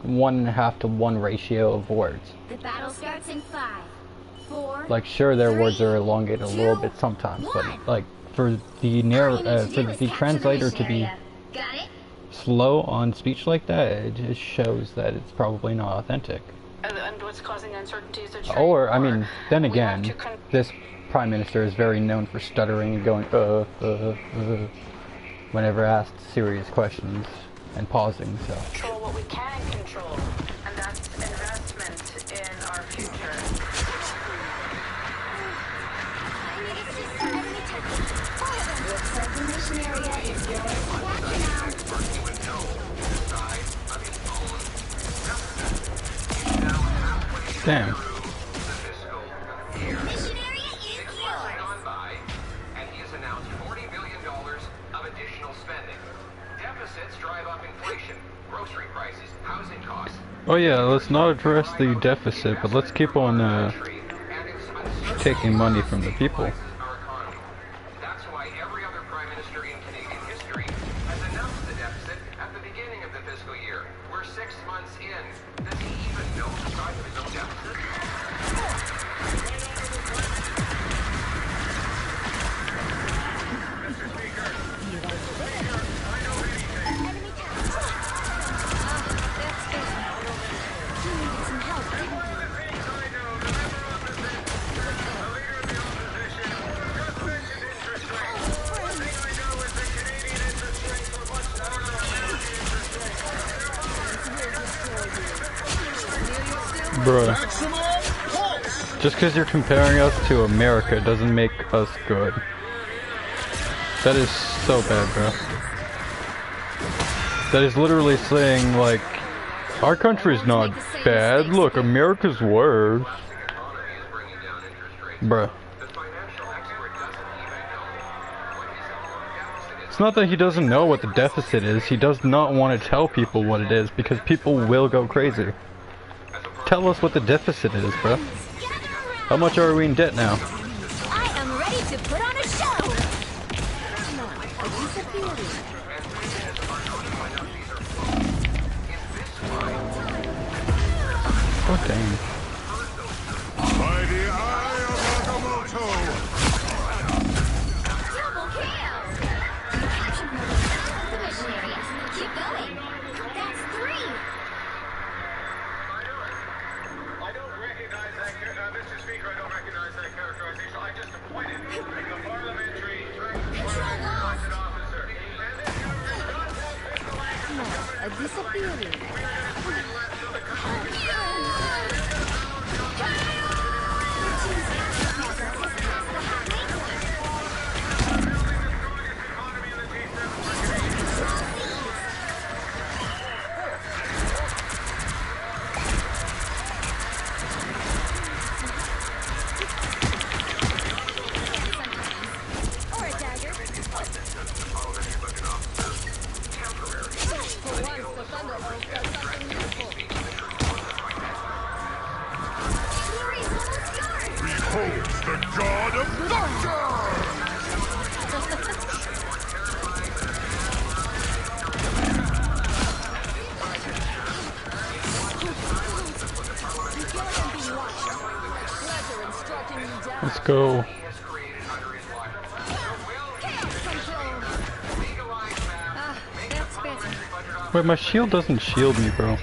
Speaker 1: 1.5 to 1 ratio of words.
Speaker 2: The battle starts in 5, 4.
Speaker 1: Like, sure, their
Speaker 2: 3,
Speaker 1: words are elongated a little
Speaker 2: 2,
Speaker 1: bit sometimes,
Speaker 2: 1.
Speaker 1: but like for the
Speaker 2: All you need to
Speaker 1: for
Speaker 2: do is
Speaker 1: the
Speaker 2: capture
Speaker 1: translator to
Speaker 2: mission
Speaker 1: be
Speaker 2: area. Got it?
Speaker 1: slow on speech like that, it just shows that it's probably not authentic.
Speaker 7: And what's causing uncertainty is the trade
Speaker 1: Or, I
Speaker 7: war.
Speaker 1: mean, then
Speaker 7: We have
Speaker 1: again,
Speaker 7: to
Speaker 1: this prime minister is very known for stuttering and going, whenever asked serious questions and pausing, so.
Speaker 7: control what we can control, and that's investment in our future.
Speaker 2: Looks like the mission area is going to capture now.
Speaker 1: Damn.
Speaker 2: Mission area is yours.
Speaker 9: And he has announced $40 billion of additional spending. Deficits drive up inflation, grocery prices, housing costs.
Speaker 1: Oh yeah, let's not address the deficit, but let's keep on taking money from the people.
Speaker 9: That's why every other prime minister in Canadian history has announced the deficit at the beginning of the fiscal year. We're 6 months in. Does he even know the size of his own deficit?
Speaker 1: Bruh. Just because you're comparing us to America doesn't make us good. That is so bad, bro. That is literally saying, like, our country's not bad. Look, America's worse. Bruh. It's not that he doesn't know what the deficit is, he does not want to tell people what it is, because people will go crazy. Tell us what the deficit is, bro. How much are we in debt now?
Speaker 2: I am ready to put on a show.
Speaker 1: Oh, dang.
Speaker 6: By the eye of Agamotto!
Speaker 2: Double kill. The mission area. Keep going. That's 3.
Speaker 8: I don't recognize that, Mr. Speaker, I don't recognize that characterization. I just appointed the parliamentary elected officer. And this government does have fiscal action.
Speaker 3: A disappearing.
Speaker 2: Or a dagger. For once, the Thunder Oak does something useful. Glory's almost yours.
Speaker 6: Behold the god of thunder!
Speaker 1: Let's go.
Speaker 3: Ah, that's better.
Speaker 1: Wait, my shield doesn't shield me, bro.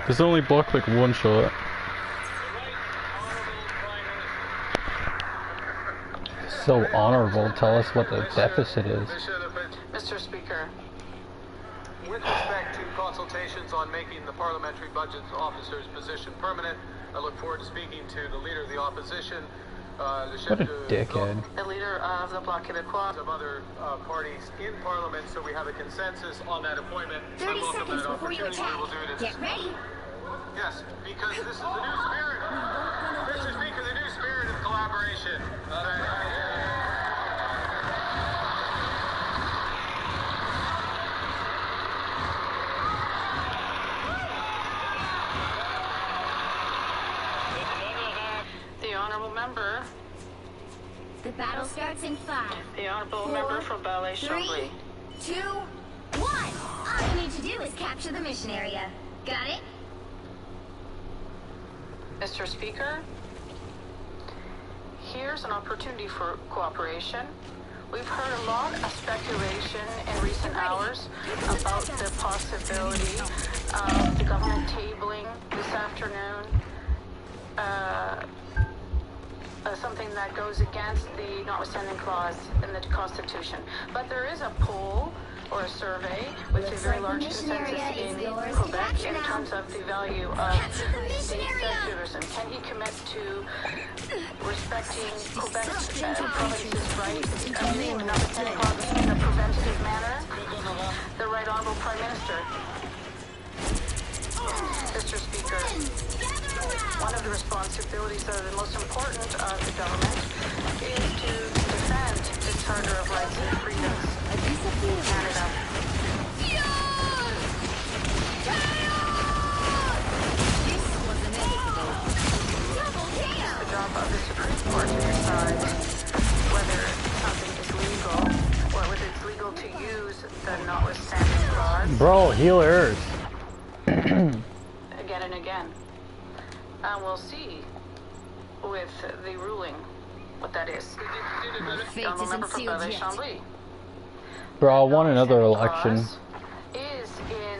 Speaker 1: Does it only block like one shot? So honorable. Tell us what the deficit is.
Speaker 7: Mr. Speaker.
Speaker 8: With respect to consultations on making the parliamentary budget officer's position permanent, I look forward to speaking to the leader of the opposition.
Speaker 1: What a dickhead.
Speaker 7: The leader of the Bloc Québécois.
Speaker 8: Of other parties in Parliament, so we have a consensus on that appointment.
Speaker 2: 30 seconds before you attack. Get ready.
Speaker 8: Yes, because this is the new spirit. Mr. Speaker, the new spirit of collaboration.
Speaker 7: The honourable member.
Speaker 2: The battle starts in 5.
Speaker 7: The honourable
Speaker 2: 4,
Speaker 7: member from Ballet
Speaker 2: 3,
Speaker 7: Chambly.
Speaker 2: 2, 1. All you need to do is capture the mission area. Got it?
Speaker 7: Mr. Speaker, here's an opportunity for cooperation. We've heard a lot of speculation in recent hours about the possibility of the government tabling this afternoon something that goes against the notwithstanding clause in the Constitution. But there is a poll or a survey with a very large consensus in Quebec in terms of the value of state secularism. Can he commit to respecting Quebec's province's rights of notwithstanding clause in a preventative manner? The Right Honourable Prime Minister. Mr. Speaker, one of the responsibilities that are the most important of the government is to defend the Charter of Rights and Freedoms in Canada. It's the job of the Supreme Court to decide whether something is legal or whether it's legal to use the notwithstanding clause.
Speaker 1: Bro, healers.
Speaker 7: Again and again. And we'll see with the ruling what that is.
Speaker 3: Fate
Speaker 7: Honourable
Speaker 3: isn't
Speaker 7: member for
Speaker 3: sealed
Speaker 7: Ballet
Speaker 3: yet.
Speaker 7: Chambly.
Speaker 1: Bro, I want another election.
Speaker 7: Is in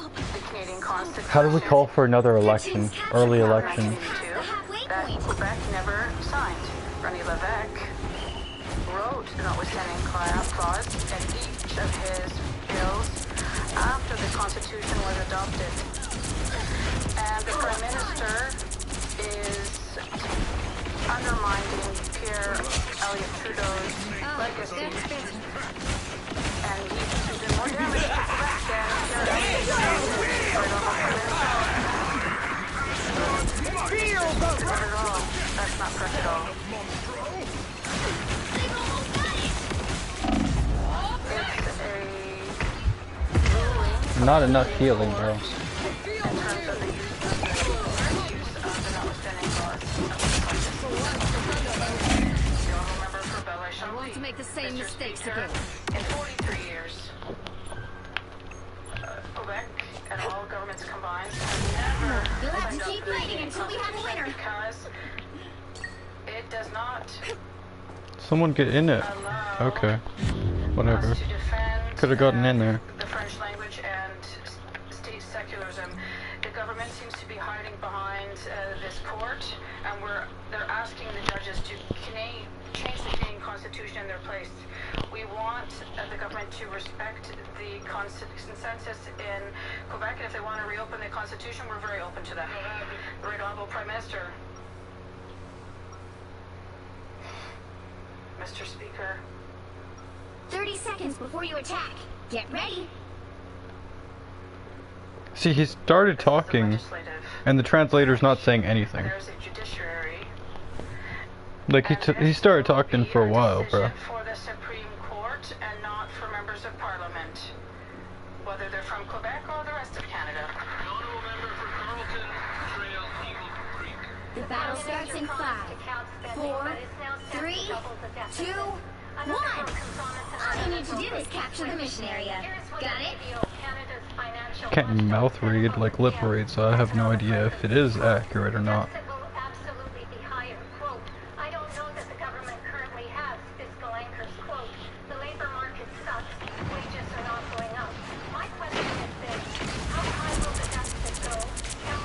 Speaker 7: the Canadian Constitution.
Speaker 1: How do we call for another election? Early election.
Speaker 7: That Quebec never signed. René Lévesque wrote the notwithstanding clause in each of his bills after the Constitution was adopted. And the Prime Minister is undermining Pierre Elliott Trudeau's legacy. And he's doing more damage to Quebec than Pierre Elliott Trudeau. Not at all. That's not correct at all. It's a ruling.
Speaker 1: Not enough healing, bro.
Speaker 7: In terms of the use of the notwithstanding clause. The honourable member for Ballet
Speaker 3: I want to make the same mistakes again.
Speaker 7: In 43 years, Quebec and all governments combined have never
Speaker 2: You'll have
Speaker 7: signed
Speaker 2: to
Speaker 7: up
Speaker 2: keep
Speaker 7: to the
Speaker 2: fighting until we have a winner.
Speaker 7: because it does not
Speaker 1: Someone get in it.
Speaker 7: allow
Speaker 1: Okay. Whatever.
Speaker 7: us to defend
Speaker 1: Could have gotten in there.
Speaker 7: the French language and state secularism. The government seems to be hiding behind this court, and they're asking the judges to change the Canadian Constitution in their place. We want the government to respect the consensus in Quebec, and if they want to reopen the Constitution, we're very open to that. The Right Honourable Prime Minister. Mr. Speaker.
Speaker 2: 30 seconds before you attack. Get ready.
Speaker 1: See, he started talking, and the translator's not saying anything.
Speaker 7: There's a judiciary.
Speaker 1: Like, he started talking for a while, bro.
Speaker 7: For the Supreme Court and not for members of Parliament, whether they're from Quebec or the rest of Canada.
Speaker 8: The honourable member for Carleton, Trail, Eagle Creek.
Speaker 2: The battle starts in 5, 4, 3, 2, 1. All you need to do is capture the mission area. Got it?
Speaker 1: Can't mouth read, like lip read, so I have no idea if it is accurate or not.
Speaker 10: Absolutely be higher. Quote, I don't know that the government currently has fiscal anchors. Quote, the labor market sucks. Wages are not going up. My question is this, how high will the deficit go? How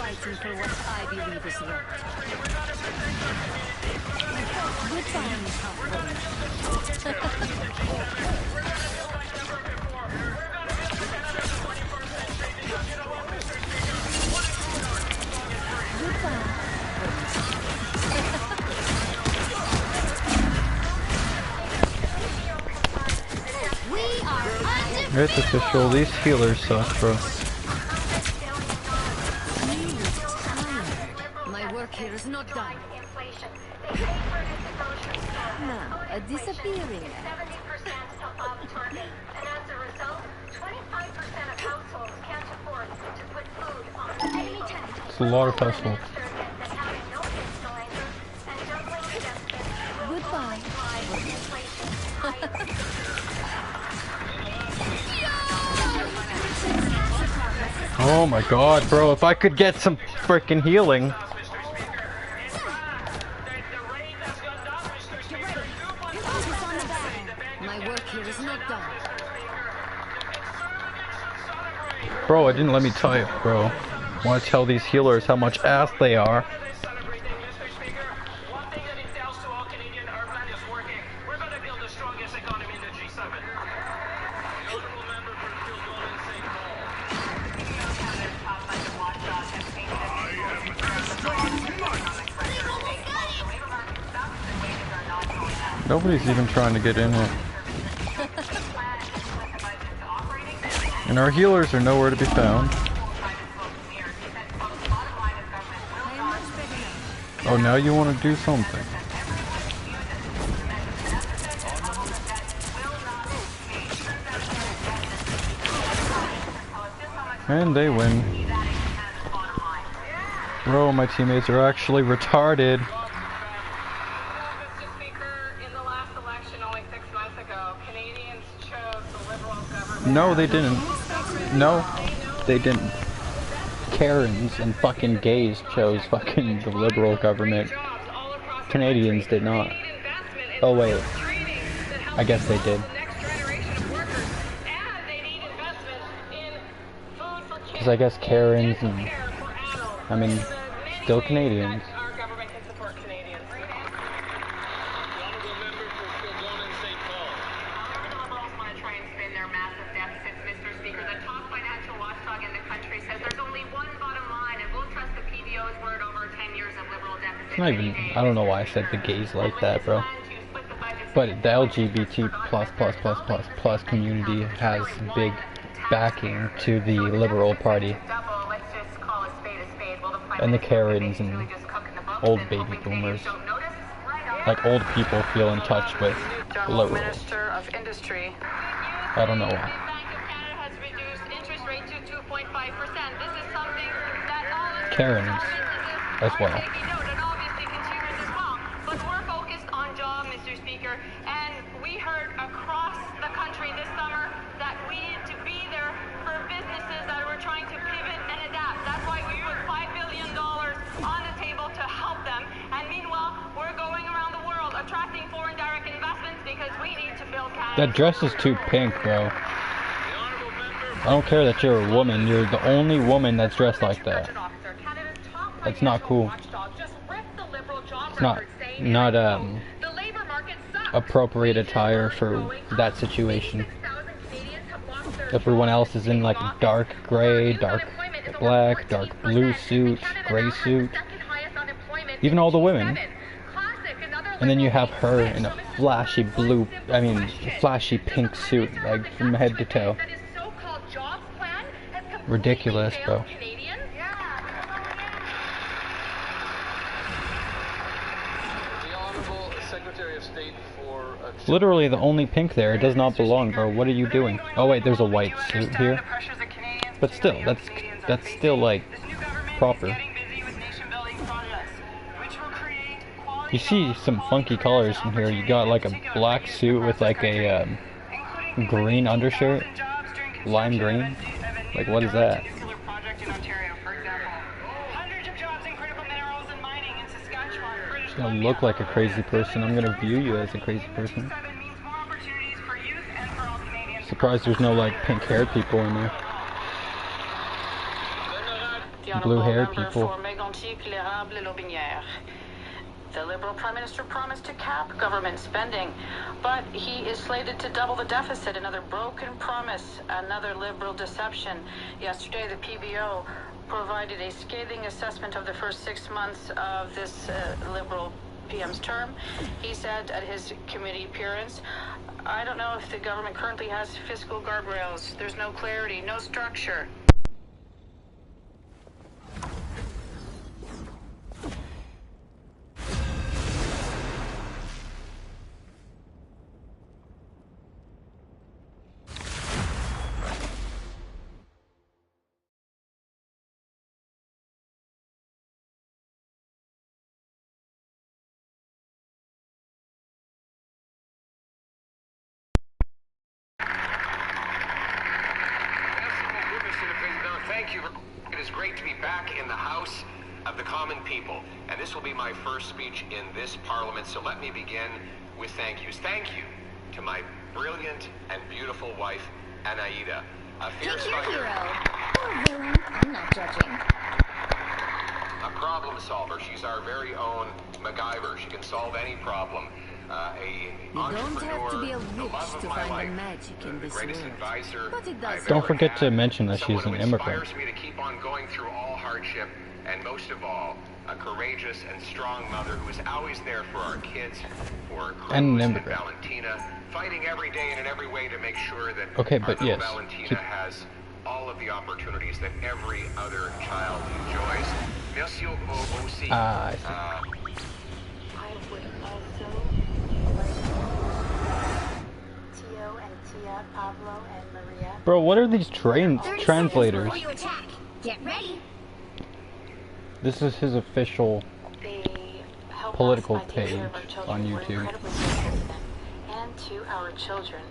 Speaker 3: fighting for what I believe is right. Goodbye,
Speaker 2: We are undefeated.
Speaker 1: It's official, these healers suck, bro.
Speaker 3: My work here is not done. Now, a disappearing act.
Speaker 10: 70% above target, and as a result, 25% of households can't afford to put food on the table.
Speaker 1: It's a lot of households.
Speaker 10: That having no fiscal anchors and juggling the deficit will
Speaker 3: Goodbye.
Speaker 10: drive inflation higher.
Speaker 1: Oh my god, bro, if I could get some freaking healing.
Speaker 3: My work here is not done.
Speaker 1: Bro, it didn't let me type, bro. I want to tell these healers how much ass they are. Nobody's even trying to get in it. And our healers are nowhere to be found. Oh, now you want to do something. And they win. Bro, my teammates are actually retarded. No, they didn't. No, they didn't. Karens and fucking gays chose fucking the Liberal government. Canadians did not. Oh wait. I guess they did. Because I guess Karens and... I mean, still Canadians. Not even, I don't know why I said the gays like that, bro. But the LGBT plus community has big backing to the Liberal Party. And the Karens and old baby boomers. Like old people feel in touch with Liberals.
Speaker 7: Minister of Industry.
Speaker 1: I don't know why. Karens as well.
Speaker 7: And we heard across the country this summer that we need to be there for businesses that were trying to pivot and adapt. That's why we put $5 billion on the table to help them. And meanwhile, we're going around the world attracting foreign direct investments because we need to build Canada.
Speaker 1: That dress is too pink, bro. I don't care that you're a woman. You're the only woman that's dressed like that. That's not cool. It's not appropriate attire for that situation. Everyone else is in like a dark gray, dark black, dark blue suit, gray suit. Even all the women. And then you have her in a flashy blue, flashy pink suit, like from head to toe. Ridiculous, bro. Literally the only pink there. It does not belong, bro. What are you doing? Oh wait, there's a white suit here. But still, that's still like proper. You see some funky colors in here. You got like a black suit with like a green undershirt, lime green. Like what is that? Just gonna look like a crazy person. I'm gonna view you as a crazy person. Surprised there's no like pink haired people in there.
Speaker 7: The
Speaker 1: Blue-haired
Speaker 7: Honourable
Speaker 1: people.
Speaker 7: Member for Mégantic-l'Érable-Lotbinière. The Liberal Prime Minister promised to cap government spending, but he is slated to double the deficit. Another broken promise, another Liberal deception. Yesterday, the PBO provided a scathing assessment of the first 6 months of this Liberal PM's term. He said at his committee appearance, "I don't know if the government currently has fiscal guardrails. There's no clarity, no structure."
Speaker 9: Thank you. It is great to be back in the House of the Common People, and this will be my first speech in this Parliament, so let me begin with thank yous. Thank you to my brilliant and beautiful wife, Anaida, a fierce
Speaker 2: Pick your
Speaker 9: fighter,
Speaker 2: hero. Or villain. I'm not judging.
Speaker 9: a problem solver. She's our very own MacGyver. She can solve any problem.
Speaker 3: You don't have to be a
Speaker 9: the
Speaker 3: witch
Speaker 9: love of
Speaker 3: to
Speaker 9: my
Speaker 3: find
Speaker 9: life,
Speaker 3: the magic in
Speaker 9: the
Speaker 3: this
Speaker 9: greatest
Speaker 3: world.
Speaker 9: advisor
Speaker 3: But it
Speaker 9: I've
Speaker 3: does.
Speaker 1: Don't
Speaker 9: ever
Speaker 1: forget
Speaker 9: had,
Speaker 1: to mention that she's
Speaker 9: someone
Speaker 1: an
Speaker 9: who
Speaker 1: immigrant.
Speaker 9: inspires me to keep on going through all hardship, and most of all, a courageous and strong mother who is always there for our kids, for Cruz
Speaker 1: And an
Speaker 9: and
Speaker 1: immigrant.
Speaker 9: Valentina, fighting every day and in every way to make sure that
Speaker 1: Okay,
Speaker 9: our
Speaker 1: but
Speaker 9: little
Speaker 1: yes,
Speaker 9: Valentina
Speaker 1: keep-
Speaker 9: has all of the opportunities that every other child enjoys. Merci aussi.
Speaker 1: I see.
Speaker 7: I would also Tio and Tia, Pablo and Maria.
Speaker 1: Bro, what are these
Speaker 2: 30 seconds
Speaker 1: translators?
Speaker 2: before you attack. Get ready.
Speaker 1: This is his official
Speaker 7: They help
Speaker 1: political
Speaker 7: us take care of
Speaker 1: page
Speaker 7: our children.
Speaker 1: on
Speaker 7: We're
Speaker 1: YouTube.
Speaker 7: incredibly grateful to them. And to our children,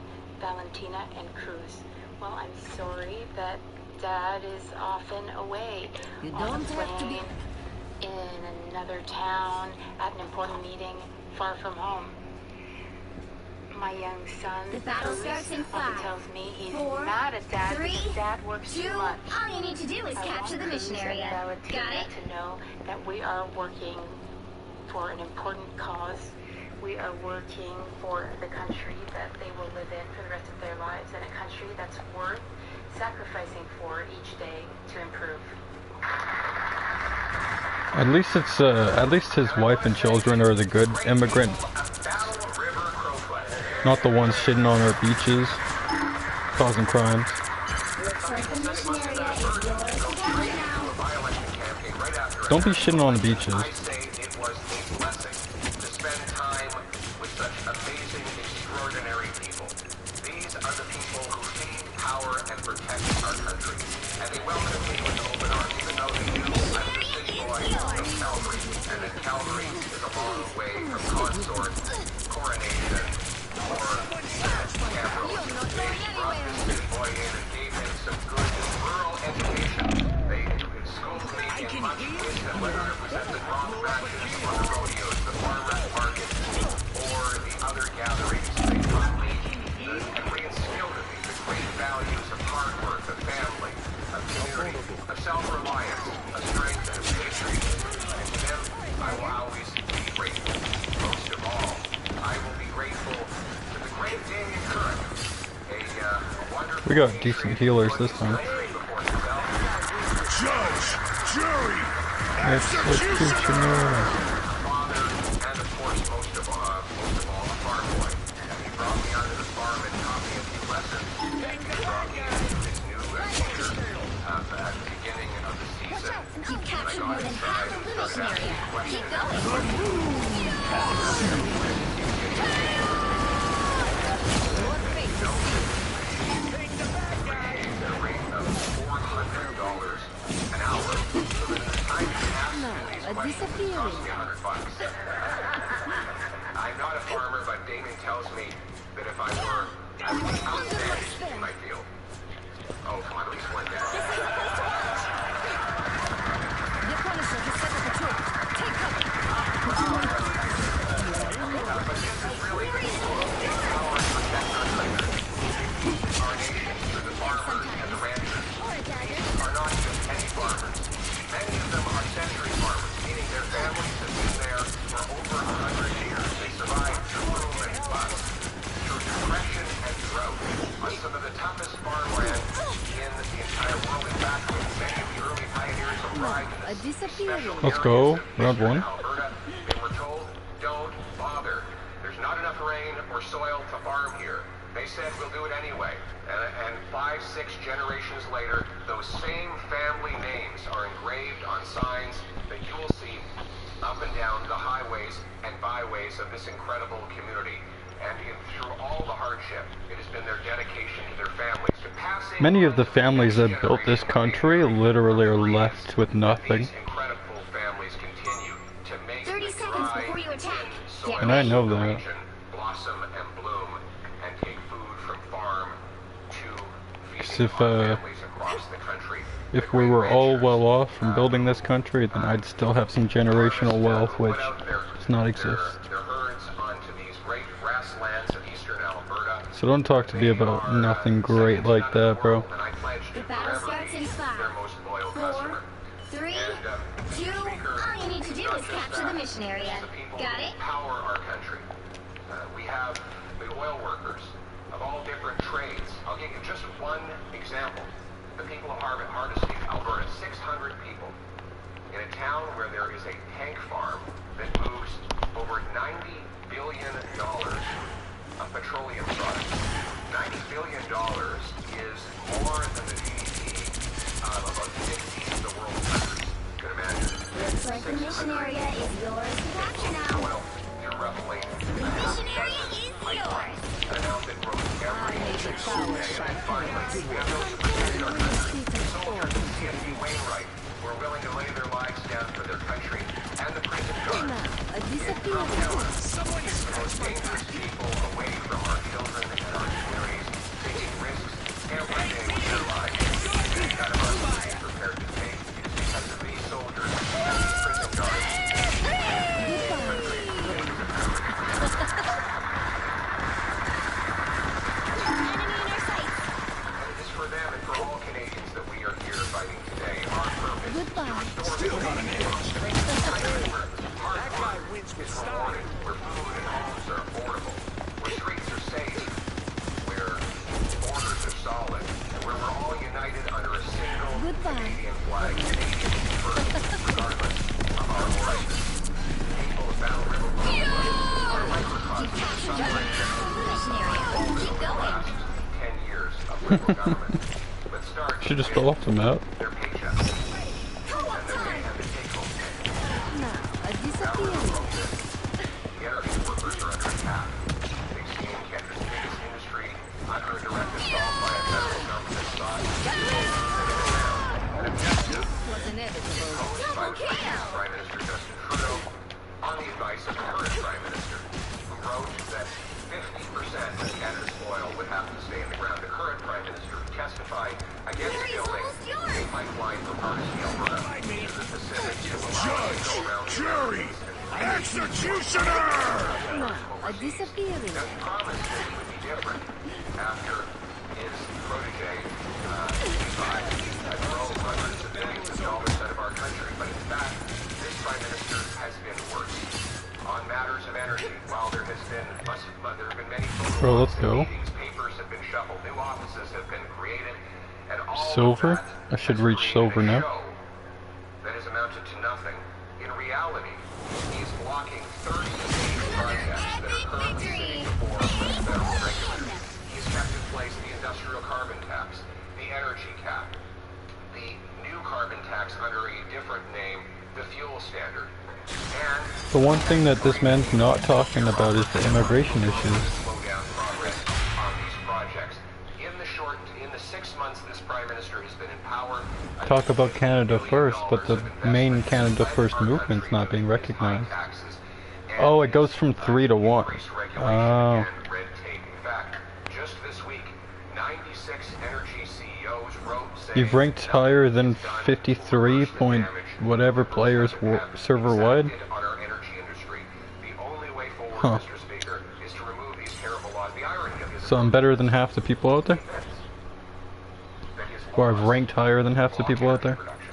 Speaker 7: Valentina and Cruz. Well, I'm sorry that Dad is often away.
Speaker 3: You
Speaker 7: on a
Speaker 3: don't have to be-
Speaker 7: plane, in another town, at an important meeting, far from home. My young son,
Speaker 2: The battle
Speaker 7: Cruz,
Speaker 2: starts in
Speaker 7: often
Speaker 2: 5,
Speaker 7: tells me he's
Speaker 2: 4,
Speaker 7: mad at Dad
Speaker 2: 3,
Speaker 7: because Dad works
Speaker 2: 2,
Speaker 7: too much.
Speaker 2: all you need to do is
Speaker 7: I
Speaker 2: capture
Speaker 7: want
Speaker 2: the mission
Speaker 7: Cruz and
Speaker 2: area.
Speaker 7: Valentina
Speaker 2: Got it?
Speaker 7: to know that we are working for an important cause. We are working for the country that they will live in for the rest of their lives, and a country that's worth sacrificing for each day to improve.
Speaker 1: At least his wife and children are the good immigrant, not the ones shitting on our beaches, causing crimes.
Speaker 2: Looks like the mission area is yours to capture now.
Speaker 1: Don't be shitting on the beaches.
Speaker 9: I say it was a blessing to spend time with such amazing, extraordinary people. These are the people who feed, power, and protect our country. And they welcome me with open arms, even though they knew I was a city boy from Calgary, and that Calgary is a long way from Consort, Coronation, or Canberra. They brought this city boy in and gave him some good rural education. They schooled me in much wisdom, whether it was at the Grand Rapids or the rodeos, the farmers markets, or the other gatherings. They taught me and re-instilled in me the great values of hard work, of family, of community, of self-reliance, of strength, and of patriotism. And to them, I will always be grateful. Most of all, I will be grateful to the great Damien Curran, a wonderful
Speaker 1: We got decent healers this time.
Speaker 6: Judge, jury,
Speaker 1: Executioner.
Speaker 9: father, and of course, most of all, a farm boy. And he brought me onto the farm and taught me a few lessons. He brought me into his new teacher at the beginning of the season.
Speaker 2: You've captured more than half of the mission area. Keep going.
Speaker 9: A rate of $400 an hour. So that the time to ask
Speaker 3: No,
Speaker 9: these
Speaker 3: a
Speaker 9: questions
Speaker 3: disappearing.
Speaker 9: cost me $100. I'm not a farmer, but Damien tells me that if I were, I would be outstanding in my field. Oh, come on, at least one day.
Speaker 3: The Punisher has set up a trap. Take cover.
Speaker 9: But this is really power and protect our country. Our nation, through the farmers and the ranchers, are not just any farmers.
Speaker 3: a disappearing.
Speaker 1: Let's go. Round one.
Speaker 9: Alberta, they were told, don't bother. There's not enough rain or soil to farm here. They said we'll do it anyway. And 5, 6 generations later, those same family names are engraved on signs that you will see up and down the highways and byways of this incredible community. And through all the hardship, it has been their dedication to their families. To passing
Speaker 1: Many of the families that built this country literally are left with nothing.
Speaker 9: these incredible families continue to make
Speaker 2: 30
Speaker 9: the
Speaker 2: seconds
Speaker 9: dry,
Speaker 2: before you attack.
Speaker 9: thin
Speaker 2: Get
Speaker 1: And I
Speaker 2: ready.
Speaker 1: know
Speaker 9: soil
Speaker 1: that.
Speaker 9: region blossom and bloom and take food from farm to
Speaker 1: Because
Speaker 9: feeding
Speaker 1: if,
Speaker 9: our families across the country.
Speaker 1: If we were all well off from building this country, then I'd still have some generational wealth, which does not exist.
Speaker 9: Their herds onto these great grasslands of eastern Alberta.
Speaker 1: So don't talk to me about nothing great like that, bro.
Speaker 9: And I pledge
Speaker 2: The
Speaker 9: to
Speaker 2: battle
Speaker 9: forever
Speaker 2: starts in
Speaker 9: be
Speaker 2: 5,
Speaker 9: their most loyal
Speaker 2: 4,
Speaker 9: customer.
Speaker 2: 3,
Speaker 9: And,
Speaker 2: 2,
Speaker 9: Speaker,
Speaker 2: all you need to do
Speaker 9: not
Speaker 2: is
Speaker 9: just
Speaker 2: capture
Speaker 9: that,
Speaker 2: the mission area.
Speaker 9: it's the people
Speaker 2: Got
Speaker 9: who
Speaker 2: it?
Speaker 9: power our country. We have the oil workers of all different trades. I'll give you just one example. The people of Hardisty, Alberta, 600 people in a town where there is a tank farm that moves over $90 billion of petroleum products. $90 billion is more than the GDP of about 50 of the world countries. You can imagine.
Speaker 2: Looks like the mission area is yours to capture now.
Speaker 9: Oil through roughly
Speaker 2: The mission area is yours.
Speaker 9: an amount that grows every
Speaker 3: Major power shot.
Speaker 9: finally, we have no to protect our country. Soldiers in CSB Wainwright who are willing to lay their lives down for their country, and the prison guards.
Speaker 3: Now, a disappearing.
Speaker 9: Someone is the most dangerous people away from our children and our communities, taking risks every day with their lives. And none of us would be prepared to take. It is because of these soldiers and these prison guards. And it is for them and for all Canadians that we are here fighting today. Our purpose
Speaker 3: Goodbye.
Speaker 9: Hard work is rewarded, where food and homes are affordable, where streets are safe, where borders are solid, and where we're all united under a single Canadian flag. Canadians first, regardless of our origin. People of Battle River are microcosms of suffering
Speaker 2: Mission area. Keep
Speaker 9: over the
Speaker 2: going.
Speaker 9: last 10 years of Liberal government. But start
Speaker 1: Should just fell off the map.
Speaker 9: their paychecks and the take-home pay.
Speaker 3: Now, a disappearing.
Speaker 9: The energy workers are under attack. They've seen Canada's biggest industry under a direct assault by a federal government sought an objective
Speaker 3: Was inevitable.
Speaker 9: imposed by the previous Prime Minister Justin Trudeau on the advice of the current Prime Minister, who wrote that 50% of Canada's oil would have to stay in the ground. The current Prime Minister testified against building a pipeline from Hardisty, Alberta to the Pacific to allow it to go around the
Speaker 6: Jury! Executioner!
Speaker 3: Now, a disappearing.
Speaker 9: Now, he promised that he would be different after his protege, Levi, drove hundreds of billions of dollars out of our country. But in fact, this Prime Minister has been worse. On matters of energy, while there have been many
Speaker 1: Bro, let's go.
Speaker 9: meetings, papers have been shuffled, new offices have been created, and all of
Speaker 1: Silver?
Speaker 9: that
Speaker 1: I should
Speaker 9: has
Speaker 1: reach
Speaker 9: created
Speaker 1: silver
Speaker 9: a
Speaker 1: now.
Speaker 9: show that has amounted to nothing. In reality, he's blocking 38 projects that are currently sitting before federal regulators. He's kept in place the industrial carbon tax, the energy cap, the new carbon tax under a different name, the fuel standard. And
Speaker 1: The one thing that this man's not talking about is the immigration issues.
Speaker 9: slow down progress on these projects. In the 6 months this Prime Minister has been in power,
Speaker 1: Talk about Canada first, but the main Canada first movement's not being recognized. Oh, it goes from 3 to 1. Oh.
Speaker 9: Red tape. In fact, just this week, 96 energy CEOs wrote saying
Speaker 1: You've ranked higher than 53 point whatever players server-wide.
Speaker 9: on our energy industry. The only way forward,
Speaker 1: Huh.
Speaker 9: Mr. Speaker, is to remove these terrible laws. The irony of this
Speaker 1: So I'm better than half the people out there?
Speaker 9: that his
Speaker 1: Or I've
Speaker 9: laws
Speaker 1: ranked higher than half the
Speaker 9: block
Speaker 1: people out there?
Speaker 9: energy production.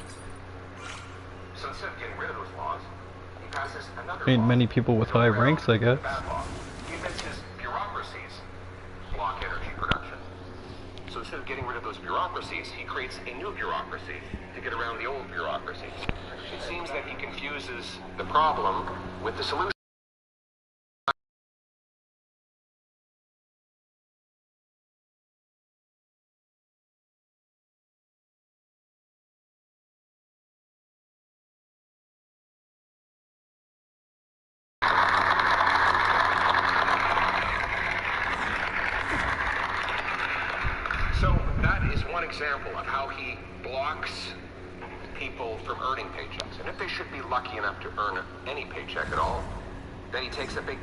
Speaker 9: So instead of getting rid of those laws, he passes another
Speaker 1: Ain't
Speaker 9: law.
Speaker 1: many people with high ranks, I guess.
Speaker 9: Bad law. He admits his bureaucracies block energy production. So instead of getting rid of those bureaucracies, he creates a new bureaucracy to get around the old bureaucracy. It seems that he confuses the problem with the solution. So that is one example of how he blocks people from earning paychecks. And if they should be lucky enough to earn any paycheck at all, then he takes a big...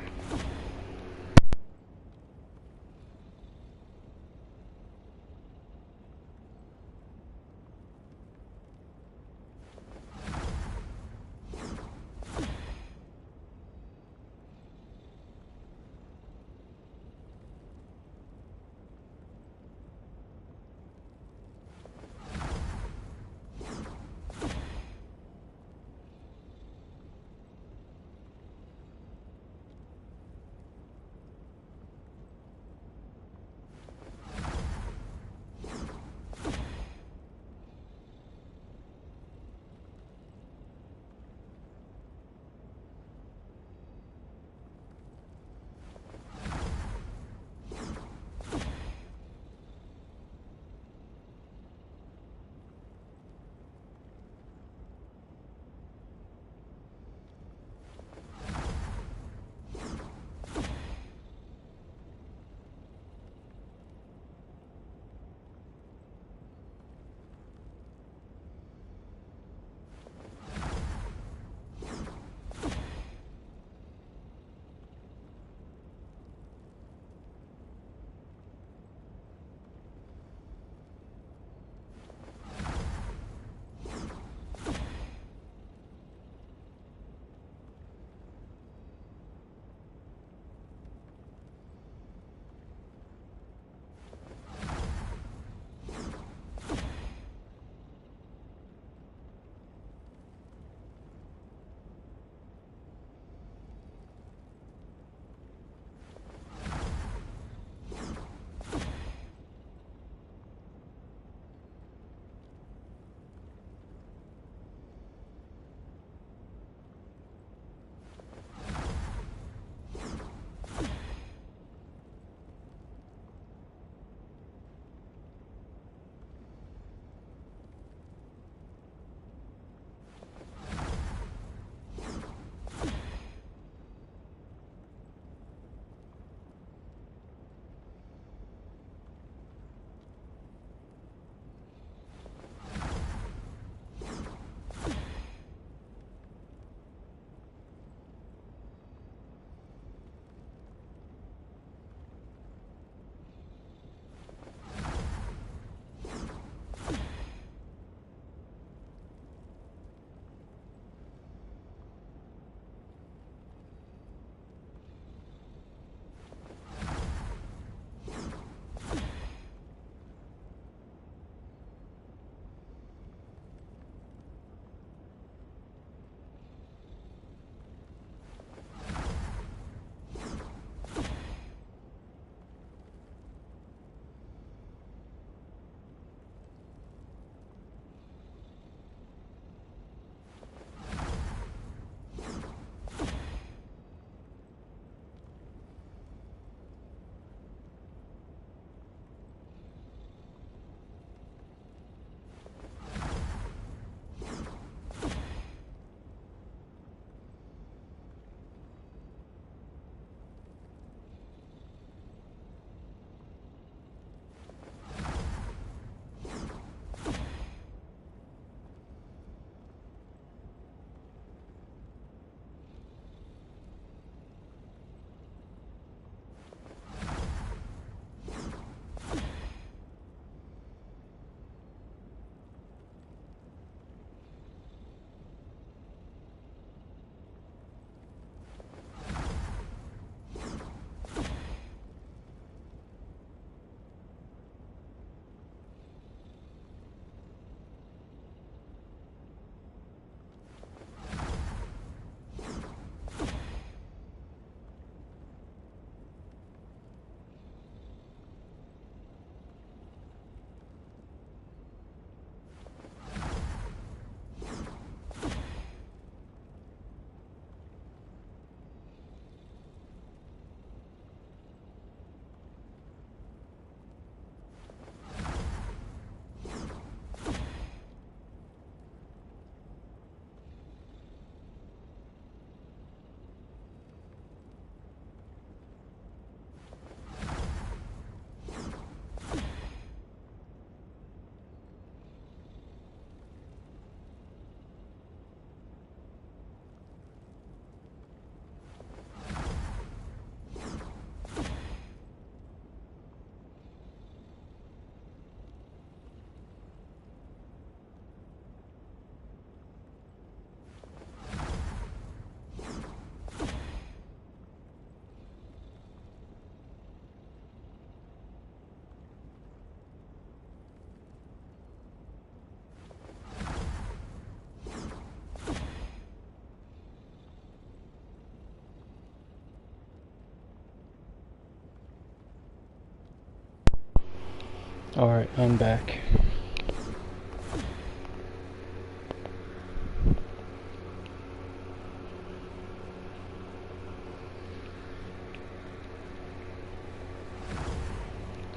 Speaker 1: Alright, I'm back.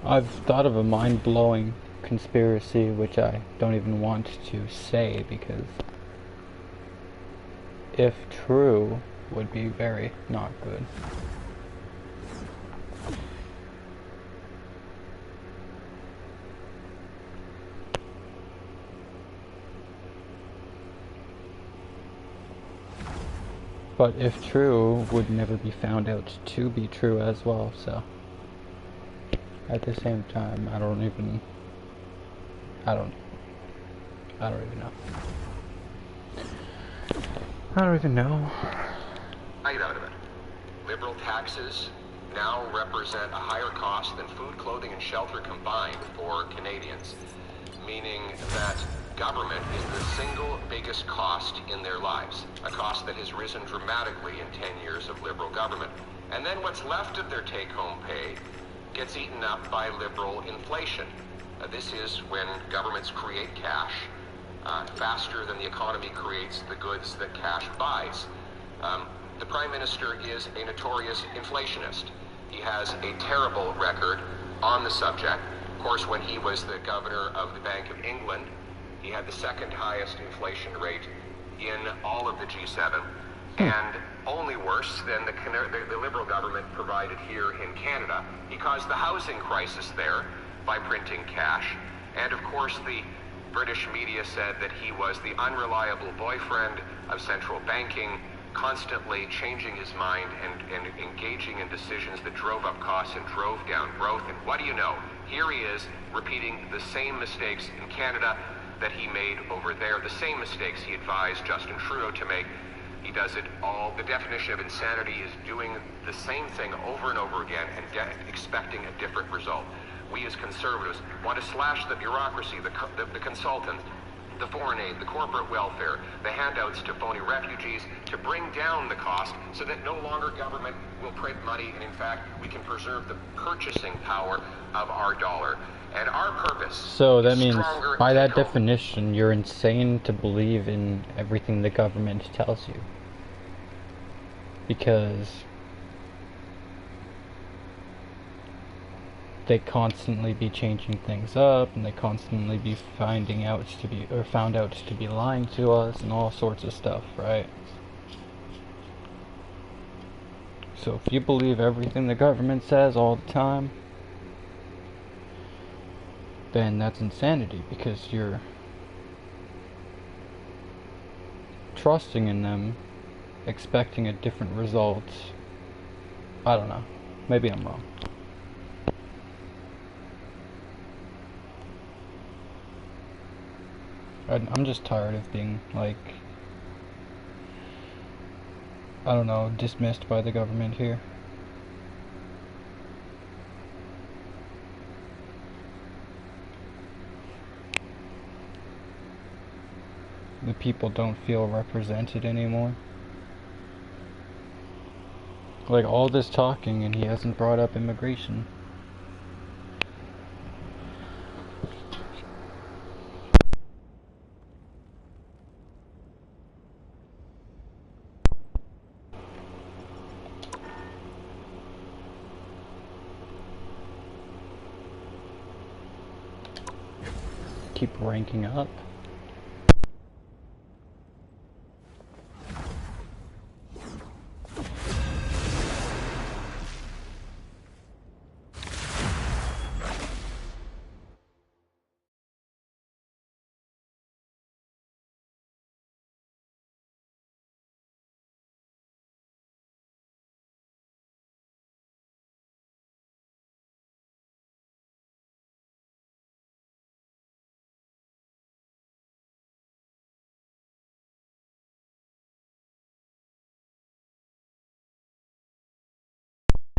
Speaker 1: I've thought of a mind-blowing conspiracy which I don't even want to say because if true would be very not good. But if true, would never be found out to be true as well, so at the same time, I don't even know. I don't even know.
Speaker 9: Right out of it. Liberal taxes now represent a higher cost than food, clothing, and shelter combined for Canadians, meaning that government is the single biggest cost in their lives, a cost that has risen dramatically in 10 years of Liberal government. And then what's left of their take-home pay gets eaten up by Liberal inflation. This is when governments create cash faster than the economy creates the goods that cash buys. The Prime Minister is a notorious inflationist. He has a terrible record on the subject. Of course, when he was the governor of the Bank of England, he had the second highest inflation rate in all of the G7, and only worse than the Liberal government provided here in Canada. He caused the housing crisis there by printing cash. And of course, the British media said that he was the unreliable boyfriend of central banking, constantly changing his mind and engaging in decisions that drove up costs and drove down growth. And what do you know? Here he is repeating the same mistakes in Canada that he made over there, the same mistakes he advised Justin Trudeau to make. He does it all. The definition of insanity is doing the same thing over and over again and expecting a different result. We as conservatives want to slash the bureaucracy, the consultants, the foreign aid, the corporate welfare, the handouts to phony refugees, to bring down the cost so that no longer government will print money, and in fact we can preserve the purchasing power of our dollar. And our purpose.
Speaker 1: So that means, by that definition, you're insane to believe in everything the government tells you. Because they constantly be changing things up, and they constantly be found out to be lying to us, and all sorts of stuff, right? So if you believe everything the government says all the time, then that's insanity, because you're trusting in them, expecting a different result. I don't know. Maybe I'm wrong. I'm just tired of being, like, I don't know, dismissed by the government here. The people don't feel represented anymore. Like, all this talking and he hasn't brought up immigration. Keep ranking up.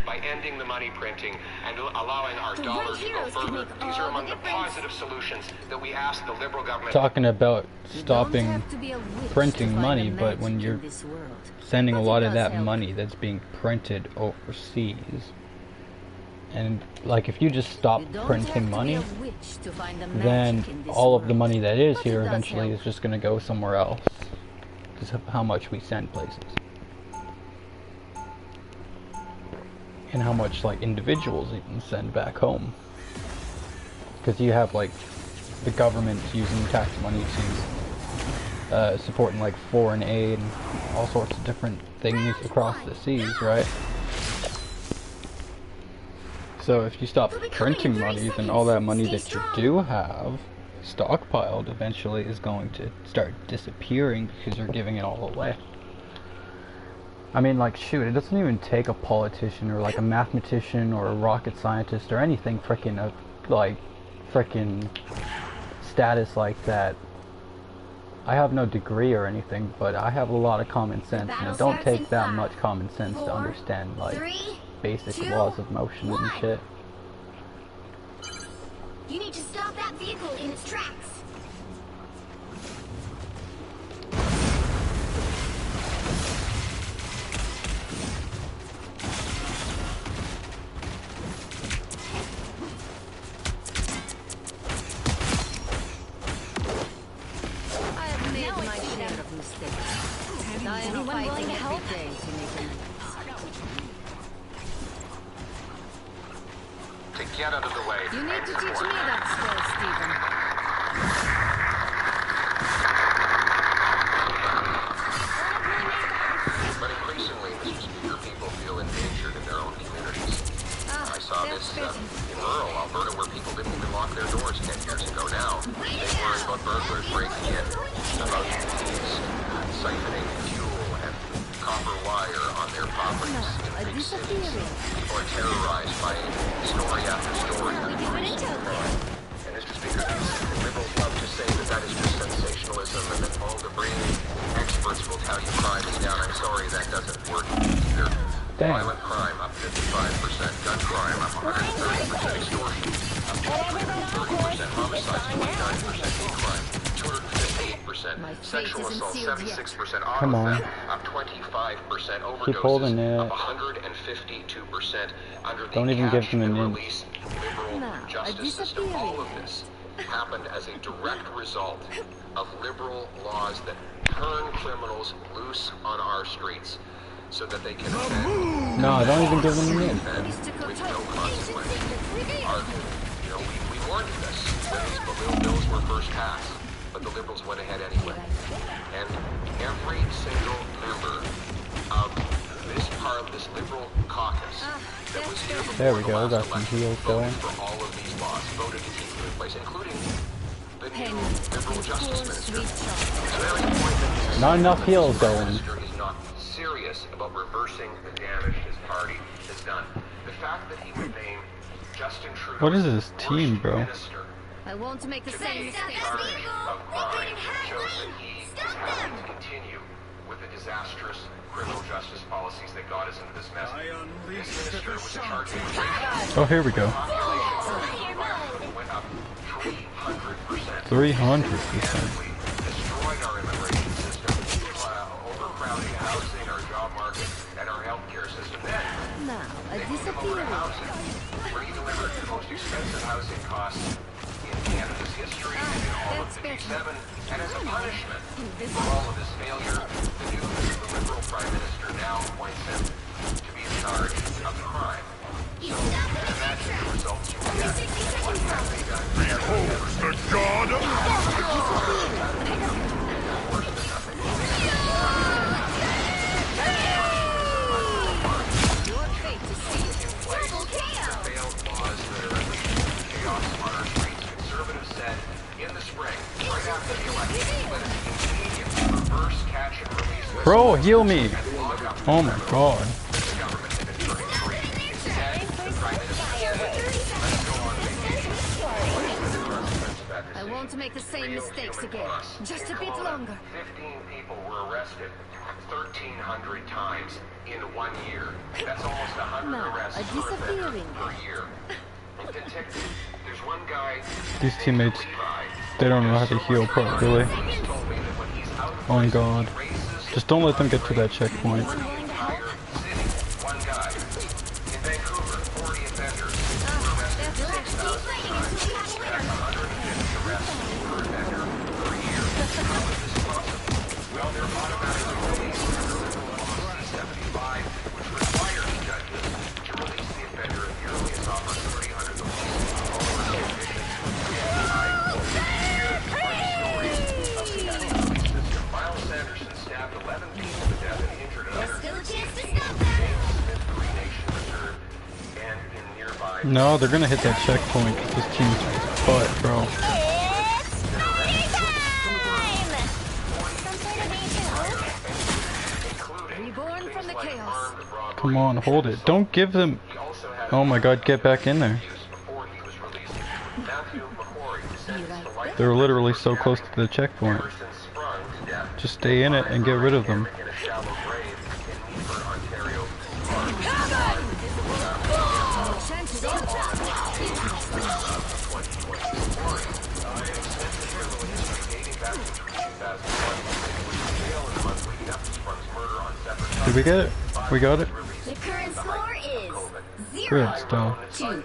Speaker 9: By ending the money printing and allowing our dollar to go further. These are among the positive solutions that we ask the Liberal government.
Speaker 1: Talking about stopping printing money, but when you're sending a lot of that money that's being printed overseas, And like if you just stop
Speaker 3: You don't
Speaker 1: printing
Speaker 3: have to
Speaker 1: money,
Speaker 3: be a witch to find the
Speaker 1: then
Speaker 3: magic in this
Speaker 1: all of the
Speaker 3: world.
Speaker 1: money that is
Speaker 3: But
Speaker 1: here
Speaker 3: it does
Speaker 1: eventually
Speaker 3: help.
Speaker 1: is just going to go somewhere else. Because of how much we send places. And how much like individuals even send back home. Because you have like the government using tax money to supporting like foreign aid and all sorts of different things across the seas, right? So if you stop printing money, then all that money that you do have stockpiled eventually is going to start disappearing because you're giving it all away. I mean, like, shoot, it doesn't even take a politician or like a mathematician or a rocket scientist or anything frickin' status like that. I have no degree or anything, but I have a lot of common sense, and it don't take that much common sense to understand like basic laws of motion and shit.
Speaker 2: You need to stop that vehicle in its tracks.
Speaker 3: I have made my share of mistakes. I am fighting every day to make amends.
Speaker 9: To get out of the way.
Speaker 3: You need to teach me that skill, Stephen.
Speaker 9: But increasingly, Mr. Speaker, people feel endangered in their own communities. I saw this in rural Alberta where people didn't even lock their doors 10 years ago. Now, they worry about burglars breaking in, about thieves siphoning fuel and copper wire on their properties in big cities. People are terrorized by story after story of increasing crime. And Mr. Speaker, these liberals love to say that that is just sensationalism and that all the brain experts will tell you crime is down. I'm sorry, that doesn't work either.
Speaker 1: Dang.
Speaker 9: Violent crime up 55%, gun crime up 130%, extortion up 230%, homicide 29%, hate crime 258%, sexual assault 76%,
Speaker 1: Come
Speaker 9: auto
Speaker 1: on.
Speaker 9: theft up 25%,
Speaker 1: Keep holding
Speaker 9: overdoses
Speaker 1: it.
Speaker 9: up 152% under the
Speaker 1: Don't even give them an
Speaker 9: catch and
Speaker 1: inch.
Speaker 9: release liberal
Speaker 3: Now,
Speaker 9: justice system. All of this happened as a direct result of liberal laws that turn criminals loose on our streets so that they can offend.
Speaker 1: No, don't even give them an inch.
Speaker 9: With no consequence. We warned you this when these bills were first passed, but the liberals went ahead anyway. And every single member of this liberal caucus that was here
Speaker 1: There we
Speaker 9: before
Speaker 1: go,
Speaker 9: the
Speaker 1: got
Speaker 9: last
Speaker 1: some
Speaker 9: election
Speaker 1: heals
Speaker 9: voted
Speaker 1: going.
Speaker 9: for all of these laws, voted to keep them in place, including the new liberal justice minister. It's very important that this
Speaker 1: Not enough heals
Speaker 9: Prime
Speaker 1: going.
Speaker 9: Minister is not serious about reversing the damage his party has done. The fact that he would name Justin Trudeau
Speaker 1: What is this team, bro?
Speaker 9: minister
Speaker 3: I won't make the same
Speaker 9: in
Speaker 3: mistake.
Speaker 9: charge of crime shows that he is happy to continue with the disastrous criminal justice policies that got us into this mess. This minister was in charge of immigration.
Speaker 1: Oh, here we go.
Speaker 9: Went up 300%.
Speaker 1: 300%.
Speaker 9: Destroyed our immigration system, overcrowding housing, our job market, and our healthcare system. Then,
Speaker 3: Now, a
Speaker 9: they moved to
Speaker 3: disappearing.
Speaker 9: housing, where he delivered the most expensive housing costs in Canada's history and in all of the G7. And as a punishment for all of his failure, the Liberal Prime Minister now appoints him to be in charge of crime. So you can imagine the results you will get. What have they done?
Speaker 6: Behold the god of
Speaker 9: Worse than nothing.
Speaker 3: Your fate is sealed.
Speaker 9: Failed laws that are unleashing chaos on our streets. Conservatives said in the spring, right after the election, that it be Canadians to reverse catch and release.
Speaker 1: Bro, heal me.
Speaker 9: And log up
Speaker 1: Oh my god.
Speaker 9: the government had been turning free. Instead, the Prime Minister said, let's go on vacation. The consequence of that
Speaker 3: I
Speaker 9: decision,
Speaker 3: won't make the same
Speaker 9: real
Speaker 3: mistakes
Speaker 9: human
Speaker 3: again.
Speaker 9: costs.
Speaker 3: Just
Speaker 9: In
Speaker 3: a bit
Speaker 9: Kelowna,
Speaker 3: longer.
Speaker 9: 15 people were arrested 1,300 times in 1 year. That's almost 100
Speaker 3: Now,
Speaker 9: arrests
Speaker 3: a
Speaker 9: per offender
Speaker 3: disappearing
Speaker 9: per year. In Penticton, there's one guy
Speaker 1: These
Speaker 9: named
Speaker 1: teammates,
Speaker 9: Levi.
Speaker 1: they don't know how to heal properly.
Speaker 9: He's told me that when he's out of
Speaker 1: Oh my
Speaker 9: prison,
Speaker 1: god.
Speaker 9: he raises
Speaker 1: Just don't let them get to that checkpoint.
Speaker 9: the entire city. One guy. In Vancouver, 40 offenders.
Speaker 1: No, they're gonna hit that checkpoint. This team's butt, bro.
Speaker 2: It's party time! Some sort of ancient
Speaker 3: Reborn from the chaos.
Speaker 1: Come on, hold it. Don't give them. Oh my god, get back in there. They're literally so close to the checkpoint. Just stay in it and get rid of them. Did we get it? We got it?
Speaker 2: The current score is 0
Speaker 1: Good stuff.
Speaker 2: to 0.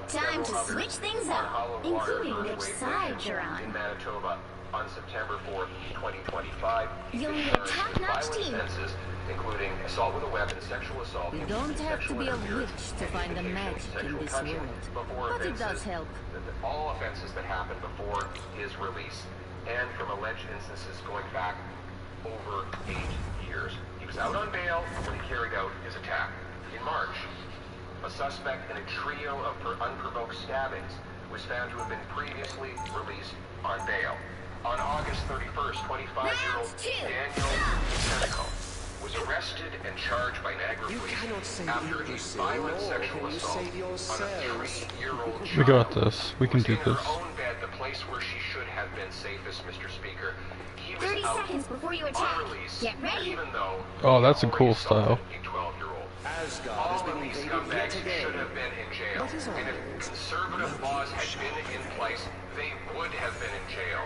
Speaker 2: Time to switch things up, including which side you're on.
Speaker 9: In Manitoba on September 4th, 2025.
Speaker 2: You'll need a top-notch team.
Speaker 9: Including assault with a weapon, sexual assault.
Speaker 3: You don't have to be a witch to find the magic in this world. But it does help.
Speaker 9: All offenses that happened before his release, and from alleged instances going back over 8 years. He was out on bail when he carried out his attack. In March, a suspect in a trio of unprovoked stabbings was found to have been previously released on bail. On August 31st, 25-year-old Daniel Senecal was arrested and charged by Niagara Police after a violent sexual assault on a 3-year-old child.
Speaker 1: We got this. We can do
Speaker 9: In her
Speaker 1: this.
Speaker 9: own bed, the place where she should have been safest, Mr. Speaker. He was
Speaker 2: 30
Speaker 9: out
Speaker 2: seconds before you
Speaker 9: on
Speaker 2: attack.
Speaker 9: release,
Speaker 2: Get ready.
Speaker 9: even though
Speaker 1: Oh, that's a
Speaker 9: he
Speaker 1: cool
Speaker 9: already assaulted
Speaker 1: style.
Speaker 9: a 12-year-old.
Speaker 6: Asgard has
Speaker 9: All
Speaker 6: been
Speaker 9: of these
Speaker 6: invaded
Speaker 9: scumbags
Speaker 6: yet again.
Speaker 9: should have been in jail. And if conservative laws had been in place, they would have been in jail.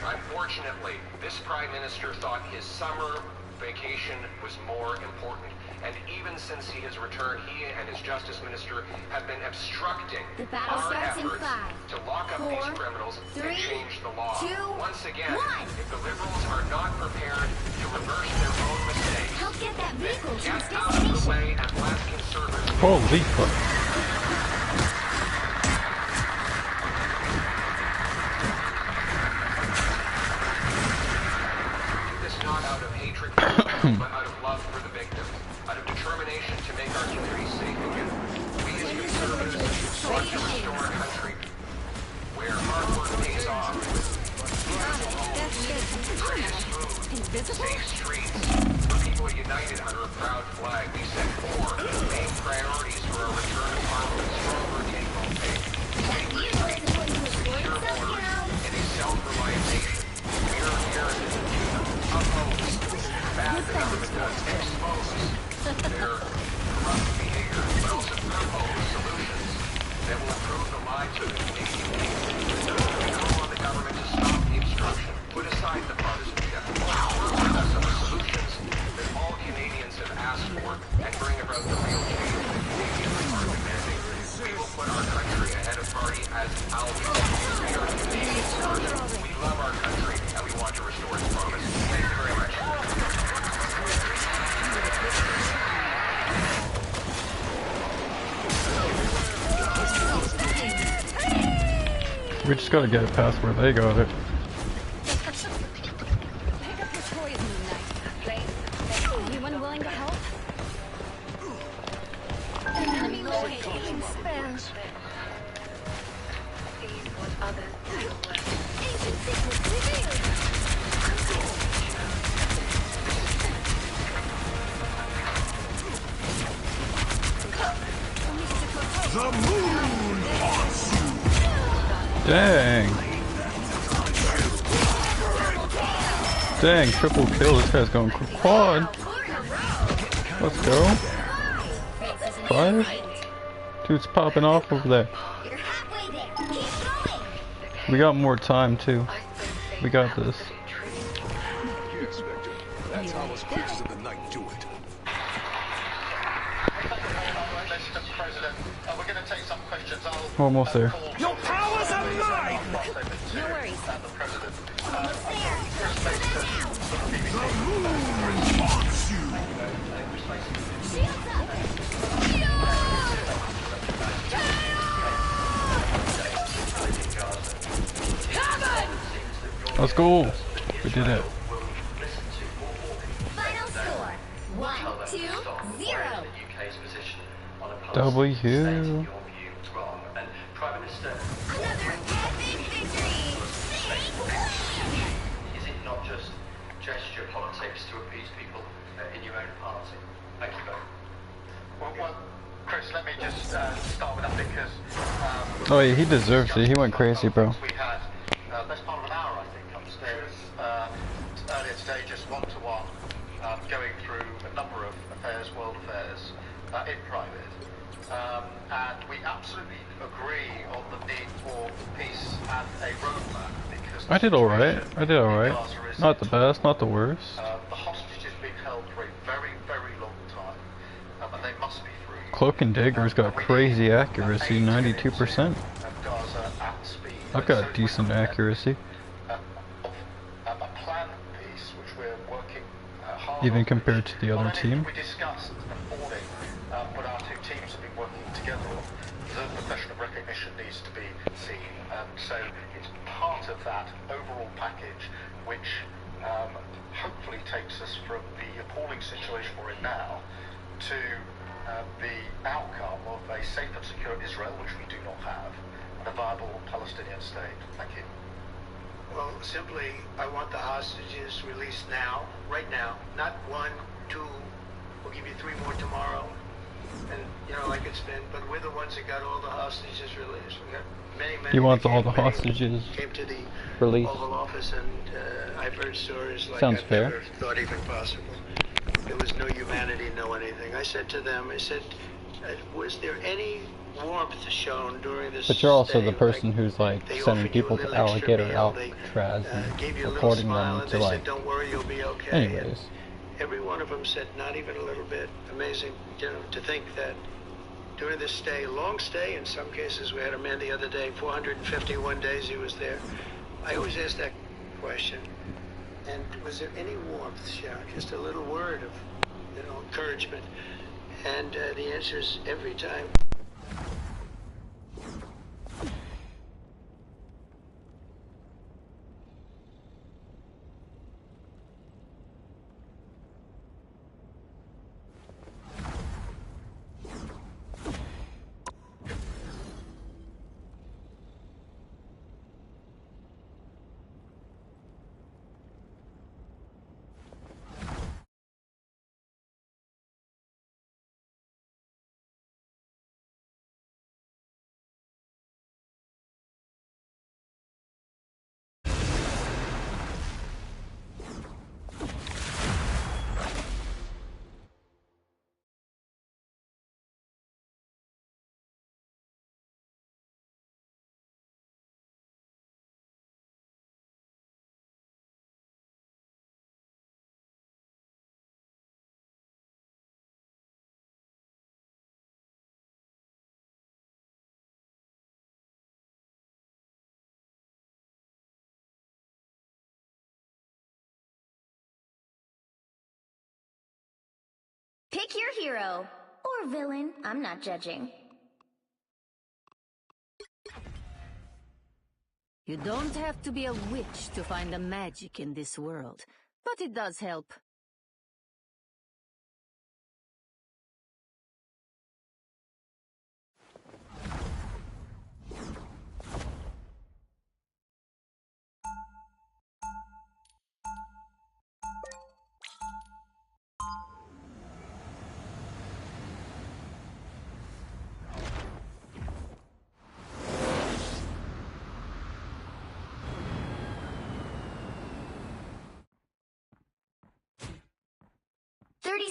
Speaker 9: Unfortunately, this Prime Minister thought his summer vacation was more important. And even since he has returned, he and his Justice Minister have been obstructing
Speaker 2: The battle
Speaker 9: our
Speaker 2: starts in
Speaker 9: efforts
Speaker 2: 5,
Speaker 9: to lock up
Speaker 2: 4,
Speaker 9: these criminals
Speaker 2: 3,
Speaker 9: and change the law.
Speaker 2: 2,
Speaker 9: Once again,
Speaker 2: 1.
Speaker 9: if the Liberals are not prepared to reverse their own mistakes,
Speaker 2: Help get that vehicle to its
Speaker 9: get out of the
Speaker 2: destination.
Speaker 9: way and let conservatives
Speaker 1: Holy fuck.
Speaker 9: this not out of hatred, but out of love for the victims, out of determination to make our community safe again. We as conservatives want to restore a country where hard work pays off, safe streets, where people are united under a proud flag. We set 4 main priorities for our return to Parliament: stronger take-home pay, safer streets, secure borders, and a self-reliant nation. We are here to oppose bad the government does, expose their corrupt behavior, but also propose solutions that will improve the lives of the Canadian people. We call on the government to stop the obstruction, put aside the partisanship, work with us on the solutions that all Canadians have asked for, and bring about the real change that Canadians are demanding. We will put our country ahead of party as always. We are Canadians first. We love our country, and we want to restore its promise. Thank you very much.
Speaker 1: We just gotta get it past where they got it.
Speaker 3: Pick up your toys, Moon Knight. Anyone willing to help? Enemy located. Spare. Ancient secrets revealed.
Speaker 6: The moon haunts you!
Speaker 1: Dang. Dang, triple kill. This guy's going quad. Let's go. 5? Dude's popping off over there.
Speaker 2: You're halfway there. Keep going.
Speaker 1: We got more time too. We got this.
Speaker 6: You expect it. That's how us creatures of the night do it.
Speaker 8: Mr. President, we're going to take some questions.
Speaker 1: Almost there.
Speaker 6: Your powers are mine!
Speaker 3: No worries.
Speaker 2: Almost there.
Speaker 6: The moon haunts you!
Speaker 2: Shields up.
Speaker 1: Let's go. We did it.
Speaker 2: Final score: 1-2-0.
Speaker 11: UK's position on a
Speaker 1: W.
Speaker 11: Your view was wrong. And Prime Minister,
Speaker 2: Another epic victory!
Speaker 11: is it not just gesture politics to appease people in your own party? Thank you both.
Speaker 8: Well, Chris, let me just start with that because...
Speaker 1: Oh yeah, he deserves it. He went crazy, bro.
Speaker 8: We had best part of an hour, I think, upstairs earlier today, just one-to-one, going through a number of affairs, world affairs, in private. And we absolutely agree on the need for peace and a roadmap because...
Speaker 1: I did alright. I did alright. Not the best, not the worst.
Speaker 8: The hostages being held for a very, very long time, and they must be free.
Speaker 1: Cloak and Dagger's got crazy accuracy, 92%. I've got decent accuracy.
Speaker 8: A plan piece which we're working hard
Speaker 1: Even
Speaker 8: on.
Speaker 1: compared to the other team.
Speaker 8: We discussed this morning, but our two teams have been working together on the profession of recognition needs to be seen. So it's part of that overall package which hopefully takes us from the appalling situation we're in now to the outcome of a safe and secure Israel, which we do not have, and a viable Palestinian state. Thank you.
Speaker 12: Well, simply, I want the hostages released now, right now. Not 1, 2, we'll give you 3 more tomorrow. And, you know, like it's been, but we're the ones that got all the hostages released. We got many.
Speaker 1: He wants all the hostages
Speaker 12: came to the
Speaker 1: released.
Speaker 12: Oval Office, and I've heard stories like
Speaker 1: Sounds
Speaker 12: I've
Speaker 1: fair.
Speaker 12: never thought even possible. There was no humanity, no anything. I said to them, was there any warmth shown during this
Speaker 1: But you're also
Speaker 12: stay?
Speaker 1: the person who's like
Speaker 12: they
Speaker 1: sending
Speaker 12: offered you
Speaker 1: people
Speaker 12: a
Speaker 1: to
Speaker 12: little extra
Speaker 1: Alligator
Speaker 12: meal, they,
Speaker 1: Alcatraz and
Speaker 12: gave you a little
Speaker 1: reporting
Speaker 12: smile,
Speaker 1: them
Speaker 12: and
Speaker 1: to
Speaker 12: they
Speaker 1: like...
Speaker 12: said, don't worry, you'll be okay.
Speaker 1: Anyways.
Speaker 12: And every one of them said, not even a little bit. Amazing, you know, to think that during this stay, long stay, in some cases, we had a man the other day, 451 days he was there. I always ask that question. And was there any warmth shown? Just a little word of, you know, encouragement. And the answer is every time.
Speaker 2: Pick your hero. Or villain, I'm not judging.
Speaker 3: You don't have to be a witch to find the magic in this world, but it does help.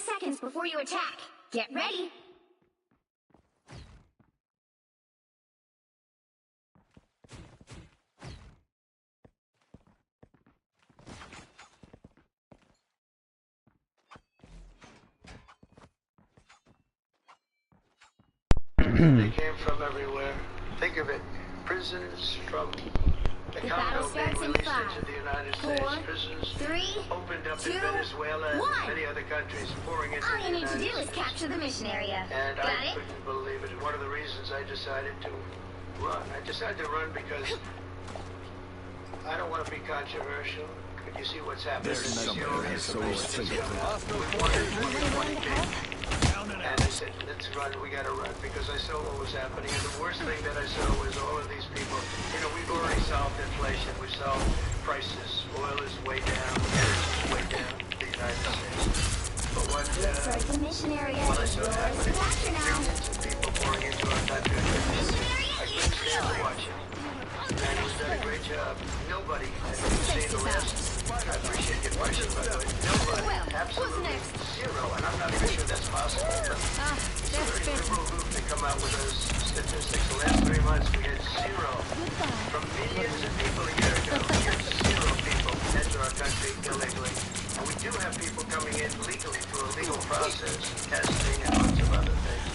Speaker 2: Seconds before you attack. Get ready.
Speaker 12: They came from everywhere. Think of it. Prisoners from the Congo being released into the United States. Prisons opened up in Venezuela and many other countries, pouring into the United States.
Speaker 2: All you need to do is capture the mission area.
Speaker 12: And I couldn't believe it. One of the reasons I decided to run. I decided to run because I don't want to be controversial. But you see what's happening in Syria. And it's said, let's run, we gotta run, because I saw what was happening, and the worst thing that I saw was all of these people, we've already solved inflation, we've solved prices, oil is way down, energy is way down in the United States. But what I saw happening was millions of people pouring into our country, I couldn't stand to watch it. And he's done a great job. Nobody has seen the last. I appreciate your question, by the way. Nobody, absolutely zero, and I'm not even sure that's possible. But it's a very liberal group to come out with those statistics. The last 3 months, we had zero. From millions of people a year ago, we had zero people enter our country illegally. And we do have people coming in legally through a legal process, testing and lots of other things.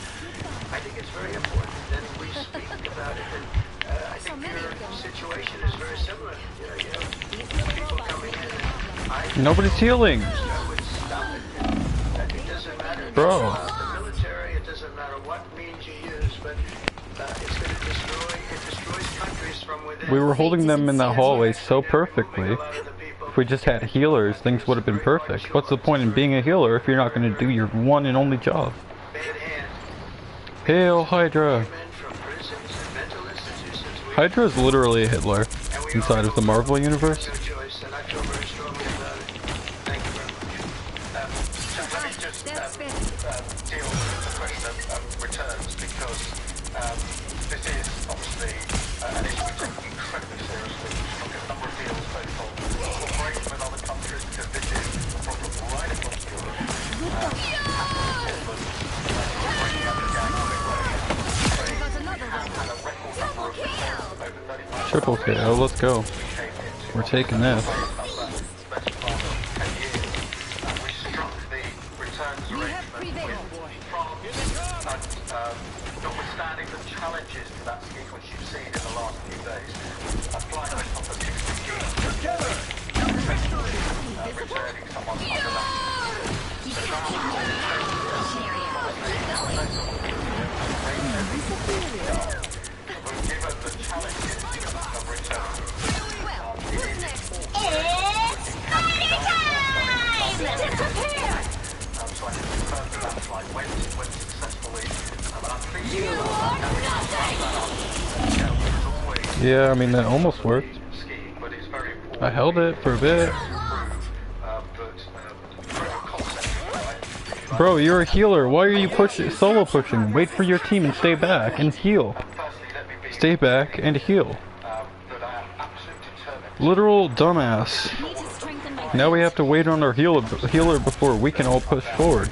Speaker 12: I think it's very important that we speak about it. And, I think your situation is very similar. People coming in.
Speaker 1: Nobody's healing.
Speaker 12: I would stop it. It doesn't matter.
Speaker 1: Bro.
Speaker 12: The military, it doesn't matter what means you use, but it's going to destroy, it destroys countries from within.
Speaker 1: We were holding them in that hallway so perfectly. If we just had healers, things would have been perfect. What's the point in being a healer if you're not going to do your one and only job? Hail Hydra! Hydra is literally a Hitler inside of the Marvel universe.
Speaker 6: Let me just deal with the question of returns, because this is obviously an issue we take incredibly seriously. We've got a number of deals both on cooperation with other countries, because this is a problem right across Europe.
Speaker 1: Triple KO, let's go. We're taking this.
Speaker 6: We struck the returns arrangement with France, and notwithstanding the challenges to that scheme which you've seen in the last few days, applying those opportunities returning someone under that. Given the challenges of return, so I can confirm that that flight went successfully, and I'm pleased
Speaker 1: Yeah, I mean, that almost worked. I held it for a bit. Bro, you're a healer. Why are you solo pushing? Wait for your team and stay back and heal. Stay back and heal. Literal dumbass. Now we have to wait on our healer before we can all push forward.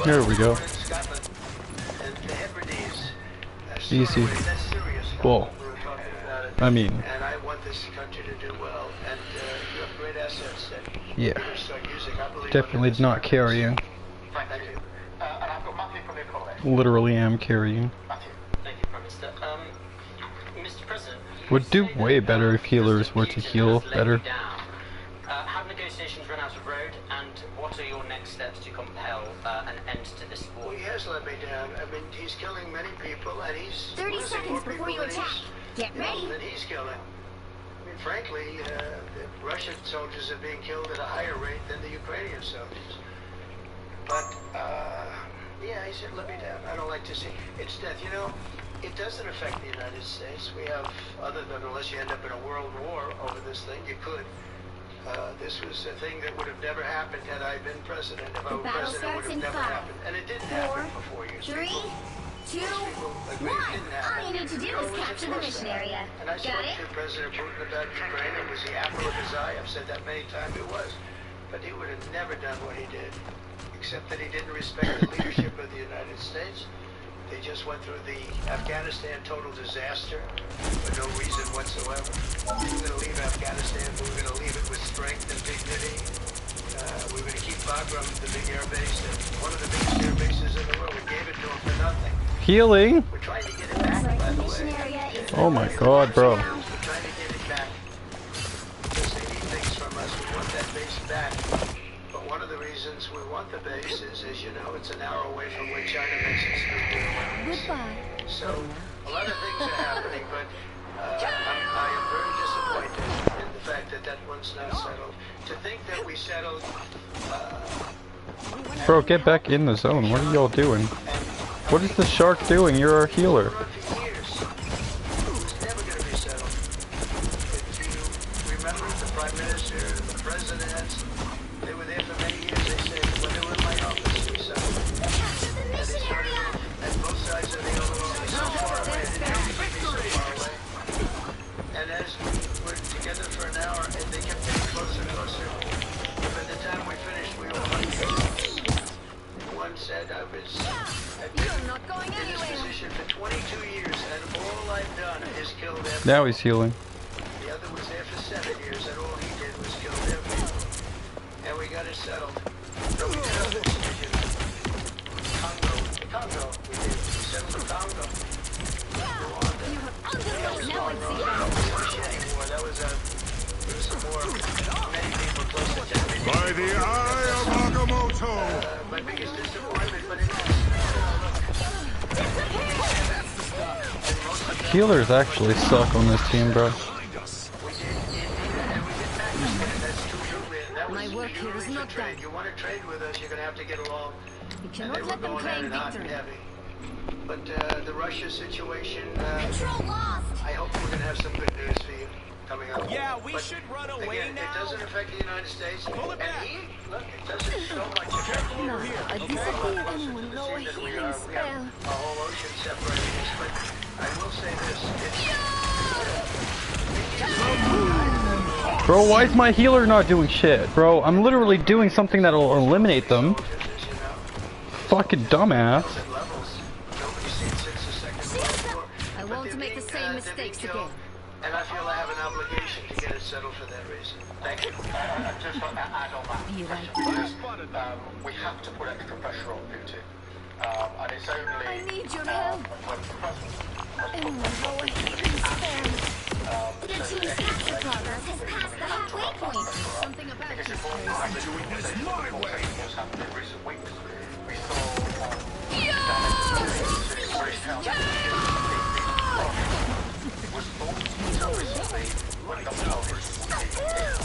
Speaker 1: There we go. Easy. Whoa. I mean.
Speaker 12: And I want this country to do well, and you have great assets that
Speaker 1: Yeah.
Speaker 12: you start using. I believe
Speaker 1: Definitely not carrying.
Speaker 6: Thank you. And I've got Matthew from your college.
Speaker 1: Literally am carrying.
Speaker 6: Matthew.
Speaker 11: Thank you, Prime Minister. Mr. President,
Speaker 1: Would do way better if healers were to heal better.
Speaker 11: have negotiations run out of road, and what are your next steps to compel an end to this war?
Speaker 12: Well, he has let me down. I mean, he's killing many people, and he's
Speaker 2: 30
Speaker 12: losing
Speaker 2: seconds
Speaker 12: more
Speaker 2: before
Speaker 12: people
Speaker 2: you
Speaker 12: than
Speaker 2: attack. Get ready.
Speaker 12: that he's killing. I mean, frankly, the Russian soldiers are being killed at a higher rate than the Ukrainian soldiers. But, yeah, he said, let me down. I don't like to see it's death. You know, it doesn't affect the United States. We have, other than unless you end up in a world war over this thing, you could. This was a thing that would have never happened had I been president. If I were president, it would have never happened. And it didn't happen for 4 years.
Speaker 2: 3, 2, 1. All you need to do is capture the mission area.
Speaker 12: And I spoke to President Putin about Ukraine. It was the apple of his eye. I've said that many times. It was. But he would have never done what he did, except that he didn't respect the leadership of the United States. They just went through the Afghanistan total disaster for no reason whatsoever. We were going to leave Afghanistan, but we were going to leave it with strength and dignity. We were going to keep Bagram, the big air base, one of the biggest air bases in the world. We gave it to them for nothing.
Speaker 1: Healing?
Speaker 12: We're trying to get it back, by the way.
Speaker 1: Oh my god, bro.
Speaker 12: We're trying to get it back. Because they need things from us. We want that base back. But one of the reasons we want the base is, as you know, it's an hour away from where China makes its nuclear weapons.
Speaker 2: Goodbye.
Speaker 12: So, a lot of things are happening, but I am very disappointed in the fact that that one's not settled. To think that we settled...
Speaker 1: Bro, get back in the zone. What are y'all doing? What is the shark doing? You're our healer.
Speaker 12: Remember the Prime Minister, the Presidents, they were there for many years. They said, when they were in my office, we settled. And they started at both sides of the ocean, so far away, and they were so far away. And as we were together for an hour, and they kept getting closer and closer. By the time we finished, we were hugging. One said, I've been in this position for 22 years, and all I've done is killed everyone.
Speaker 1: Now he's healing.
Speaker 12: The other was there for 7 years, and all he did was kill their people. And we got it settled. So we did other decisions. Congo, we did. We settled the Congo. Rwanda. That was some more, many people close to 10 million.
Speaker 13: By the eye of Agamotto!
Speaker 12: My biggest disappointment, but it's...
Speaker 1: Healers actually suck on this team, bro.
Speaker 3: My work here is not done.
Speaker 12: You want to trade with us, you're going to have to get along.
Speaker 3: You cannot let them claim victory.
Speaker 12: But the Russia situation, I hope we're going to have some good news for you coming up.
Speaker 4: Yeah, we should run away
Speaker 12: again,
Speaker 4: now.
Speaker 12: It doesn't affect the United States.
Speaker 4: Pull it back.
Speaker 12: Look, it doesn't so much affect
Speaker 3: No, I disappear anyone know a healing spell.
Speaker 12: A whole ocean separating us, but I will say this.
Speaker 1: Bro, why is my healer not doing shit? Bro, I'm literally doing something that'll eliminate them. Fucking dumbass.
Speaker 3: I won't make the same mistakes again.
Speaker 12: And I feel I have an obligation to get it settled for that reason. Thank you.
Speaker 6: Just to add on that question, we have to put extra pressure on Putin. And it's only...
Speaker 3: I need your help.
Speaker 6: When the president...
Speaker 3: Anyone know a healing spell?
Speaker 2: Your team's capture progress has passed the halfway point.
Speaker 3: Something about
Speaker 6: Because
Speaker 3: this
Speaker 6: if all
Speaker 3: place.
Speaker 6: I'm doing this my way what's happened in recent weeks, we saw British Council was thought until recently when the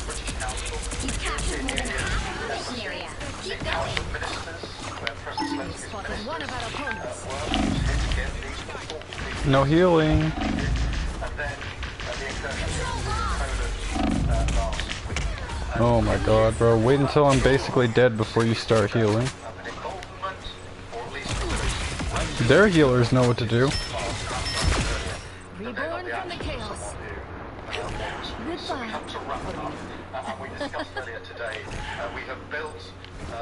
Speaker 6: British Council
Speaker 2: You've captured more than half the mission area. Keep going.
Speaker 6: ministers, where President Zelensky's
Speaker 3: Spotted one of our opponents.
Speaker 6: work was to get these people
Speaker 1: No healing.
Speaker 6: and then the incursion in Poland last week.
Speaker 1: Oh my god, bro. Wait until I'm basically dead before you start healing.
Speaker 6: An involvement, or at least
Speaker 1: Their healers know what to do.
Speaker 3: Reborn from the chaos.
Speaker 6: So we have to wrap up, and we discussed earlier today, we have built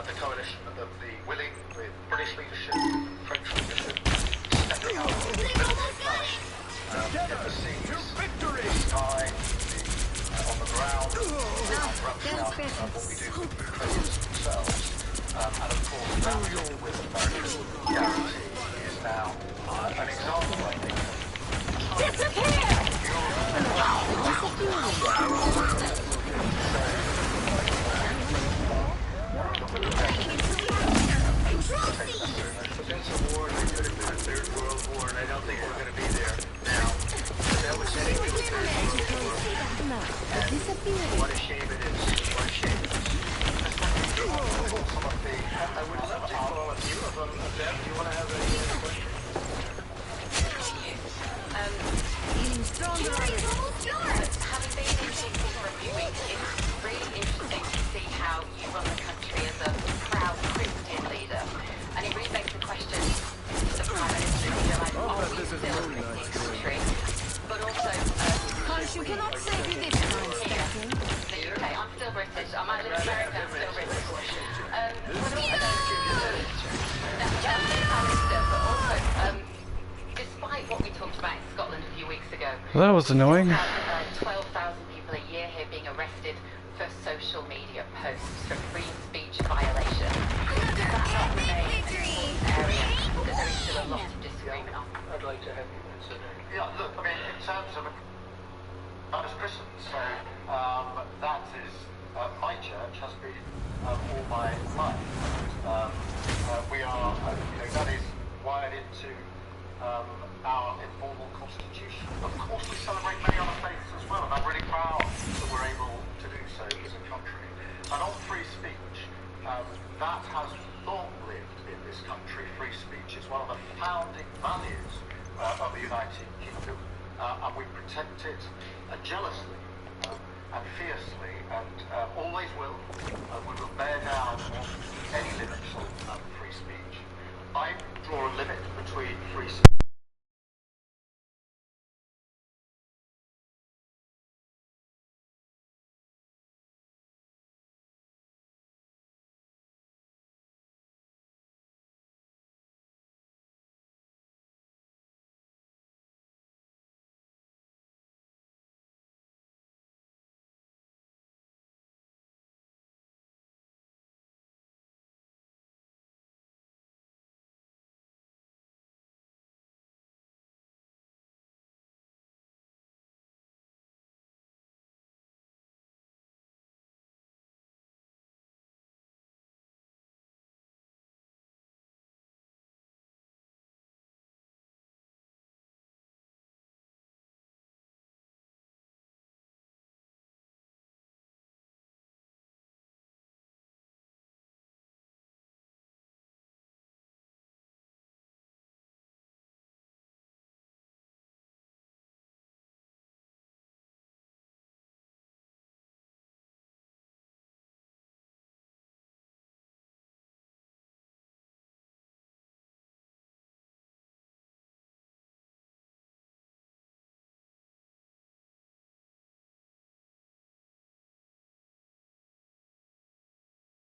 Speaker 6: the coalition of the willing, with British leadership, French leadership, stepping up, in the seas, the sky, on the ground, ramping up what we do with the Ukrainians themselves, and of course, that with American guarantee is now an example, I think,
Speaker 12: That's a war that could have been a third world war, and I don't think we're going to be there now. That was heading to a third world war. And what a shame it is. What a shame it is. I would love to Steph, do you want to have a question?
Speaker 3: Feeling stronger already.
Speaker 14: Having been in DC for a few weeks, it's really interesting to see how you run the country as a proud Christian leader. And it really begs the question, the Prime Minister, you know, like, are we still a Christian country? But also,
Speaker 3: Hush, you cannot save you this time, Stephanie.
Speaker 14: the UK, I'm still British. I might live in America, I'm still British. But also, despite what we talked about in Scotland a few weeks ago,
Speaker 1: Well, that was annoying.
Speaker 14: 12,000 people a year here being arrested for social media posts for free speech violation. Does that not remain an important area that there is still a lot of disagreement on?
Speaker 12: I'd like to have you consider.
Speaker 6: Yeah, look, I mean, in terms of I was Christian, so that is my church has been all my life. We are, that is wired into our informal constitution. Of course, we celebrate many other faiths as well, and I'm really proud that we're able to do so as a country. And on free speech, that has long lived in this country. Free speech is one of the founding values of the United Kingdom, and we protect it jealously and fiercely, and always will. We will bear down on any limits on free speech. I draw a limit between free speech